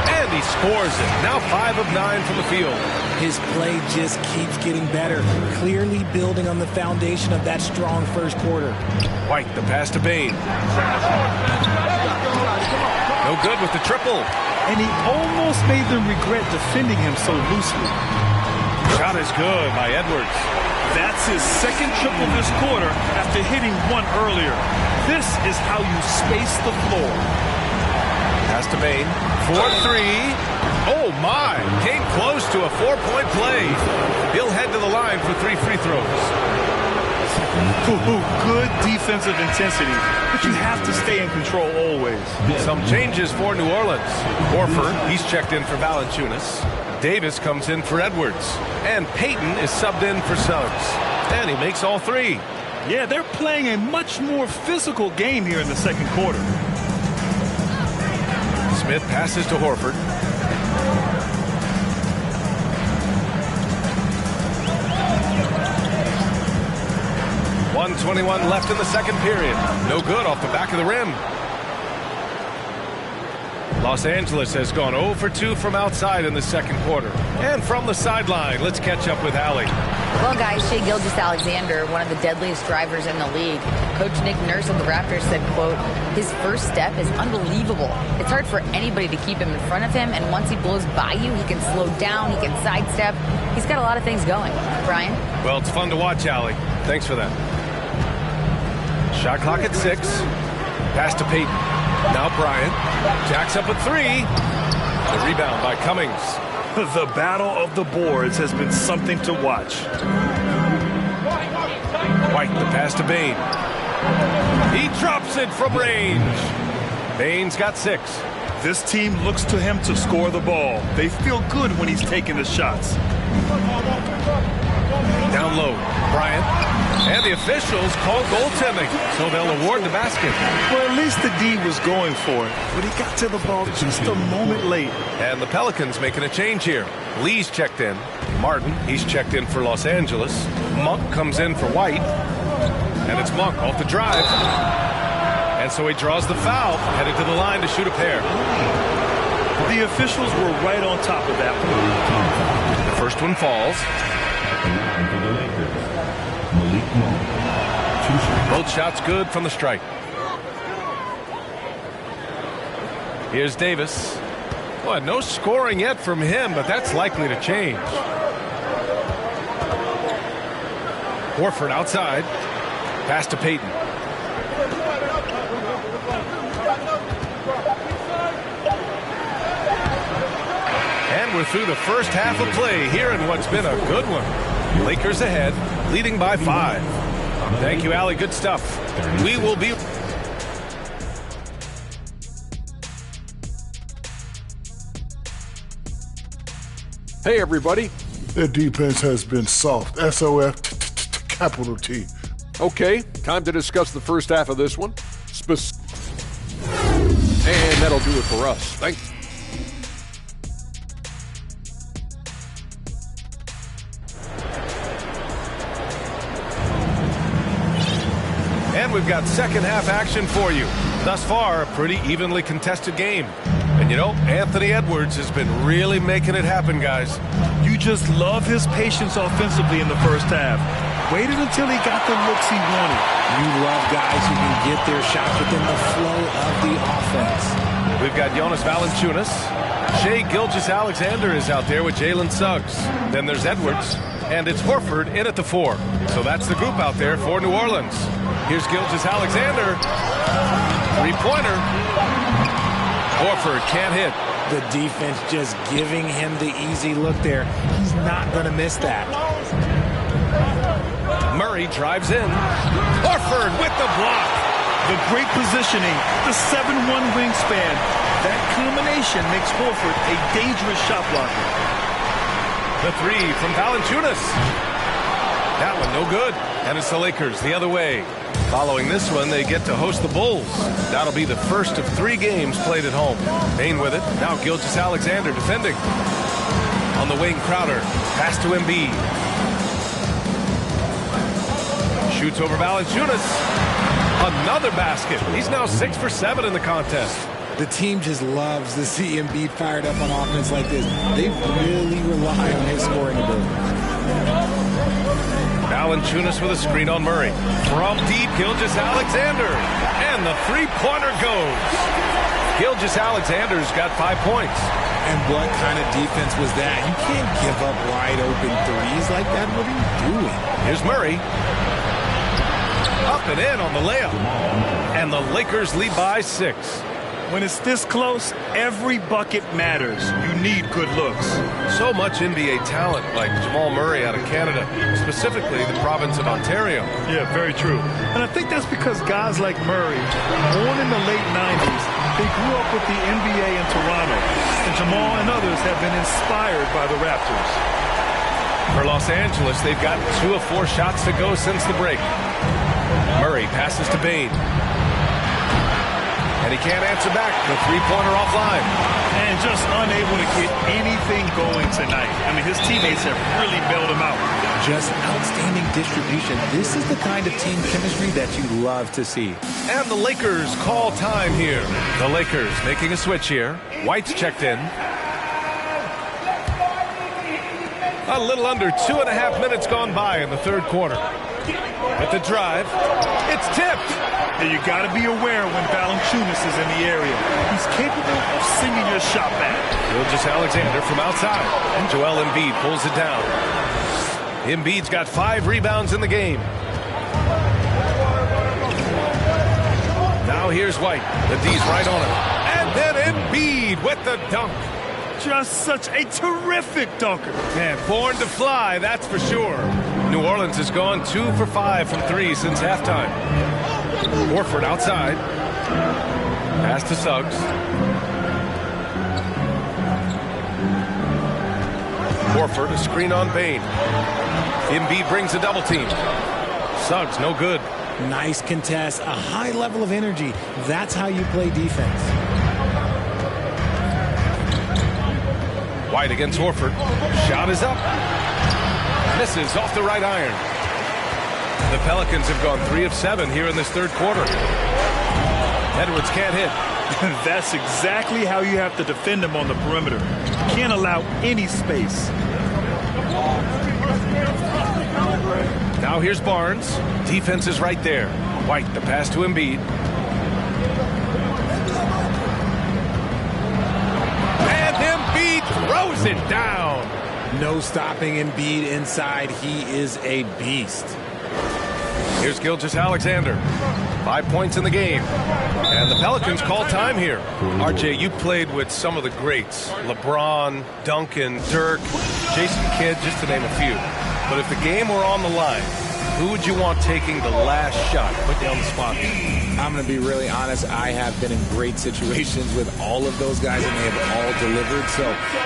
And he scores it. Now 5 of 9 from the field. His play just keeps getting better, clearly building on the foundation of that strong first quarter. White, the pass to Bain. No good with the triple. And he almost made them regret defending him so loosely. Shot is good by Edwards. That's his second triple this quarter after hitting one earlier. This is how you space the floor. Pass to Bain. 4-3. Oh, my. Came close to a 4-point play. He'll head to the line for 3 free throws. Good defensive intensity, but you have to stay in control always. Some changes for New Orleans. Horford, he's checked in for Valanciunas. Davis comes in for Edwards. And Payton is subbed in for Suggs. And he makes all 3. Yeah, they're playing a much more physical game here in the second quarter. Smith passes to Horford. .121 left in the second period. No good off the back of the rim. Los Angeles has gone 0 for 2 from outside in the second quarter. And from the sideline, let's catch up with Allie. Well, guys, Shai Gilgeous-Alexander, one of the deadliest drivers in the league. Coach Nick Nurse of the Raptors said, quote, his first step is unbelievable. It's hard for anybody to keep him in front of him, and once he blows by you, he can slow down, he can sidestep. He's got a lot of things going. Brian? Well, it's fun to watch, Allie. Thanks for that. Shot clock at 6. Pass to Payton. Now Bryant. Jacks up at 3. The rebound by Cummings. The battle of the boards has been something to watch. White, the pass to Bain. He drops it from range. Bain's got 6. This team looks to him to score the ball. They feel good when he's taking the shots. Down low, Bryant. And the officials call goaltending, so they'll award the basket. Well, at least the D was going for it, but he got to the ball just a moment late. And the Pelicans making a change here. Lee's checked in. Martin, he's checked in for Los Angeles. Monk comes in for White. And it's Monk off the drive. And so he draws the foul, headed to the line to shoot a pair. The officials were right on top of that one. The first one falls. Both shots good from the strike. Here's Davis. Well, no scoring yet from him, but that's likely to change. Horford outside. Pass to Payton. And we're through the first half of play here in what's been a good one. Lakers ahead, leading by 5. Thank you, Allie. Good stuff. We will be... Hey, everybody. Their defense has been soft. SOF, capital T. Okay, time to discuss the first half of this one. And that'll do it for us. Thank you. And we've got second half action for you. Thus far, a pretty evenly contested game. And you know, Anthony Edwards has been really making it happen, guys. You just love his patience offensively in the first half. Waited until he got the looks he wanted. You love guys who can get their shots within the flow of the offense. We've got Jonas Valanciunas. Shai Gilgeous-Alexander is out there with Jalen Suggs. Then there's Edwards, and it's Horford in at the 4. So that's the group out there for New Orleans. Here's Gilgeous-Alexander. Three-pointer. Horford can't hit. The defense just giving him the easy look there. He's not going to miss that. Murray drives in. Horford with the block. The great positioning, the 7'1" wingspan. That combination makes Horford a dangerous shot blocker. The 3 from Valanciunas. That one no good. And it's the Lakers the other way. Following this one, they get to host the Bulls. That'll be the first of 3 games played at home. Bane with it. Now Gilgeous-Alexander defending. On the wing, Crowder. Pass to Embiid. Shoots over Valanciunas. Another basket. He's now 6 for 7 in the contest. The team just loves to see Embiid fired up on offense like this. They really rely on his scoring ability. Valanciunas with a screen on Murray. From deep, Gilgeous-Alexander. And the three-pointer goes. Gilgeous-Alexander's got 5 points. And what kind of defense was that? You can't give up wide open threes like that. What are you doing? Here's Murray. Up and in on the layup. And the Lakers lead by 6. When it's this close, every bucket matters. You need good looks. So much NBA talent like Jamal Murray out of Canada, specifically the province of Ontario. Yeah, very true. And I think that's because guys like Murray, born in the late 90s, they grew up with the NBA in Toronto. And Jamal and others have been inspired by the Raptors. For Los Angeles, they've got 2 of 4 shots to go since the break. Murray passes to Bane. And he can't answer back. The three-pointer offline. And just unable to get anything going tonight. I mean, his teammates have really bailed him out. Just outstanding distribution. This is the kind of team chemistry that you love to see. And the Lakers call time here. The Lakers making a switch here. White's checked in. A little under 2.5 minutes gone by in the third quarter. At the drive, it's tipped. And you got to be aware when Valanciunas is in the area. He's capable of singing your shot back. Gilgeous-Alexander from outside. And Joel Embiid pulls it down. Embiid's got 5 rebounds in the game. Now here's White. The D's right on him. And then Embiid with the dunk. Just such a terrific dunker. Man, born to fly, that's for sure. New Orleans has gone 2 for 5 from 3 since halftime. Horford outside. Pass to Suggs. Horford, a screen on Bane. Embiid brings a double team. Suggs, no good. Nice contest, a high level of energy. That's how you play defense. White against Horford. Shot is up. Misses off the right iron. The Pelicans have gone 3 of 7 here in this third quarter. Edwards can't hit. That's exactly how you have to defend him on the perimeter. You can't allow any space. Now here's Barnes. Defense is right there. White, the pass to Embiid. And Embiid throws it down. No stopping Embiid inside. He is a beast. Here's Gilgeous-Alexander. 5 points in the game. And the Pelicans call time here. RJ, you played with some of the greats. LeBron, Duncan, Dirk, Jason Kidd, just to name a few. But if the game were on the line, who would you want taking the last shot? Put down the spot. I'm going to be really honest. I have been in great situations with all of those guys, and they have all delivered. So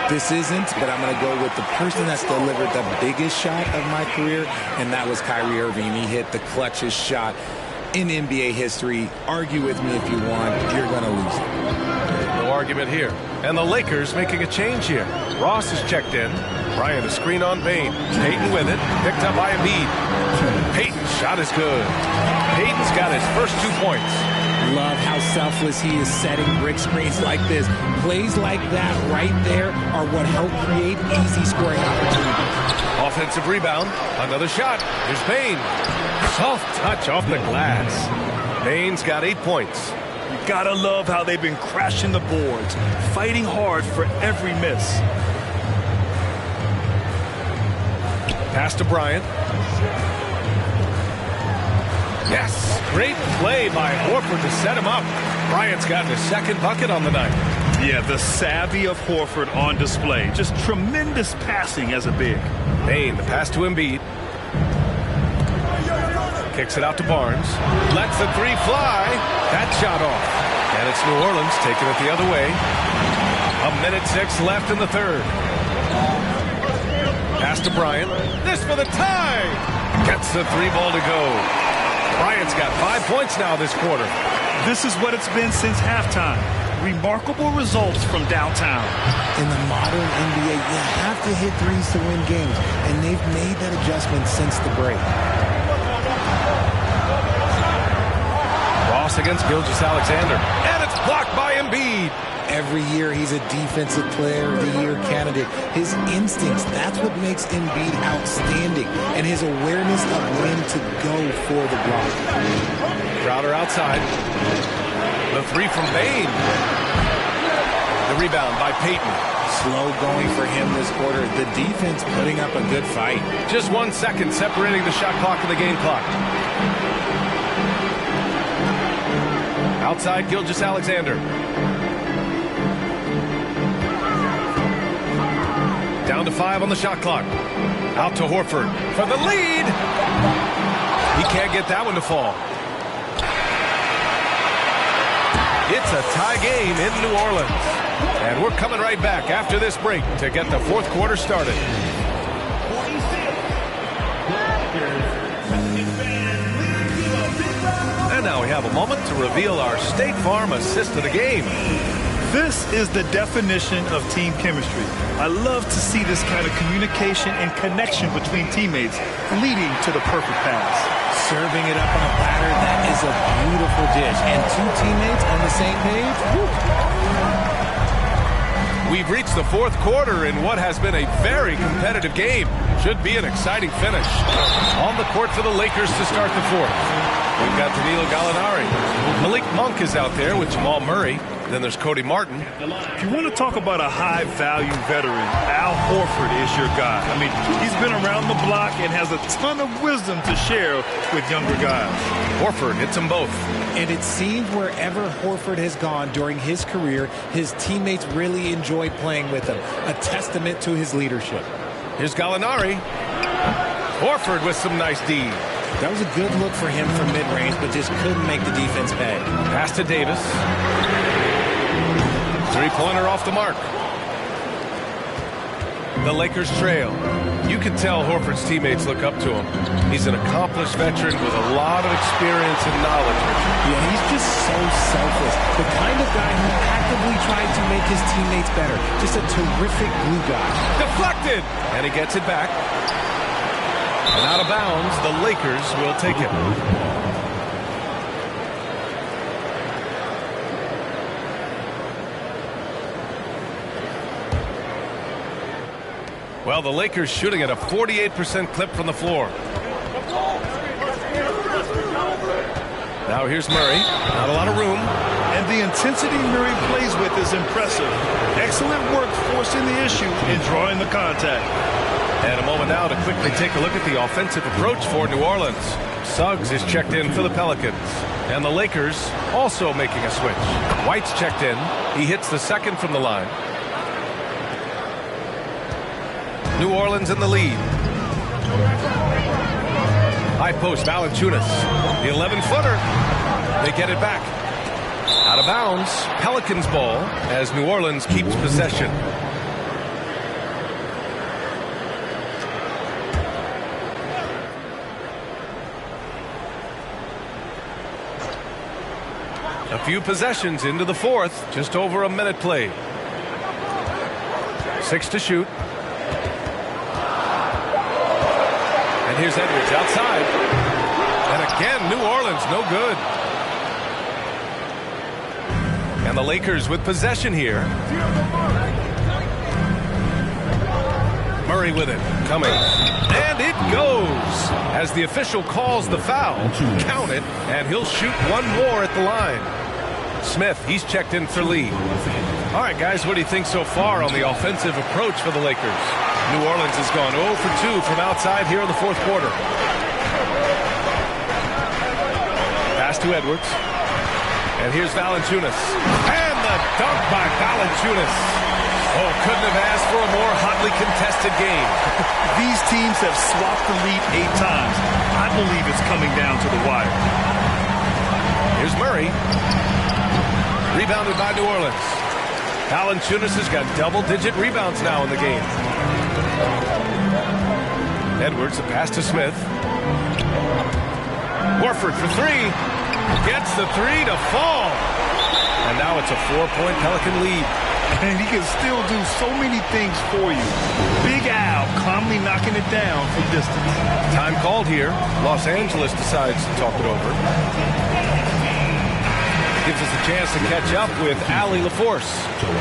this isn't, but I'm going to go with the person that's delivered the biggest shot of my career, and that was Kyrie Irving. He hit the clutchest shot in NBA history. Argue with me if you want. You're going to lose it. No argument here. And the Lakers making a change here. Ross is checked in. Bryant a screen on Bane. Payton with it. Picked up by Embiid. Payton's shot is good. Payton's got his first 2 points. Love how selfless he is setting brick screens like this. Plays like that right there are what help create easy scoring opportunities. Offensive rebound. Another shot. Here's Bane. Soft touch off the glass. Bane's got 8 points. You gotta love how they've been crashing the boards, fighting hard for every miss. Pass to Bryant. Yes, great play by Horford to set him up. Bryant's gotten his second bucket on the night. Yeah, the savvy of Horford on display. Just tremendous passing as a big. Payne, the pass to Embiid. Kicks it out to Barnes. Lets the three fly. That shot off. And it's New Orleans taking it the other way. 1:06 left in the third. Pass to Bryant. This for the tie. Gets the three ball to go. Bryant's got 5 points now this quarter. This is what it's been since halftime. Remarkable results from downtown. In the modern NBA, you have to hit threes to win games, and they've made that adjustment since the break. Ross against Gilgeous-Alexander, and it's blocked by Embiid. Every year he's a defensive player of the year candidate. His instincts, that's what makes Embiid outstanding, and his awareness of when to go for the block. Crowder outside. The three from Payne. The rebound by Payton. Slow going for him this quarter. The defense putting up a good fight. Just 1 second separating the shot clock and the game clock. Outside Gilgeous-Alexander. Down to 5 on the shot clock. Out to Horford for the lead. He can't get that one to fall. It's a tie game in New Orleans. And we're coming right back after this break to get the fourth quarter started. And now we have a moment to reveal our State Farm assist of the game. This is the definition of team chemistry. I love to see this kind of communication and connection between teammates leading to the perfect pass. Serving it up on a platter, that is a beautiful dish. And two teammates on the same page. Woo. We've reached the fourth quarter in what has been a very competitive game. Should be an exciting finish. On the court for the Lakers to start the fourth. We've got Danilo Gallinari. Malik Monk is out there with Jamal Murray. Then there's Cody Martin. If you want to talk about a high-value veteran, Al Horford is your guy. I mean, he's been around the block and has a ton of wisdom to share with younger guys. Horford hits them both. And it seems wherever Horford has gone during his career, his teammates really enjoy playing with him. A testament to his leadership. Here's Gallinari. Horford with some nice D. That was a good look for him from mid-range, but just couldn't make the defense pay. Pass to Davis. Three-pointer off the mark. The Lakers trail. You can tell Horford's teammates look up to him. He's an accomplished veteran with a lot of experience and knowledge. Yeah, he's just so selfless. The kind of guy who actively tried to make his teammates better. Just a terrific glue guy. Deflected! And he gets it back. And out of bounds, the Lakers will take it. Well, the Lakers shooting at a 48% clip from the floor. Now here's Murray. Not a lot of room. And the intensity Murray plays with is impressive. Excellent work forcing the issue and drawing the contact. And a moment now to quickly take a look at the offensive approach for New Orleans. Suggs is checked in for the Pelicans. And the Lakers also making a switch. White's checked in. He hits the second from the line. New Orleans in the lead. High post, Valanciunas. The 11-footer. They get it back. Out of bounds. Pelicans ball as New Orleans keeps possession. A few possessions into the fourth. Just over a minute played. 6 to shoot. And here's Edwards outside. And again, New Orleans no good. And the Lakers with possession here. Murray with it. Coming. And it goes. As the official calls the foul. Count it. And he'll shoot one more at the line. Smith, he's checked in for Lee. All right, guys, what do you think so far on the offensive approach for the Lakers? New Orleans has gone 0 for 2 from outside here in the fourth quarter. Pass to Edwards. And here's Valanciunas. And the dunk by Valanciunas. Oh, couldn't have asked for a more hotly contested game. These teams have swapped the lead 8 times. I believe it's coming down to the wire. Here's Murray. Rebounded by New Orleans. Valanciunas has got double-digit rebounds now in the game. Edwards, a pass to Smith. Horford for 3. Gets the 3 to fall. And now it's a 4-point Pelican lead. And he can still do so many things for you. Big Al calmly knocking it down from distance. Time called here. Los Angeles decides to talk it over. Gives us a chance to catch up with Allie LaForce.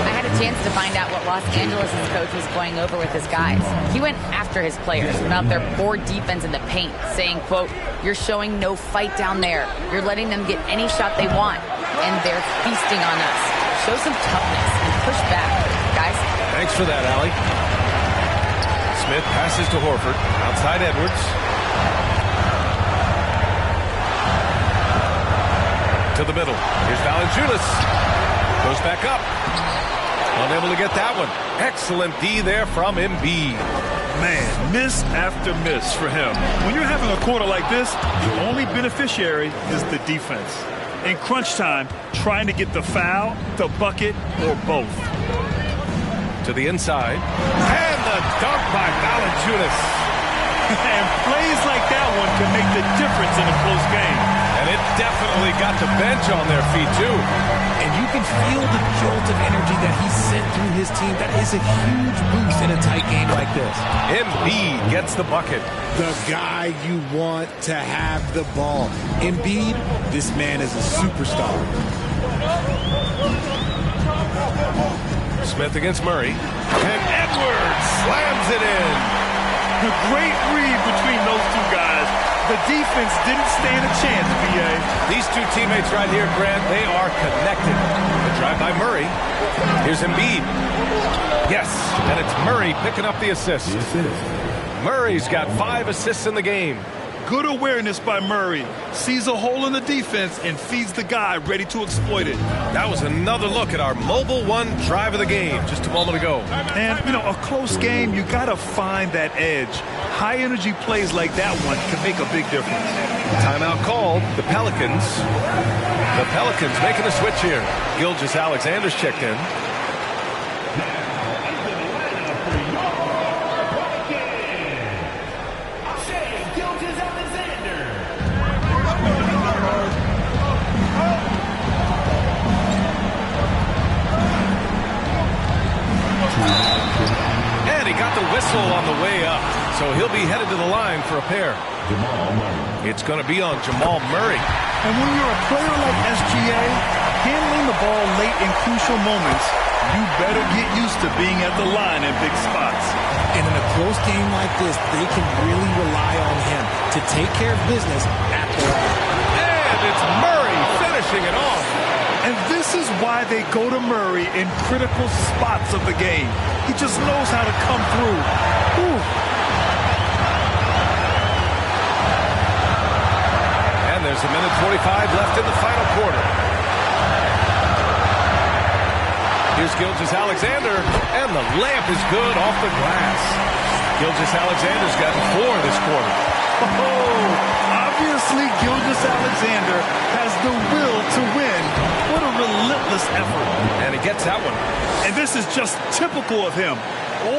I had a chance to find out what Los Angeles' coach was going over with his guys. He went after his players about their poor defense in the paint, saying, quote, "You're showing no fight down there. You're letting them get any shot they want, and they're feasting on us. Show some toughness and push back, guys." Thanks for that, Allie. Smith passes to Horford. Outside Edwards. To the middle. Here's Valanciunas. Goes back up. Unable to get that one. Excellent D there from Embiid. Man, miss after miss for him. When you're having a quarter like this, the only beneficiary is the defense. In crunch time, trying to get the foul, the bucket, or both. To the inside. And the dunk by Valanciunas. And plays like that one can make the difference in a close game. And it definitely got the bench on their feet, too. And you can feel the jolt of energy that he sent through his team. That is a huge boost in a tight game like this. Embiid gets the bucket. The guy you want to have the ball. Embiid, this man is a superstar. Smith against Murray. And Edwards slams it in. A great read between those two guys. The defense didn't stand a chance, B.A. These two teammates right here, Grant, they are connected. The drive by Murray. Here's Embiid. Yes, and it's Murray picking up the assist. Murray's got 5 assists in the game. Good awareness by Murray. Sees a hole in the defense and feeds the guy ready to exploit it. That was another look at our Mobile One drive of the game just a moment ago. And, you know, a close game, you got to find that edge. High-energy plays like that one can make a big difference. Timeout called. The Pelicans. The Pelicans making a switch here. Gilgeous-Alexander's checked in. And he got the whistle on the way up. So he'll be headed to the line for a pair. It's going to be on Jamal Murray. And when you're a player like SGA, handling the ball late in crucial moments, you better get used to being at the line in big spots. And in a close game like this, they can really rely on him to take care of business at the line. And it's Murray finishing it off. And this is why they go to Murray in critical spots of the game. He just knows how to come through. Ooh. And there's a minute 45 left in the final quarter. Here's Gilgeous-Alexander, and the layup is good off the glass. Gilgeous-Alexander's gotten 4 this quarter. Oh, obviously Gilgeous-Alexander has the will to win. What a relentless effort. And he gets that one. And this is just typical of him.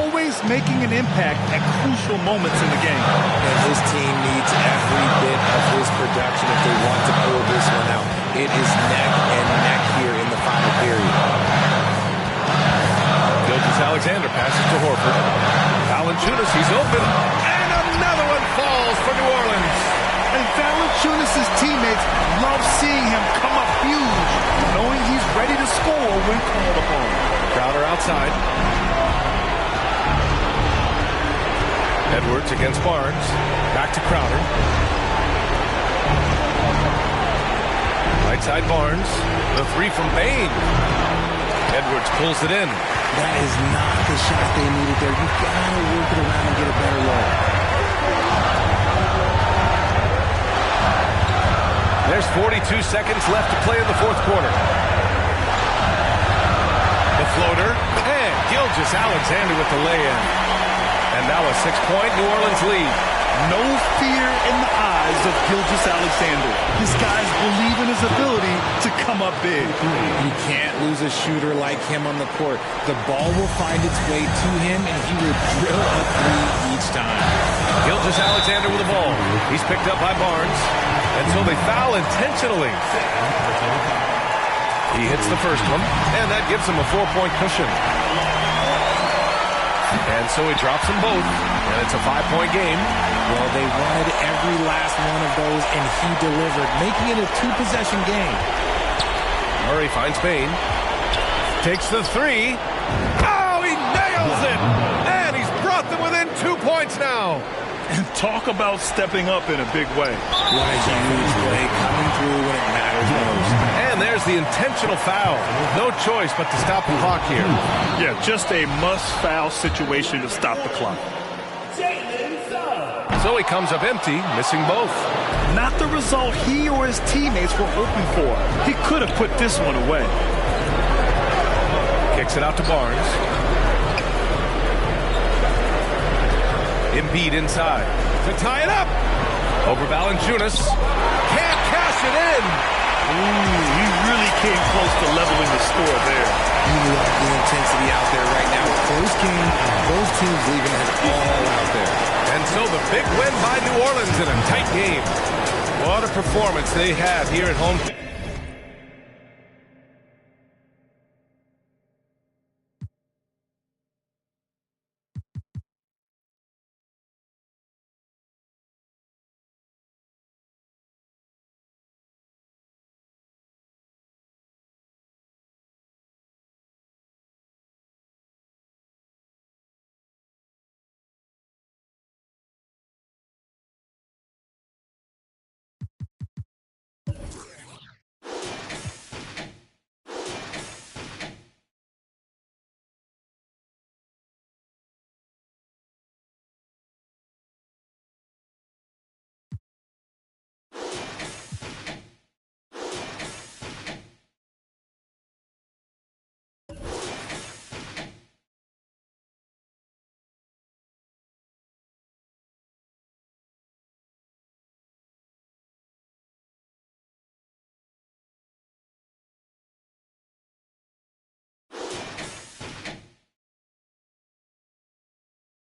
Always making an impact at crucial moments in the game. And his team needs every bit of his production if they want to pull this one out. It is neck and neck here in the final period. Gilgeous-Alexander passes to Horford. Valanciunas, he's open. And another one falls for New Orleans. And Valanciunas' teammates love seeing him come up huge, knowing he's ready to score when called upon. Crowder outside. Edwards against Barnes. Back to Crowder. Right Right side Barnes. The three from Bain. Edwards pulls it in. That is not the shot they needed there. You gotta work it around and get a better look. There's 42 seconds left to play in the fourth quarter. The floater, and Gilgeous-Alexander with the lay-in. And now a 6-point New Orleans lead. No fear in the eyes of Gilgeous-Alexander. This guy's believe in his ability to come up big. You can't lose a shooter like him on the court. The ball will find its way to him, and he will drill a three each time. Gilgeous-Alexander with the ball. He's picked up by Barnes. And so they foul intentionally. He hits the first one, and that gives him a 4-point cushion. And so he drops them both, and it's a 5-point game. Well, they wanted every last one of those, and he delivered, making it a 2-possession game. Murray finds Bain. Takes the three. Oh, he nails it! And he's brought them within 2 points now. And talk about stepping up in a big way. What a huge play, coming through when it matters most. And there's the intentional foul. No choice but to stop the clock here. Yeah, just a must-foul situation to stop the clock. So he comes up empty, missing both. Not the result he or his teammates were hoping for. He could have put this one away. Kicks it out to Barnes. Embiid inside to tie it up. Over Valanciunas. Can't cash it in. Ooh, he really came close to leveling the score there. You love the intensity out there right now. Close game, both teams leaving it all out there. And so the big win by New Orleans in a tight game. What a performance they have here at home.